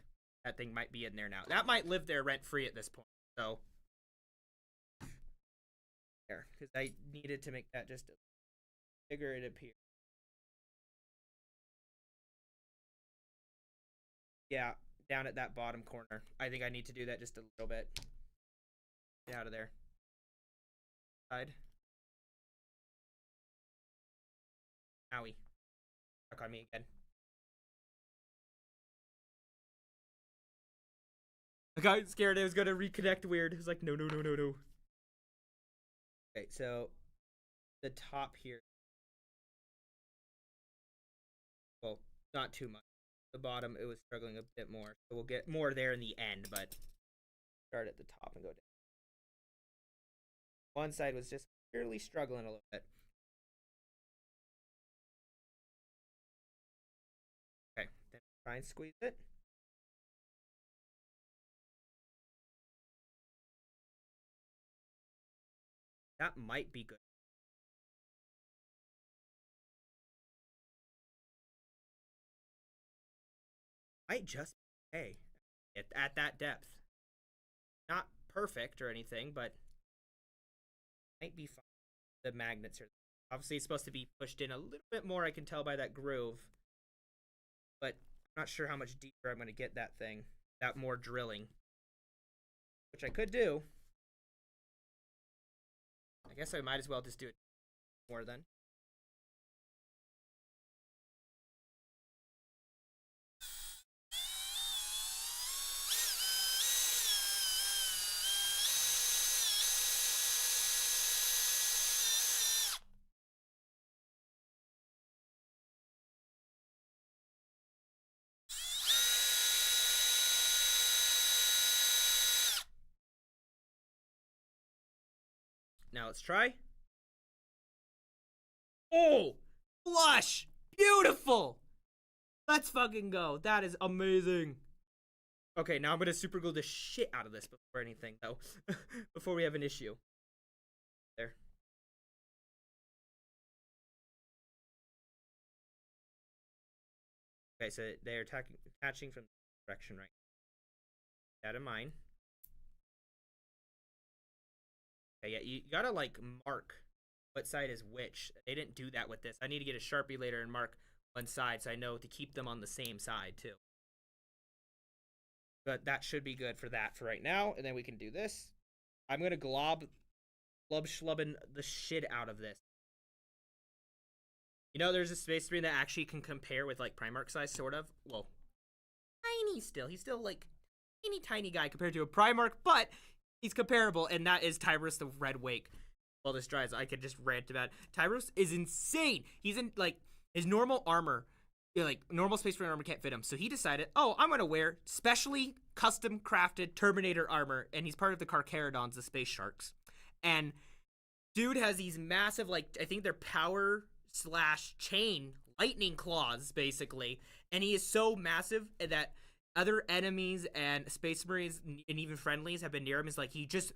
that thing might be in there now. That might live there rent-free at this point. So, there, because I needed to make that just bigger it appears. Yeah, down at that bottom corner. I think I need to do that just a little bit. Get out of there. Side. Owie. Stuck on me again. I got scared I was gonna reconnect weird. It was like, no, no, no, no, no. Okay, so the top here. Well, not too much. The bottom, it was struggling a bit more. So we'll get more there in the end, but start at the top and go down. One side was just clearly struggling a little bit. Okay, then try and squeeze it. That might be good. Might just be okay at that depth. Not perfect or anything, but might be fine. The magnets are obviously it's supposed to be pushed in a little bit more. I can tell by that groove, but I'm not sure how much deeper I'm going to get that thing. That more drilling, which I could do. I guess I might as well just do it more then. Now let's try. Oh, flush! Beautiful! Let's fucking go. That is amazing. Okay, now I'm gonna super glue the shit out of this before anything, though. Before we have an issue. There. Okay, so they're attaching from the direction right now. That in mind. Okay, yeah, you gotta, like, mark what side is which. They didn't do that with this. I need to get a Sharpie later and mark one side so I know to keep them on the same side, too. But that should be good for that for right now. And then we can do this. I'm gonna glub schlubbin the shit out of this. You know, there's a Space Marine that actually can compare with, like, Primarch size, sort of. Well, tiny still. He's still, like, tiny guy compared to a Primarch, but he's comparable, and that is Tyros the Red Wake. While this dries, I could just rant about it. Tyros is insane. He's in, like, his normal armor, like, normal Space Marine armor can't fit him. So he decided, oh, I'm going to wear specially custom crafted Terminator armor, and he's part of the Carcharodons, the Space Sharks. And dude has these massive, like, I think they're power/chain lightning claws, basically. And he is so massive that other enemies and Space Marines and even friendlies have been near him. Is like he just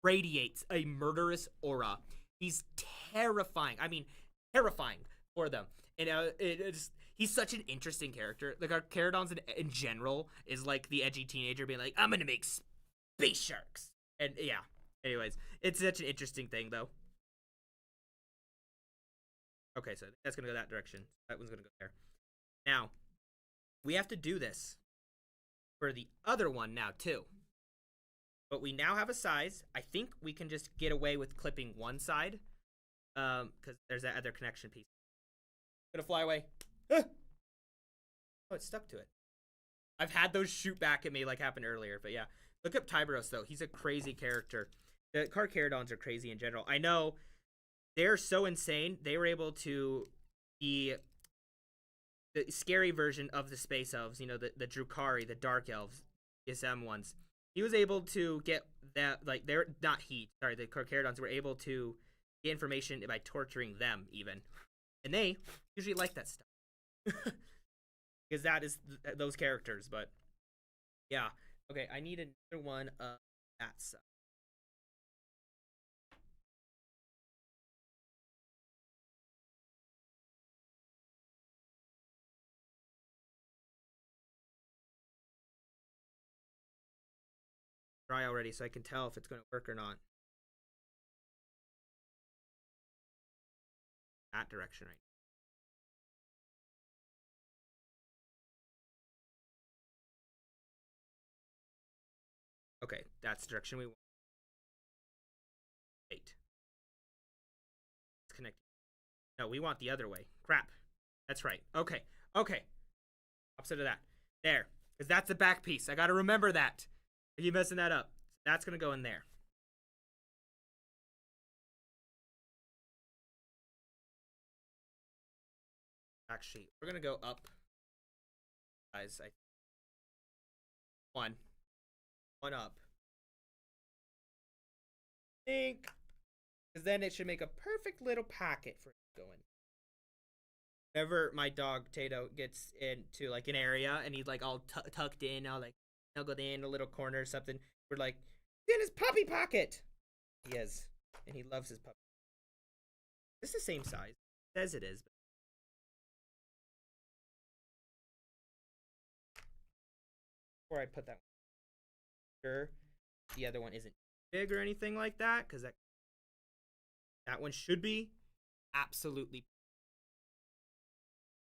radiates a murderous aura. He's terrifying. I mean, terrifying for them. And he's such an interesting character. Like, our Carcharodons in general is like the edgy teenager being like, I'm gonna make space sharks. And yeah, anyways, it's such an interesting thing, though. Okay, so that's gonna go that direction. That one's gonna go there. Now, we have to do this for the other one now, too. But we now have a size. I think we can just get away with clipping one side. Because there's that other connection piece. Gonna fly away. Ah! Oh, it stuck to it. I've had those shoot back at me like happened earlier. But yeah. Look up Tyberos, though. He's a crazy character. The Carcharodons are crazy in general. I know they're so insane. They were able to be the scary version of the Space Elves, you know, the Drukhari, the Dark Elves, ESM ones. He was able to get that, like, the Carcharodons were able to get information by torturing them, even. And they usually like that stuff. Because that is those characters, but yeah. Okay, I need another one of that side. dry already, so I can tell if it's going to work or not. That direction right now. Okay, that's the direction we want. Wait. It's connected. No, we want the other way. Crap. That's right. Okay. Okay. Opposite of that. There. Because that's the back piece. I got to remember that. I keep messing that up. That's going to go in there. Actually, we're going to go up. Guys, one up. Think. Because then it should make a perfect little packet for going. Whenever my dog Tato gets into like an area and he's like all tucked in, all like snuggled in a little corner or something, we're like, in his puppy pocket. He is, and he loves his puppy. It's the same size. It says it is. Before I put that one, sure the other one isn't big or anything like that, because that one should be absolutely.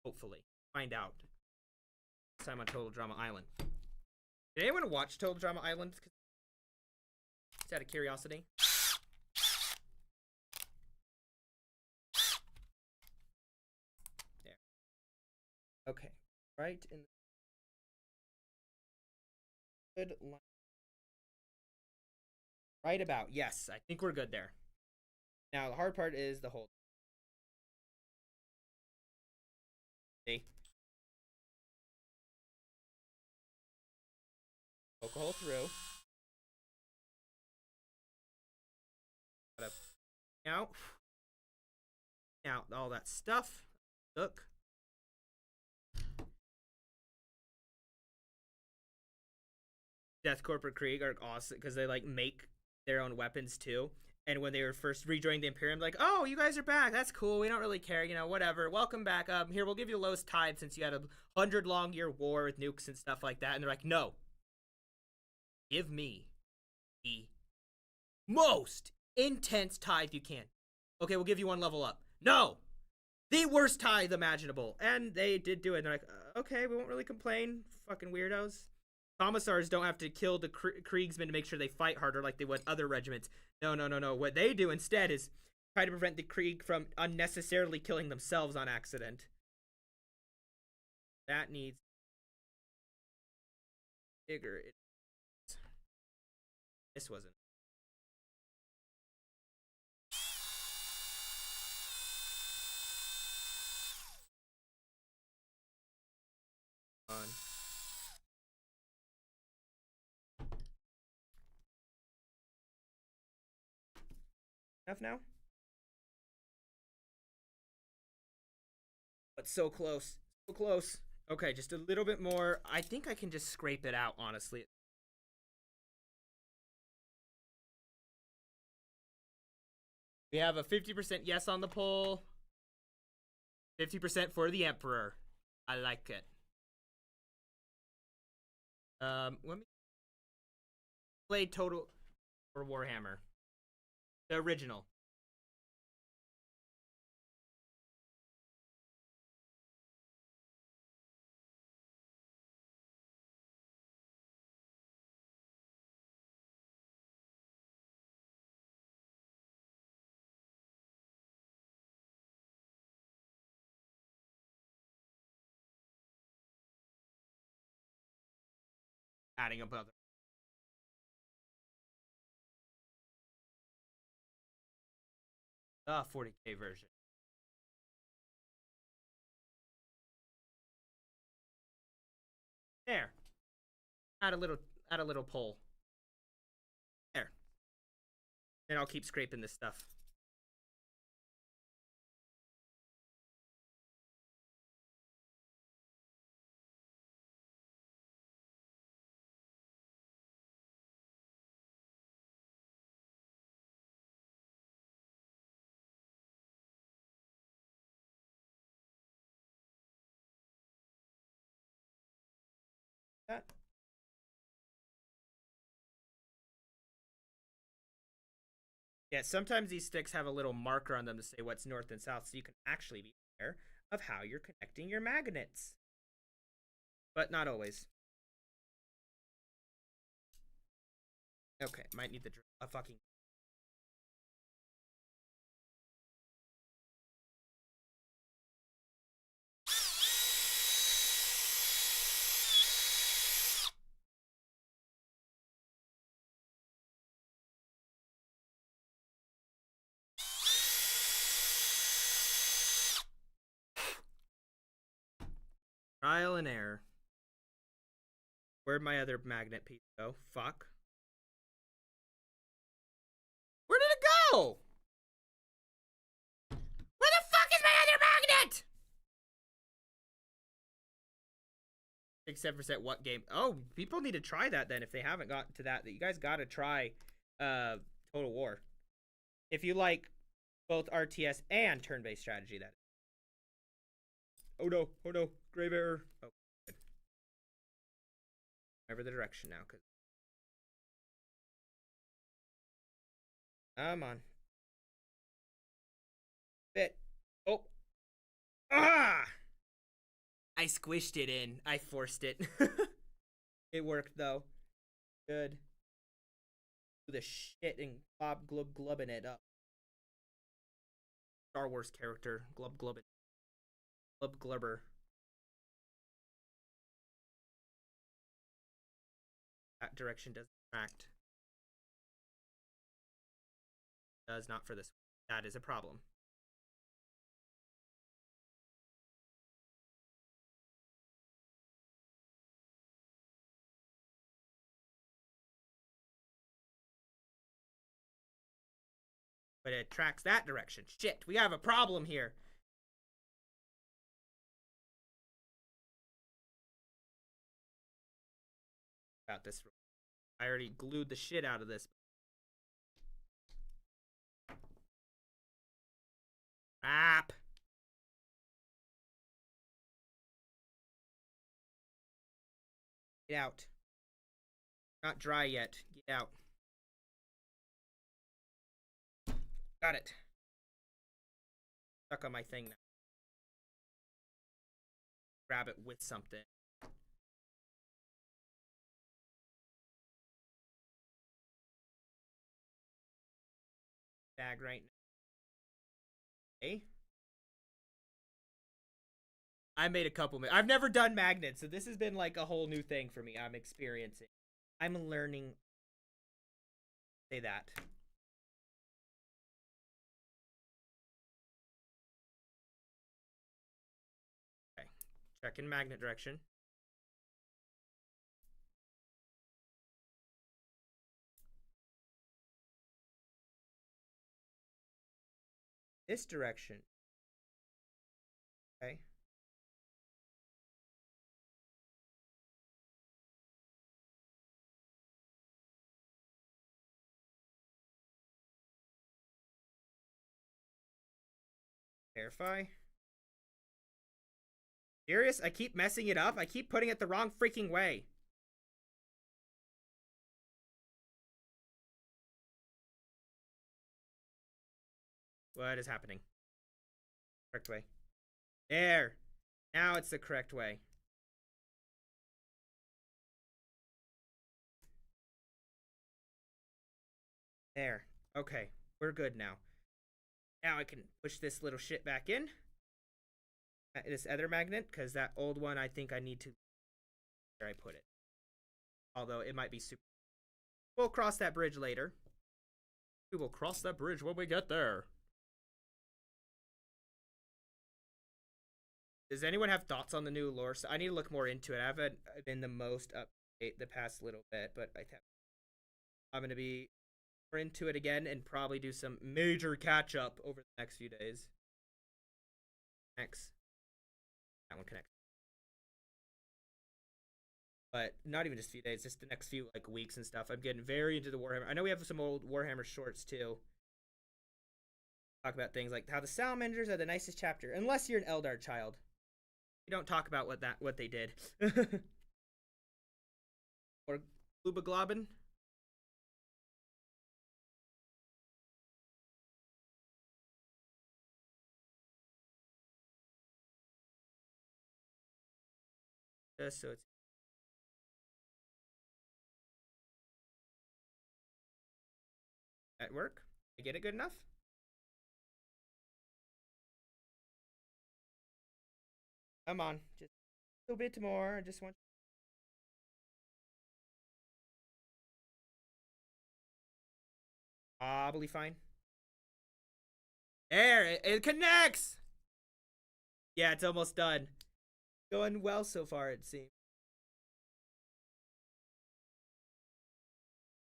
Hopefully. Find out. This time on Total Drama Island. Did anyone watch Total Drama Island? Just out of curiosity. There. Okay. Right in the good line. Right about. Yes, I think we're good there. Now, the hard part is the hold. See? Poke a hole through. Gotta out all that stuff. Look. Death Corporate Krieg are awesome because they like make their own weapons too. And when they were first rejoining the Imperium, like, oh, you guys are back. That's cool. We don't really care. You know, whatever. Welcome back. Here, we'll give you the lowest tithe since you had a 100-long-year war with nukes and stuff like that. And they're like, no. Give me the most intense tithe you can. Okay, we'll give you one level up. No! The worst tithe imaginable. And they did do it. And they're like, okay, we won't really complain. Fucking weirdos. Commissars don't have to kill the Kriegsmen to make sure they fight harder like they would other regiments. No. What they do instead is try to prevent the Krieg from unnecessarily killing themselves on accident. That needs bigger. This wasn't. On. Enough now? But so close. So close. Okay, just a little bit more. I think I can just scrape it out, honestly. We have a 50% yes on the poll. 50% for the Emperor. I like it. Let me play Total or Warhammer. The original. Adding a brother. The 40k version. There. Add a little poll. There. And I'll keep scraping this stuff. That. Yeah, sometimes these sticks have a little marker on them to say what's north and south, so you can actually be aware of how you're connecting your magnets. But not always. Okay, might need a fucking... Trial and error. Where'd my other magnet piece go? Fuck. Where did it go? Where the fuck is my other magnet? 67% what game? Oh, people need to try that then if they haven't gotten to that. You guys gotta try Total War. If you like both RTS and turn-based strategy, that is. Oh no, grave error. Oh, good. Remember the direction now, cause come on. Bit. Oh. Ah! I squished it in. I forced it. It worked though. Good. Do the shit and glubbing it up. Star Wars character. Glubbin. Glubber. That direction doesn't attract. Does not for this one. That is a problem. But it tracks that direction. Shit, we have a problem here. About this. I already glued the shit out of this. Crap. Get out. Not dry yet. Get out. Got it. Stuck on my thing now. Grab it with something. Bag right now. Okay. I made a couple. I've never done magnets, so this has been like a whole new thing for me. I'm experiencing. I'm learning. Say that. Okay. Check in magnet direction. This direction. Okay. Verify. Serious? I keep messing it up? I keep putting it the wrong freaking way. What is happening? Correct way. There. Now it's the correct way. There. Okay. We're good now. Now I can push this little shit back in. This other magnet, because that old one, I think I need to... Where I put it. Although it might be super... We'll cross that bridge later. We will cross that bridge when we get there. Does anyone have thoughts on the new lore? So I need to look more into it. I haven't been the most up to date the past little bit, but I'm going to be more into it again and probably do some major catch up over the next few days. Next. That one connects. But not even just a few days, just the next few like weeks and stuff. I'm getting very into the Warhammer. I know we have some old Warhammer shorts too. Talk about things like how the Salamanders are the nicest chapter, unless you're an Eldar child. We don't talk about what they did. Or Glubaglobbin. Just so it's at work. I get it good enough? Come on, just a little bit more. I just want. Probably fine. There, it connects! Yeah, it's almost done. Going well so far, it seems.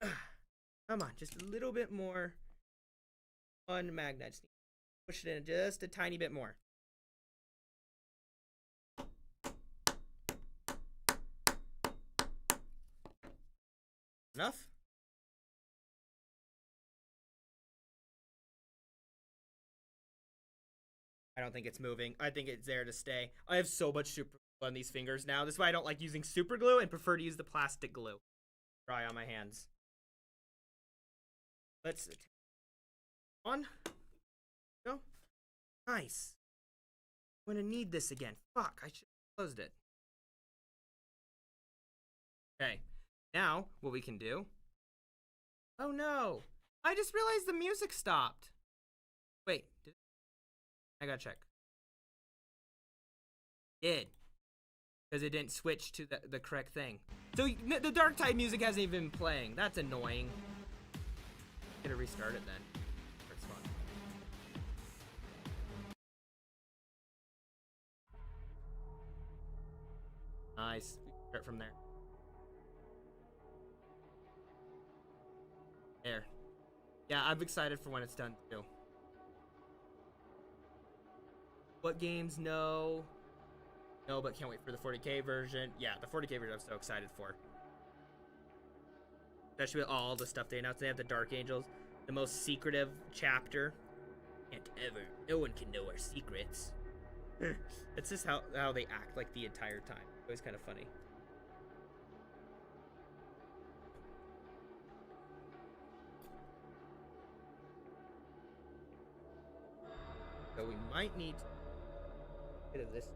Come on, just a little bit more on magnets. Push it in just a tiny bit more. Enough? I don't think it's moving. I think it's there to stay. I have so much super glue on these fingers now. This is why I don't like using super glue and prefer to use the plastic glue. Dry on my hands. Let's on. Go. Nice. I'm gonna need this again. Fuck, I should have closed it. Okay. Now, what we can do. Oh no. I just realized the music stopped. Wait. I gotta check. Did. Because it didn't switch to the correct thing. So the Dark Tide music hasn't even been playing. That's annoying. Gonna restart it then. It's fun. Nice. We can start from there. There. Yeah, I'm excited for when it's done too. What games? No, but can't wait for the 40k version. Yeah, the 40k version I'm so excited for. Especially with all the stuff they announced. They have the Dark Angels, the most secretive chapter. Can't ever. No one can know our secrets. It's just how they act like the entire time. It was kind of funny. So we might need a bit of this.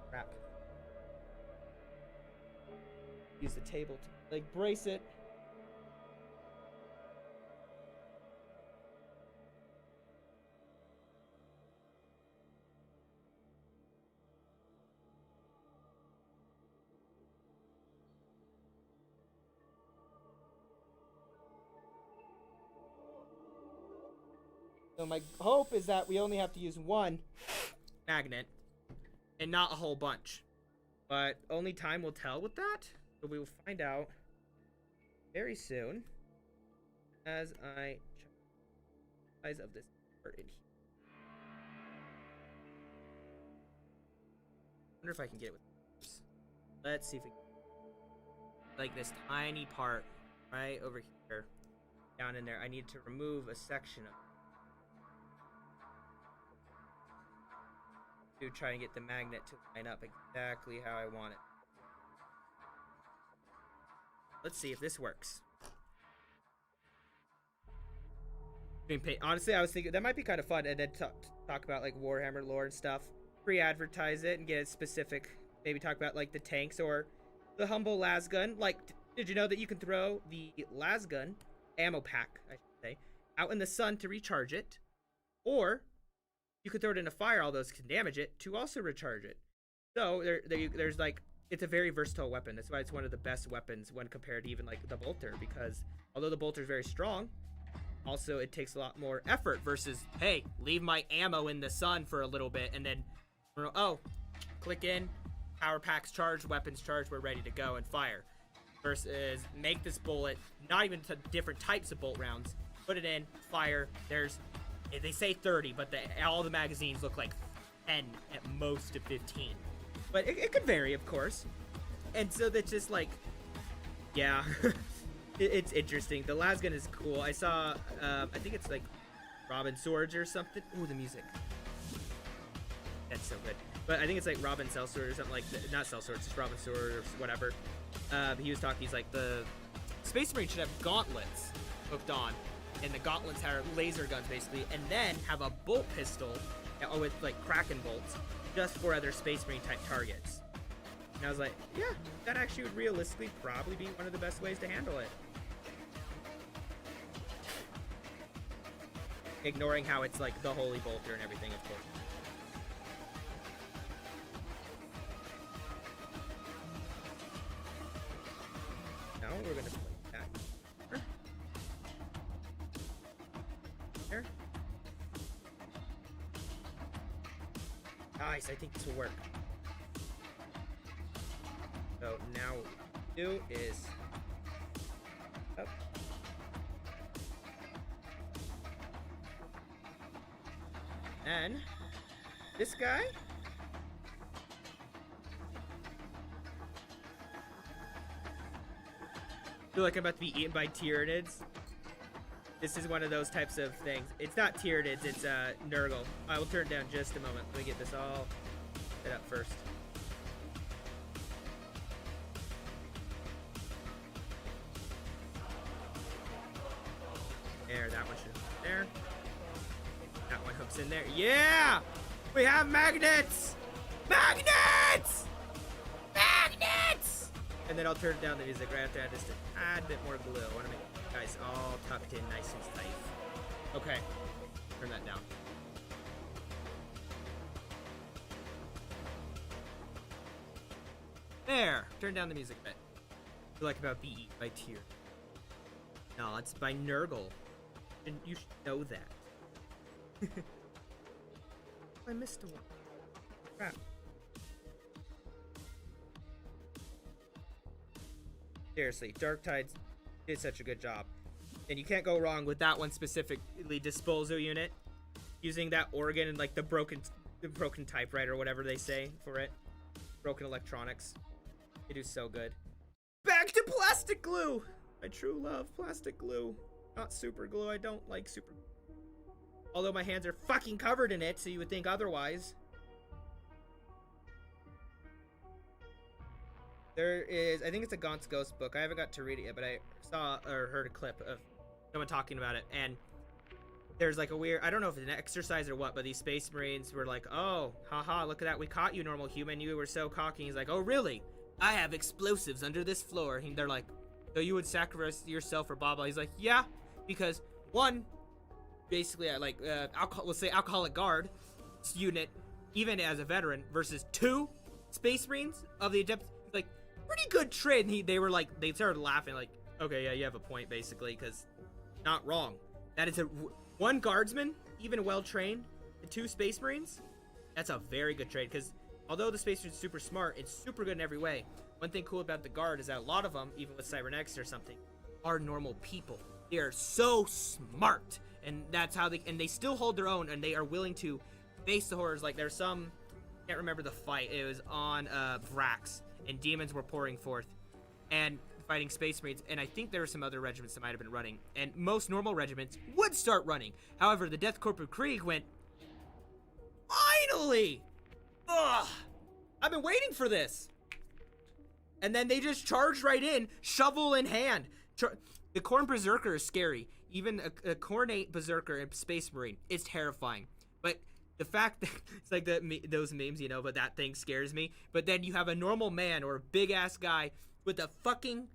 Crap. Use the table to like brace it. So my hope is that we only have to use one magnet and not a whole bunch. But only time will tell with that. So we will find out very soon as I check the size of this part in here. I wonder if I can get it with this. Let's see if we can. Like this tiny part right over here. Down in there. I need to remove a section of it. To try and get the magnet to line up exactly how I want it. Let's see if this works. Honestly, I was thinking that might be kind of fun, and then talk about like Warhammer lore and stuff. Pre-advertise it and get it specific. Maybe talk about like the tanks or the humble lasgun. Like, did you know that you can throw the lasgun ammo pack, I should say, out in the sun to recharge it, or you could throw it in a fire, all those can damage it, to also recharge it. So there's like, it's a very versatile weapon. That's why it's one of the best weapons when compared to even like the bolter, because although the bolter is very strong, also it takes a lot more effort versus, hey, leave my ammo in the sun for a little bit and then, oh, click in, power packs charged, weapons charged, we're ready to go and fire. Versus make this bullet, not even to different types of bolt rounds, put it in, fire, they say 30, but all the magazines look like 10 at most to 15. But it could vary, of course. And so that's just like, yeah, it's interesting. The lasgun is cool. I saw, I think it's like Robin Swords or something. Ooh, the music. That's so good. But I think it's like Robin Sellsword or something like that. Not Sellsword, it's just Robin Sword or whatever. He was talking, he's like, the Space Marine should have gauntlets hooked on, and the gauntlets are laser guns basically, and then have a bolt pistol with like Kraken bolts just for other Space Marine type targets. And I was like, yeah, that actually would realistically probably be one of the best ways to handle it. Ignoring how it's like the Holy Bolter and everything, of course. Now we're gonna play that. There. Nice, I think this will work. So now what we do is up. And this guy feel like I'm about to be eaten by Tyranids. This is one of those types of things. It's not Tyranids, it's Nurgle. I will turn it down just a moment. Let me get this all set up first. There, that one should be there. That one hooks in there. Yeah! We have magnets! Magnets! Magnets! And then I'll turn down the music right after that just to add a bit more glue. I want to make you guys all tucked in nice and tight. Okay. Turn that down. There! Turn down the music a bit. I feel like about be eaten by Tyr. No, it's by Nurgle. And you should know that. I missed one. Crap. Seriously, Dark Tides did such a good job. And you can't go wrong with that one specifically disposal unit. Using that organ and like the broken typewriter or whatever they say for it. Broken electronics. They do so good. Back to plastic glue! I true love plastic glue. Not super glue. I don't like super glue. Although my hands are fucking covered in it, so you would think otherwise. There is, I think it's a Gaunt's Ghost book. I haven't got to read it yet, but I saw or heard a clip of someone talking about it. And there's like a weird, I don't know if it's an exercise or what, but these Space Marines were like, oh, haha, look at that. We caught you, normal human. You were so cocky. He's like, oh, really? I have explosives under this floor. And they're like, so you would sacrifice yourself for blah blah. He's like, yeah, because one, basically, like, let's say alcoholic guard unit, even as a veteran, versus 2 Space Marines of the Adept, like, pretty good trade. And they were like, they started laughing, like, okay, yeah, you have a point, basically, because not wrong. That is one guardsman, even well trained, and 2 Space Marines. That's a very good trade, because although the Space Marines are super smart, it's super good in every way. One thing cool about the guard is that a lot of them, even with cybernetics or something, are normal people. They are so smart, and that's how they still hold their own, and they are willing to face the horrors. Like there's some, can't remember the fight. It was on Vrax, and demons were pouring forth, and fighting Space Marines. And I think there were some other regiments that might have been running, and most normal regiments would start running. However, the Death Corps of Krieg went, finally! Ugh! I've been waiting for this. And then they just charged right in, shovel in hand. The Khorne Berserker is scary. Even a Khornate Berserker and Space Marine is terrifying. But the fact that it's like those memes, you know, but that thing scares me. But then you have a normal man or a big ass guy with a fucking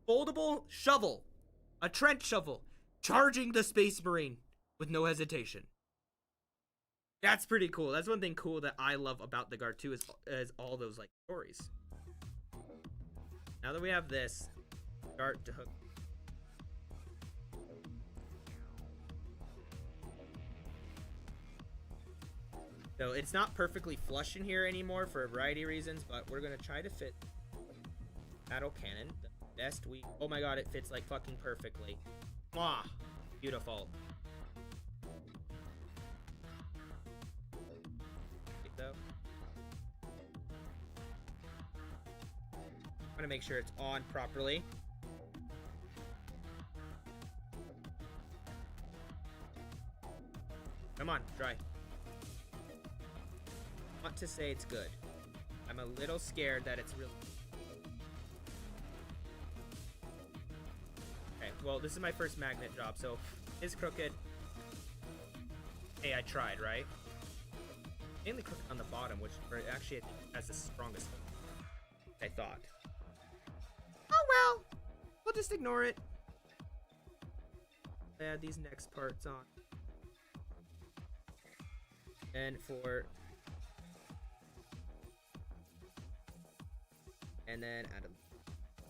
foldable shovel, a trench shovel, charging the Space Marine with no hesitation. That's pretty cool. That's one thing cool that I love about the Guard too, is all those like stories. Now that we have this, start to hook. So it's not perfectly flush in here anymore for a variety of reasons, but we're gonna try to fit battle cannon the best we. Oh my god, it fits like fucking perfectly. Mwah! Beautiful. So. I'm gonna make sure it's on properly. Come on, dry. I want to say it's good. I'm a little scared that it's really. well, this is my first magnet job, so it's crooked. Hey, I tried, right? Mainly crooked on the bottom, which actually I think has the strongest, I thought. Oh well, we'll just ignore it. Add these next parts on. And then add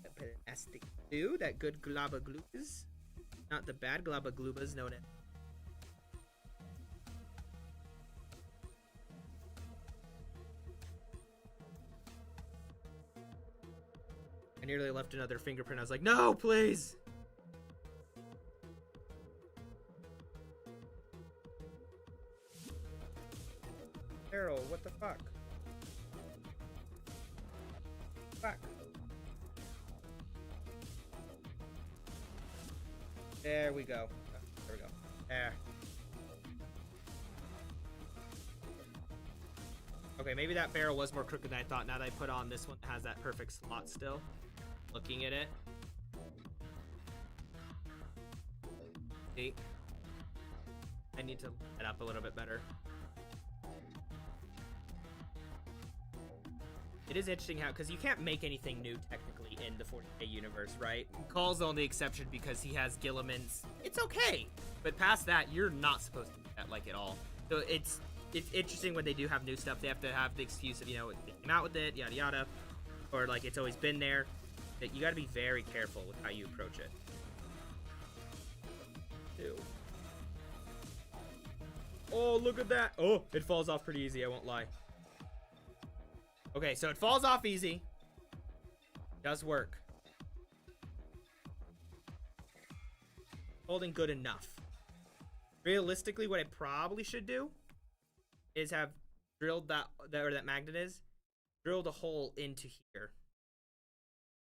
a plastic glue, that good globba gloobas. Not the bad globba gloobas, known as. I nearly left another fingerprint. I was like, no, please. Arrow, what the fuck? Fuck. There we go. Oh, there we go. There. Okay, maybe that barrel was more crooked than I thought. Now that I put on this one that has that perfect slot still. Looking at it. See? I need to light it up a little bit better. It is interesting how, because you can't make anything new technically in the 40k universe, right? Call's the only exception because he has Gilliman's. It's okay, but past that, you're not supposed to do that like at all. So it's interesting when they do have new stuff. They have to have the excuse of, you know, they came out with it, yada yada, or like it's always been there. But you got to be very careful with how you approach it. Ew. Oh, look at that! Oh, it falls off pretty easy. I won't lie. Okay, so it falls off easy. Does work. Holding good enough. Realistically, what I probably should do is have drilled that magnet is, drilled a hole into here.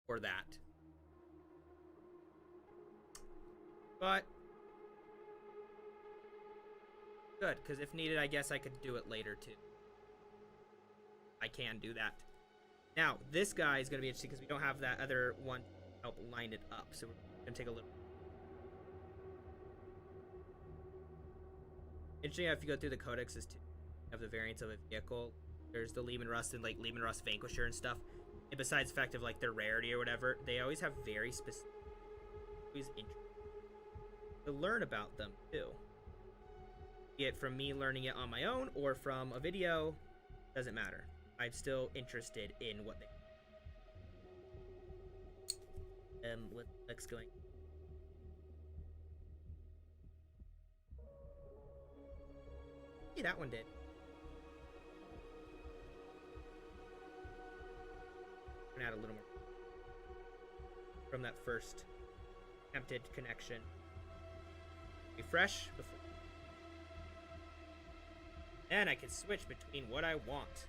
Or that. But good, because if needed, I guess I could do it later too. I can do that. Now, this guy is going to be interesting because we don't have that other one to help line it up. So we're going to take a little. Interesting how if you go through the codexes too, you have the variants of a vehicle. There's the Lehman Rust and like Lehman Rust Vanquisher and stuff. And besides the fact of like their rarity or whatever, they always have very specific. Always interesting to learn about them too. Be it from me learning it on my own or from a video, doesn't matter. I'm still interested in what they. What's going? Yeah, that one did. I'm gonna add a little more from that first attempted connection. Refresh before. Then I can switch between what I want.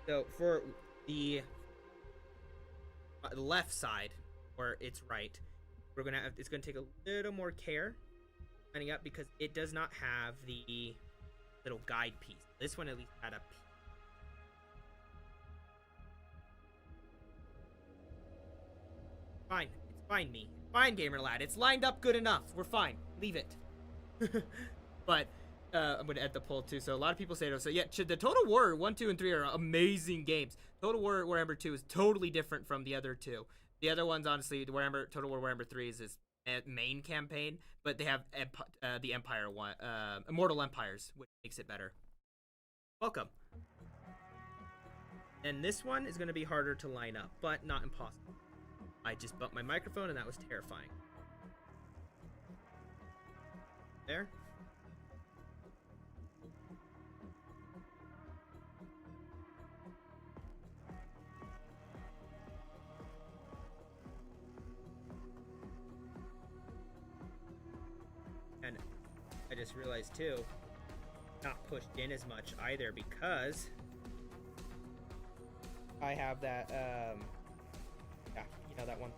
So for the left side, or its right, we're gonna have, it's gonna take a little more care lining up because it does not have the little guide piece. This one at least had a piece. Fine, it's fine, me. Fine, gamer lad. It's lined up good enough. We're fine. Leave it. But I'm going to add the poll too. So a lot of people say it. So yeah, the Total War 1, 2, and 3 are amazing games. Total War Warhammer 2 is totally different from the other two. The other ones, honestly, Total War Warhammer 3 is his main campaign, but they have the Empire one, Immortal Empires, which makes it better. Welcome. And this one is going to be harder to line up, but not impossible. I just bumped my microphone, and that was terrifying. There. And I just realized, too, not pushed in as much either because I have that, yeah, you know that one.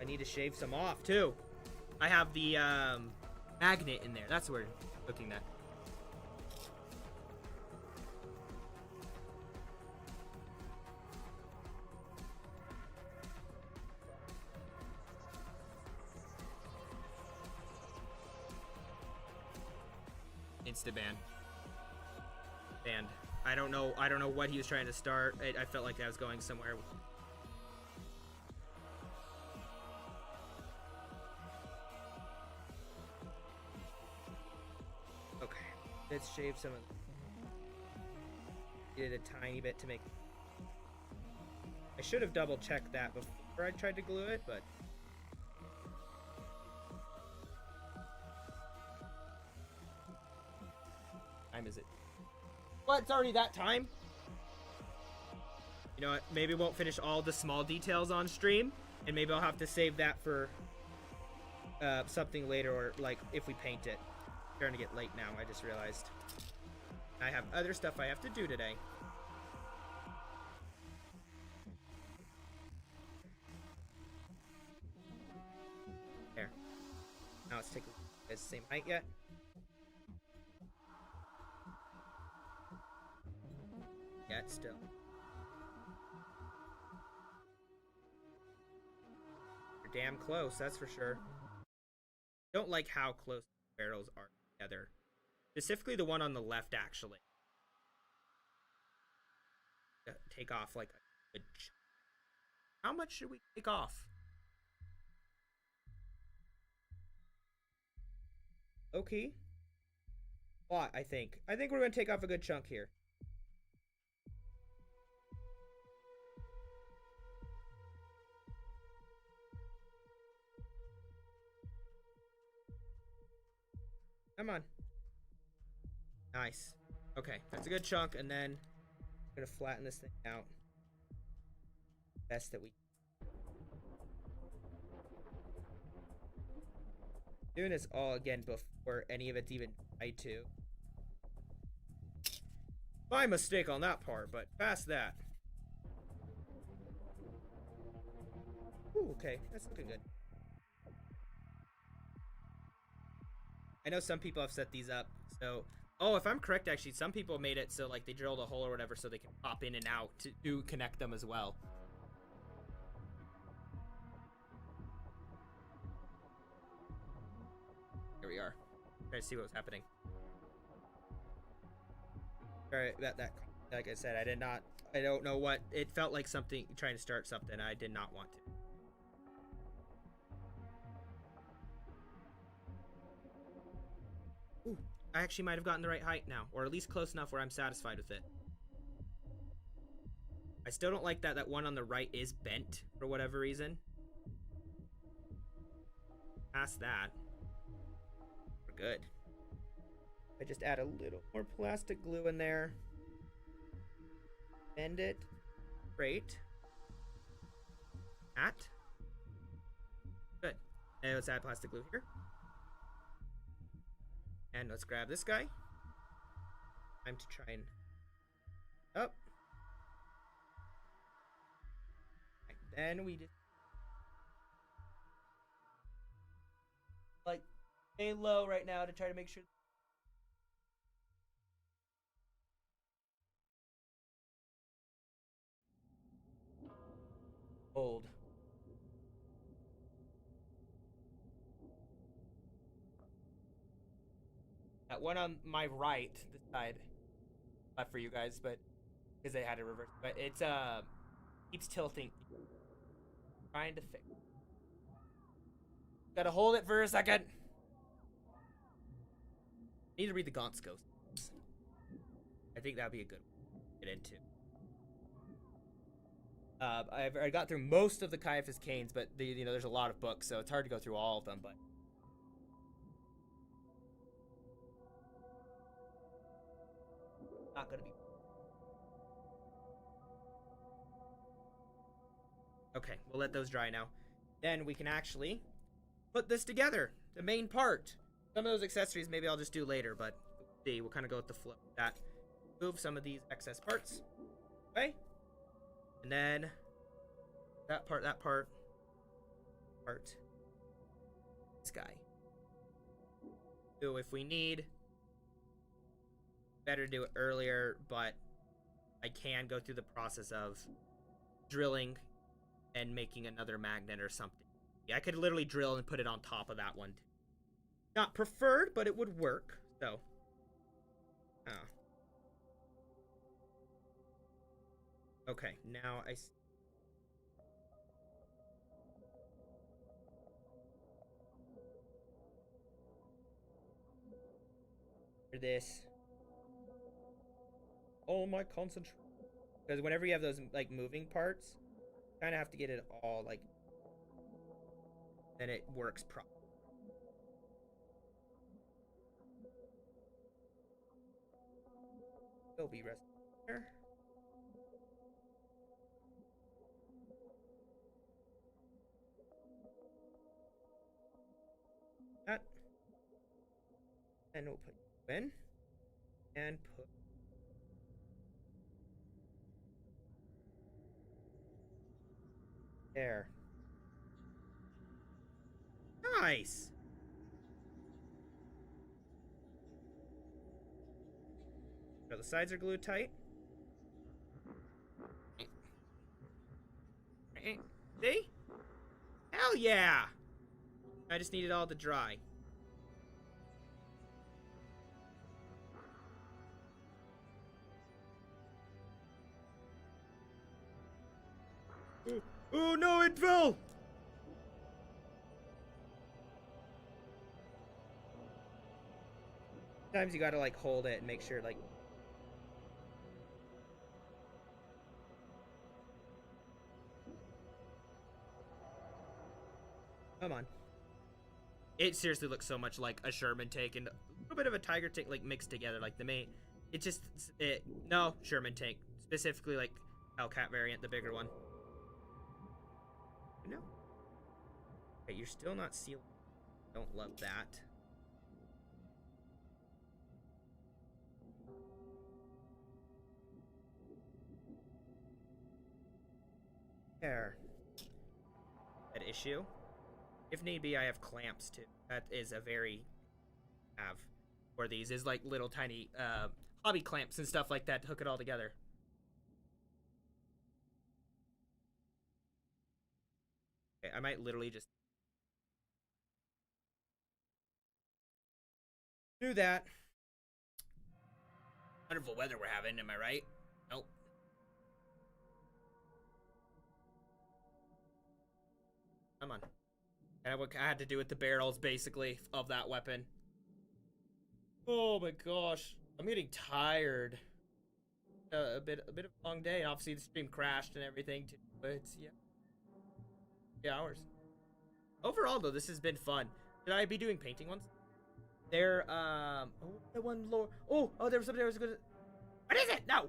I need to shave some off, too. I have the, magnet in there. That's where I'm hooking that. Insta-ban. Banned. I don't know what he was trying to start. I felt like that was going somewhere. Okay. Let's shave some of did a tiny bit to make. I should have double checked that before I tried to glue it, but time is it? Well, it's already that time. You know what? Maybe we won't finish all the small details on stream, and maybe I'll have to save that for something later, or like if we paint it. It's starting to get late now, I just realized. I have other stuff I have to do today. There. Now let's take a look. Is the same height yet? Yet still. You're damn close, that's for sure. Don't like how close the barrels are together. Specifically the one on the left, actually. Take off like a good chunk. How much should we take off? Okay. A lot, I think. I think we're going to take off a good chunk here. Come on. Nice. Okay, that's a good chunk, and then I'm gonna flatten this thing out. Best that we doing this all again before any of it's even tried to. My mistake on that part, but past that. Ooh, okay, that's looking good. I know some people have set these up, so... Oh, if I'm correct, actually, some people made it so, like, they drilled a hole or whatever so they can pop in and out to connect them as well. Here we are. Try to see what was happening. Alright, that, like I said, I don't know what... It felt like something, trying to start something I did not want to. Ooh, I actually might have gotten the right height now, or at least close enough where I'm satisfied with it. I still don't like that one on the right is bent for whatever reason. Past that, we're good. I just add a little more plastic glue in there. Bend it. Great. That. Good. And let's add plastic glue here. And let's grab this guy. Time to try and... Up. Right, then we just... Like, stay low right now to try to make sure... Hold. That one on my right, this side, left for you guys, but because they had it reversed, but it's keeps tilting. Trying to fix. Gotta hold it for a second. Need to read the Gaunt's Ghost. I think that'd be a good one to get into. I got through most of the Caiaphas Canes, but there's a lot of books, so it's hard to go through all of them, but. Not gonna be. Okay, we'll let those dry now. Then we can actually put this together, the main part. Some of those accessories maybe I'll just do later, but see, we'll kind of go with the flow of that. Move some of these excess parts. Okay. And then that part, this guy. So if we need, better do it earlier, but I can go through the process of drilling and making another magnet or something. Yeah, I could literally drill and put it on top of that one. Not preferred, but it would work. So Okay, now I. This. All my concentration. Because whenever you have those like moving parts, you kind of have to get it all like. Then it works properly. It'll be resting there. That. And we'll put you in. And put. There. Nice. So the sides are glued tight. See? Hell yeah! I just need it all to dry. Oh no, it fell! Sometimes you gotta like hold it and make sure like. Come on. It seriously looks so much like a Sherman tank and a little bit of a Tiger tank like mixed together. Like the main, no Sherman tank, specifically like Hellcat variant, the bigger one. No. Okay, you're still not sealing. Don't love that. There. That issue. If need be, I have clamps too. That is a very have for these is like little tiny hobby clamps and stuff like that to hook it all together. Okay, I might literally just do that. Wonderful weather we're having, am I right? Nope. Come on. And what I had to do with the barrels, basically, of that weapon. Oh my gosh. I'm getting tired. A bit of a long day. Obviously, the stream crashed and everything, too. But it's, yeah. 3 hours. Overall, though, this has been fun. Should I be doing painting ones? There, oh, the one lower. Oh, there was something I was gonna. What is it? No!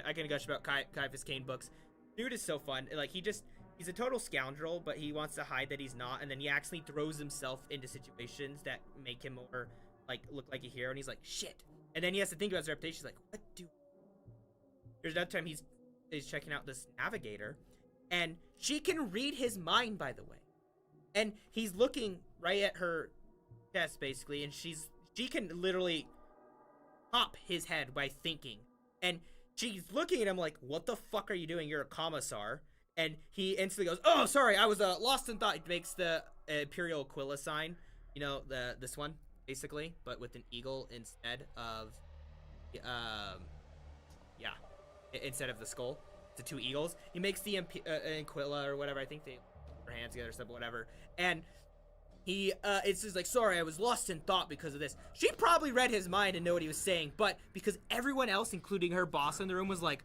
I can gush about Caiaphas Cain books. Dude is so fun. Like, he's a total scoundrel, but he wants to hide that he's not, and then he actually throws himself into situations that make him more, like, look like a hero, and he's like, shit. And then he has to think about his reputation. He's like, what do... There's another time he's checking out this navigator, and she can read his mind, by the way. And he's looking right at her chest, basically, and she can literally pop his head by thinking. And she's looking at him like, what the fuck are you doing? You're a commissar. And he instantly goes, oh, sorry, I was lost in thought. It makes the Imperial Aquila sign, you know, this one, basically, but with an eagle instead of, yeah, instead of the skull. The two eagles. He makes the Aquila or whatever. I think they put their hands together or something, whatever. And he, it's just like, sorry, I was lost in thought because of this. She probably read his mind and know what he was saying, but because everyone else, including her boss in the room, was like,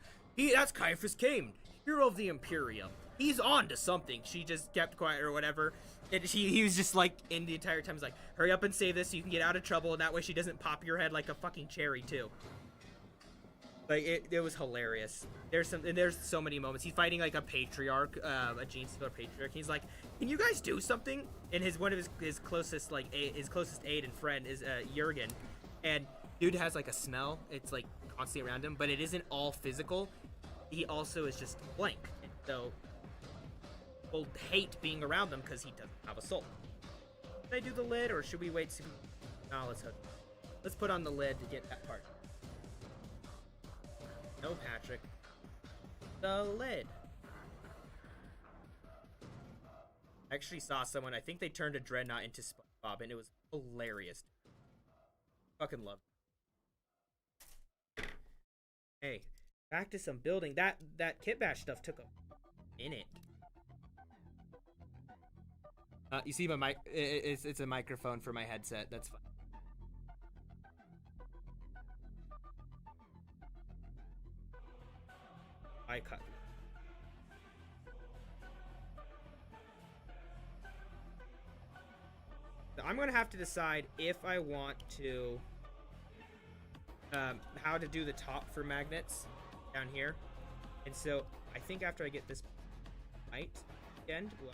that's Caiaphas Cain, hero of the Imperium. He's on to something. She just kept quiet or whatever. And he was just like, in the entire time, he's like, hurry up and say this so you can get out of trouble, and that way she doesn't pop your head like a fucking cherry, too. Like, it was hilarious. There's so many moments. He's fighting like a patriarch, a Gene Stealer patriarch. He's like, can you guys do something? And one of his closest aide and friend is Jurgen, and dude has like a smell. It's like constantly around him, but it isn't all physical. He also is just blank, and so people hate being around him because he doesn't have a soul. Should I do the lid, or should we wait? No, let's put on the lid to get that part. No, Patrick. The lid. I actually saw someone, I think they turned a Dreadnought into SpongeBob, and it was hilarious. Fucking love it. Hey, back to some building. That kit bash stuff took a minute. You see my mic? It's a microphone for my headset. That's fine. I cut. So I'm gonna have to decide if I want to how to do the top for magnets down here. And so I think after I get this right end, well,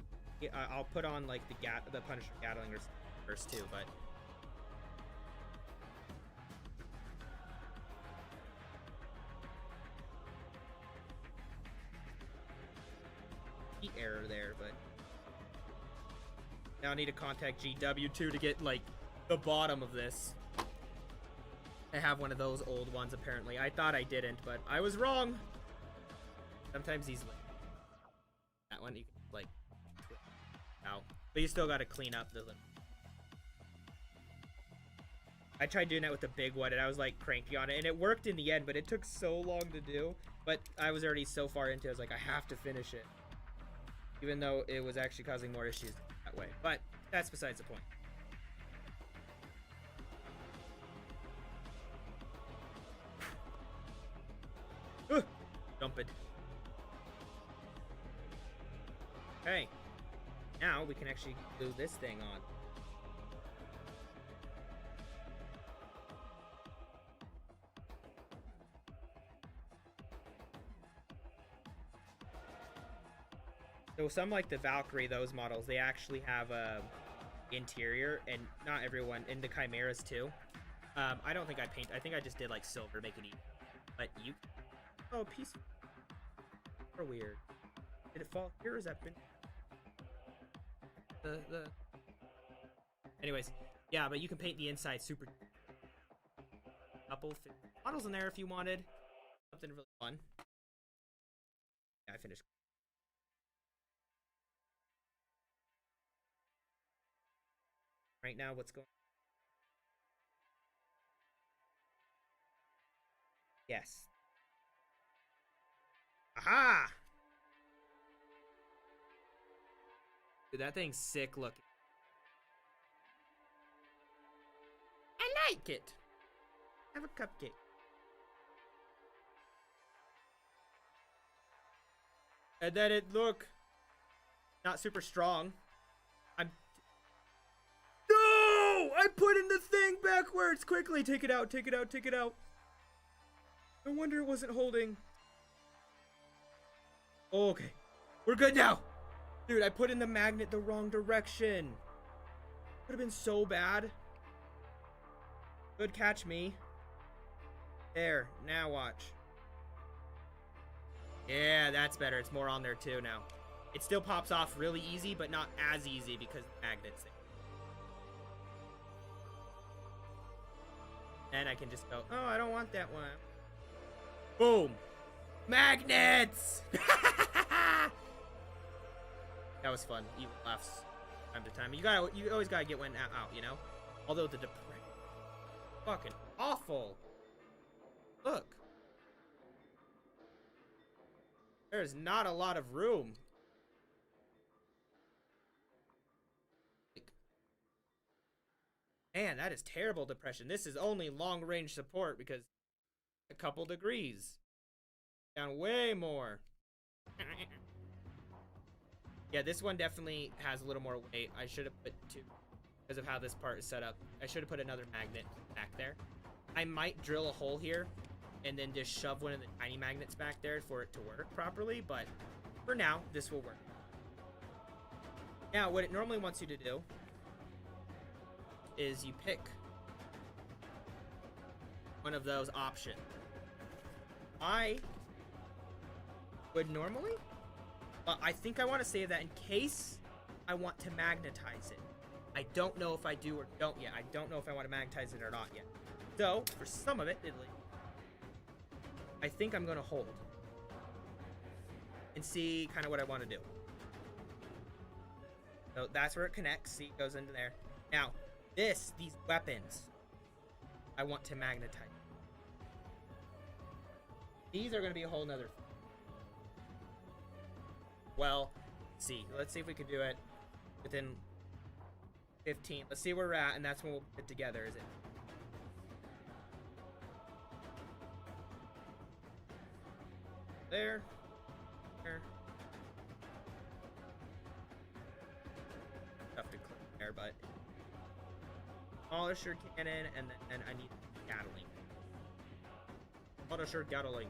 I'll put on like the Punisher Gatling first too, but the error there, but now I need to contact GW2 to get like the bottom of this. I have one of those old ones apparently. I thought I didn't, but I was wrong. Sometimes these like that one you can like out, but you still got to clean up the little. I tried doing that with the big one and I was like cranky on it and it worked in the end, but it took so long to do. But I was already so far into it, I was like, I have to finish it, even though it was actually causing more issues that way. But that's besides the point. Dump it. Okay. Now we can actually glue this thing on. So some like the Valkyrie, those models, they actually have a interior, and not everyone, and the Chimeras too. I don't think I paint. I think I just did like silver, make it easy. But you, oh, piece. Or weird. Did it fall here? Or has that been the? Anyways, yeah, but you can paint the inside super. Couple models in there if you wanted something really fun. Yeah, I finished. Right now, what's going on? Yes. Aha! Dude, that thing's sick looking. I like it. Have a cupcake. And then it look not super strong. No! I put in the thing backwards. Quickly, take it out, take it out, take it out. No wonder it wasn't holding. Oh, okay. We're good now. Dude, I put in the magnet the wrong direction. Could have been so bad. Good catch, me. There, now watch. Yeah, that's better. It's more on there too now. It still pops off really easy, but not as easy because of the magnets. Then I can just go, oh, I don't want that one. Boom. Magnets! That was fun. Even laughs time to time. You always gotta get one out, you know? Although the depression. Fucking awful. Look. There's not a lot of room. Man, that is terrible depression. This is only long range support because a couple degrees. Down way more. Yeah, this one definitely has a little more weight. I should have put two because of how this part is set up. I should have put another magnet back there. I might drill a hole here and then just shove one of the tiny magnets back there for it to work properly, but for now, this will work. Now, what it normally wants you to do is you pick one of those options. I would normally, but I think I want to save that in case I want to magnetize it. I don't know if I do or don't yet. I don't know if I want to magnetize it or not yet. So, for some of it, I think I'm going to hold and see kind of what I want to do. So that's where it connects. See, it goes into there. Now, these weapons, I want to magnetize. These are going to be a whole nother. Well, let's see if we can do it within 15. Let's see where we're at, and that's when we'll put it together. Is it? There. Tough to click there, but polisher cannon, and then I need Gatling. Polisher Gatling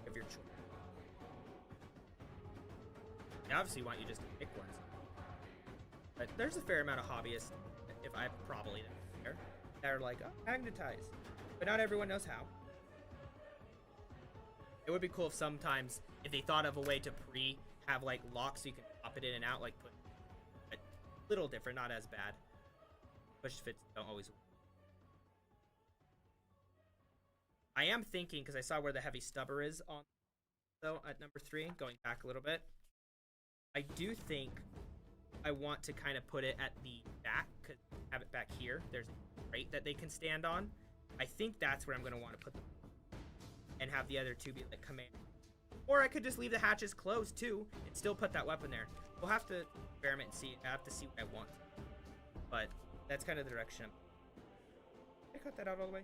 of your choice. I obviously want you just to pick ones, but there's a fair amount of hobbyists, if I probably there, that are like, oh, magnetize, but not everyone knows how. It would be cool if sometimes, if they thought of a way to have like locks so you can pop it in and out, like put a little different, not as bad. Push fits don't always work. I am thinking, because I saw where the heavy stubber is on, so at number 3, going back a little bit, I do think I want to kind of put it at the back, because have it back here. There's a crate that they can stand on. I think that's where I'm going to want to put them, and have the other two be like command. Or I could just leave the hatches closed too and still put that weapon there. We'll have to experiment and see. I have to see what I want. But that's kind of the direction. Did I cut that out all the way?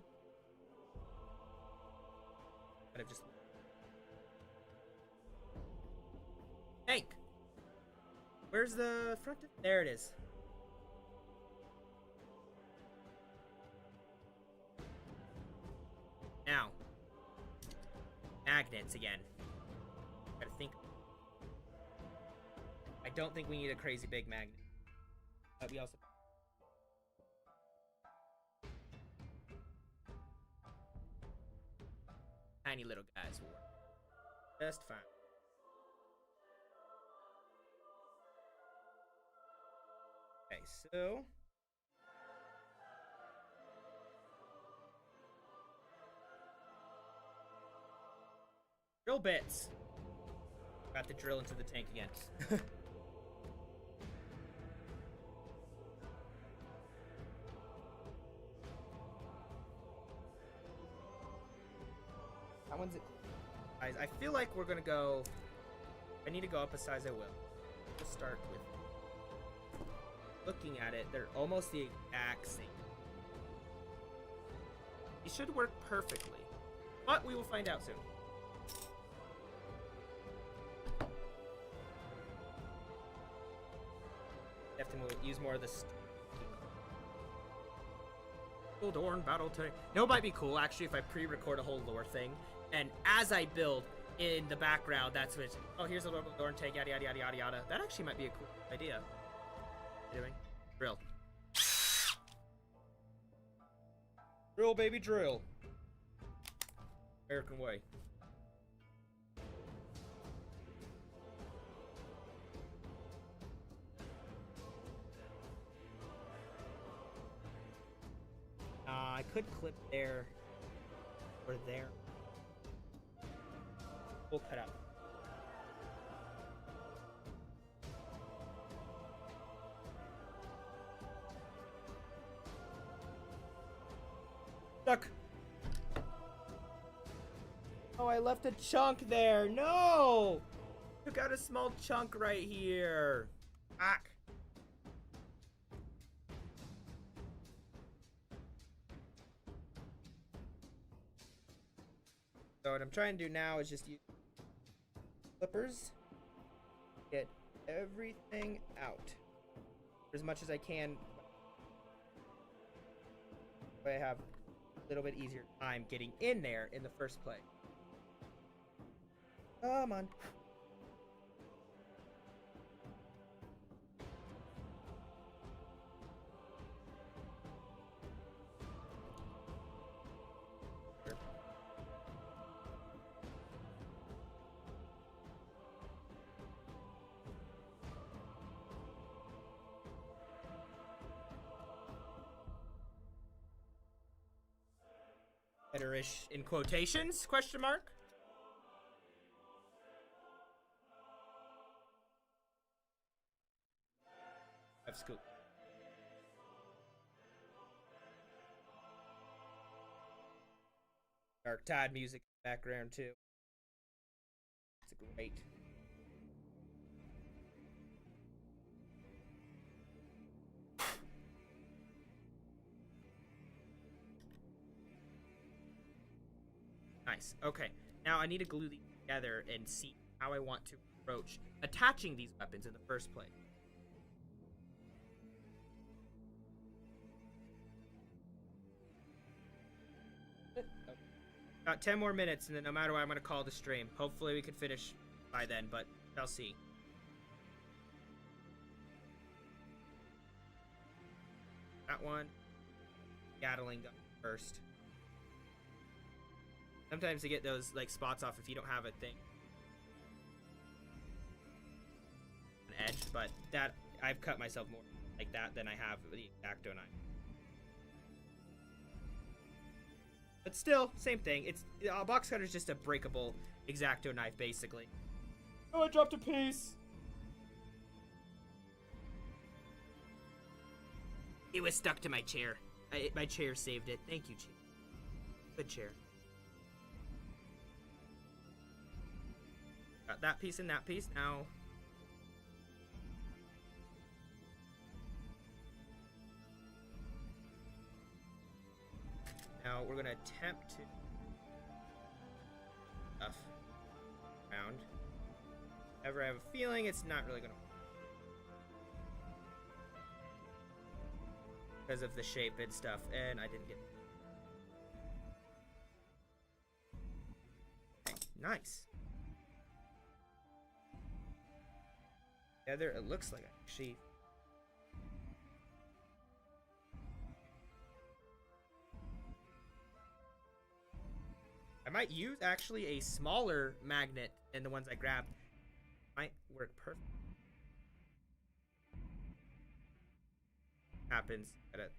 But I've just... Tank! Where's the front? There it is. Now. Magnets again. Gotta think. I don't think we need a crazy big magnet. But we also... Tiny little guys will work just fine. Okay, so... Drill bits. Got to drill into the tank again. That one's it. Guys, I feel like we're gonna go. If I need to go up a size, I will. Let's start with looking at it. They're almost the exact same. These should work perfectly, but we will find out soon. Definitely will use more of this. Rogal Dorn Battle Tank. No, it might be cool actually if I pre-record a whole lore thing, and as I build in the background, that's what. Oh, here's a Rogal Dorn Tank. Yada yada yada yada yada. That actually might be a cool idea. What are you doing? Drill. Drill, baby, drill. American way. I could clip there or there. We'll cut out. Stuck. Oh, I left a chunk there. No! Took out a small chunk right here. Back. So what I'm trying to do now is just use clippers, get everything out as much as I can. So I have a little bit easier time getting in there in the first place. Come on. Better-ish in quotations? Question mark. I've scooped. Dark Tide music in the background too. It's great. Nice. Okay. Now I need to glue these together and see how I want to approach attaching these weapons in the first place. Got 10 more minutes, and then no matter what, I'm going to call the stream. Hopefully we can finish by then, but I'll see. That one. Gatling gun first. Sometimes you get those like spots off if you don't have a thing. An edge, but that I've cut myself more like that than I have with the X-Acto knife. But still, same thing. It's a box cutter is just a breakable X-Acto knife, basically. Oh, I dropped a piece. It was stuck to my chair. My chair saved it. Thank you, chair. Good chair. Got that piece and that piece. Now, we're gonna attempt to stuff around. However, I have a feeling it's not really gonna work because of the shape and stuff, and I didn't get. Okay, nice. Together, it looks like actually. I might use actually a smaller magnet than the ones I grabbed. Might work perfect. Happens. Gotta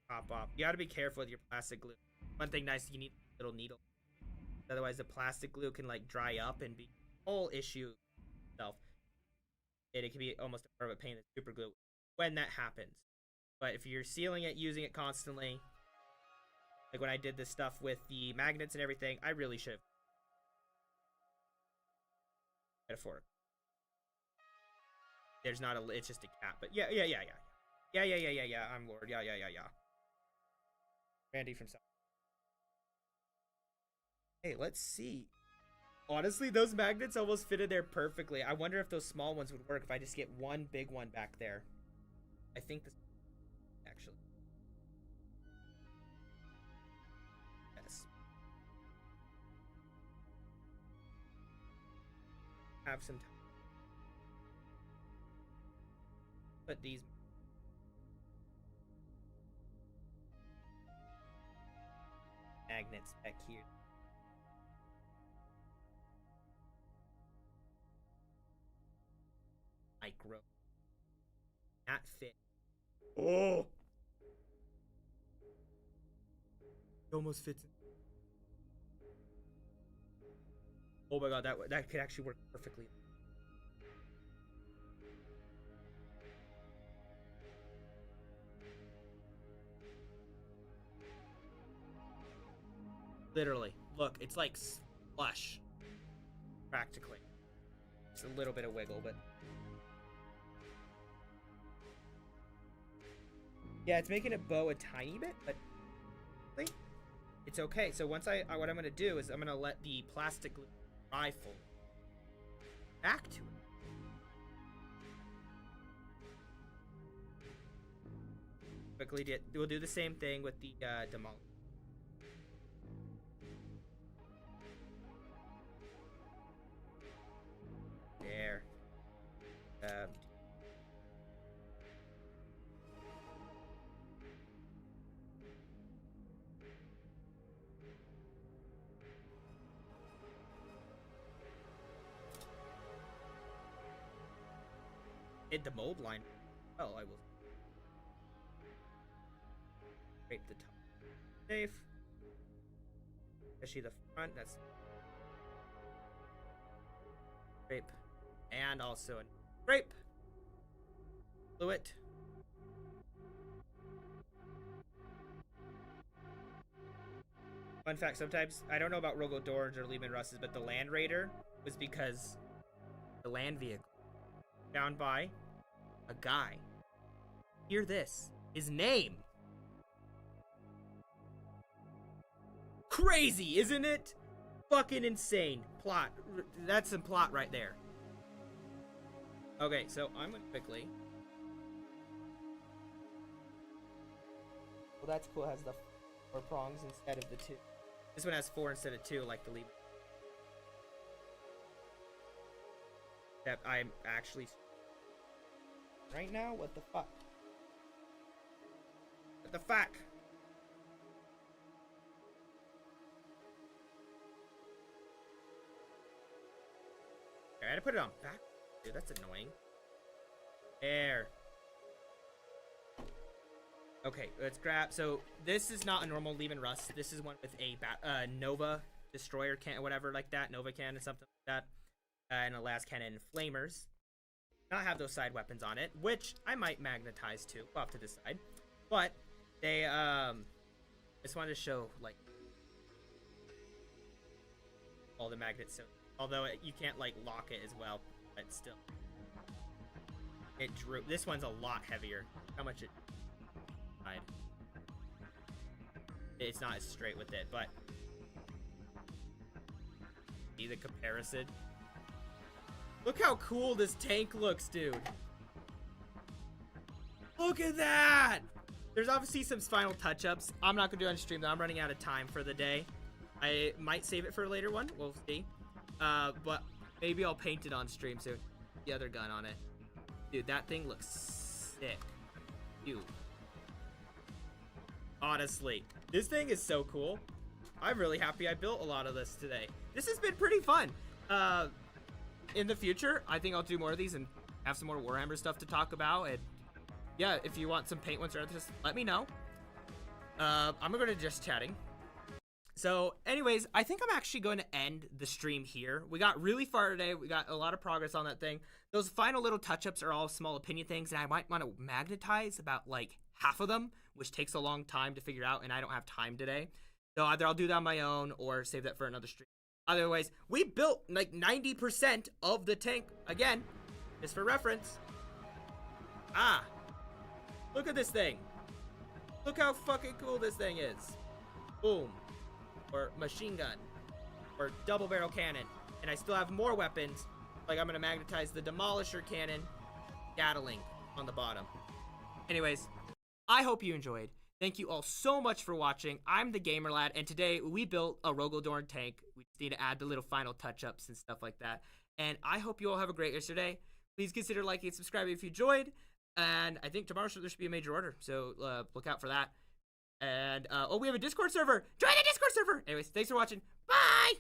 pop off. You gotta be careful with your plastic glue. One thing nice, you need a little needle. Otherwise, the plastic glue can like dry up and be a whole issue itself. And it can be almost a part of a pain with super glue when that happens. But if you're sealing it, using it constantly, like when I did this stuff with the magnets and everything, I really should have. Metaphor. There's not a, it's just a cat, but yeah. I'm Lord. Yeah. Randy from South. Hey, let's see. Honestly, those magnets almost fitted there perfectly. I wonder if those small ones would work if I just get one big one back there. I think this actually. Yes. Have some time. Put these magnets back here. Micro. Not fit. Oh! It almost fits. Oh my god, that could actually work perfectly. Literally. Look, it's like flush. Practically. It's a little bit of wiggle, but... yeah, it's making it bow a tiny bit, but it's okay. So once what I'm gonna do is I'm gonna let the plastic rifle back to it. Quickly, we'll do the same thing with the demolish. There. Hit the mold line. Oh, I will. Scrape the top. Safe. Especially the front. That's. Scrape. And also a scrape. Glue it. Fun fact, sometimes, I don't know about Rogal Dorns or Lehman Russes, but the Land Raider was because the land vehicle found by a guy. Hear this. His name. Crazy, isn't it? Fucking insane. Plot. That's some plot right there. Okay, so I'm gonna quickly. Well, that's cool. It has the 4 prongs instead of the 2. This one has 4 instead of 2, like the lever. That I'm actually right now. What the fuck? What the fuck? I had to put it on back. Dude, that's annoying. There. Okay, let's grab. So this is not a normal Leave and Rust. This is one with a Nova destroyer can, whatever like that, Nova cannon, something like that, and a las cannon and flamers. Not have those side weapons on it, which I might magnetize too, off to the side. But they just wanted to show like all the magnets. So although you can't like lock it as well, but still, it drew. This one's a lot heavier. How much it? It's not as straight with it, but see the comparison. Look how cool this tank looks, dude. Look at that. There's obviously some final touch-ups. I'm not gonna do it on stream though. I'm running out of time for the day. I might save it for a later one. We'll see. But maybe I'll paint it on stream soon. The other gun on it, dude. That thing looks sick, dude. Honestly, this thing is so cool. I'm really happy I built a lot of this today. This has been pretty fun. In the future, I think I'll do more of these and have some more Warhammer stuff to talk about. And yeah, if you want some paint ones or other, just let me know. I'm going to just chatting. So anyways, I think I'm actually going to end the stream here. We got really far today. We got a lot of progress on that thing. Those final little touch-ups are all small opinion things, and I might want to magnetize about like half of them, which takes a long time to figure out, and I don't have time today. So either I'll do that on my own or save that for another stream. Otherwise, we built like 90% of the tank. Again, just for reference. Ah, look at this thing. Look how fucking cool this thing is. Boom. Or machine gun. Or double barrel cannon. And I still have more weapons. Like I'm going to magnetize the demolisher cannon. Gatling on the bottom. Anyways, I hope you enjoyed. Thank you all so much for watching. I'm the Gamer Lad, and today we built a Rogal Dorn tank. We just need to add the little final touch-ups and stuff like that. And I hope you all have a great yesterday. Please consider liking and subscribing if you enjoyed. And I think tomorrow there should be a major order, so look out for that. And oh, we have a Discord server. Join the Discord server. Anyways, thanks for watching. Bye.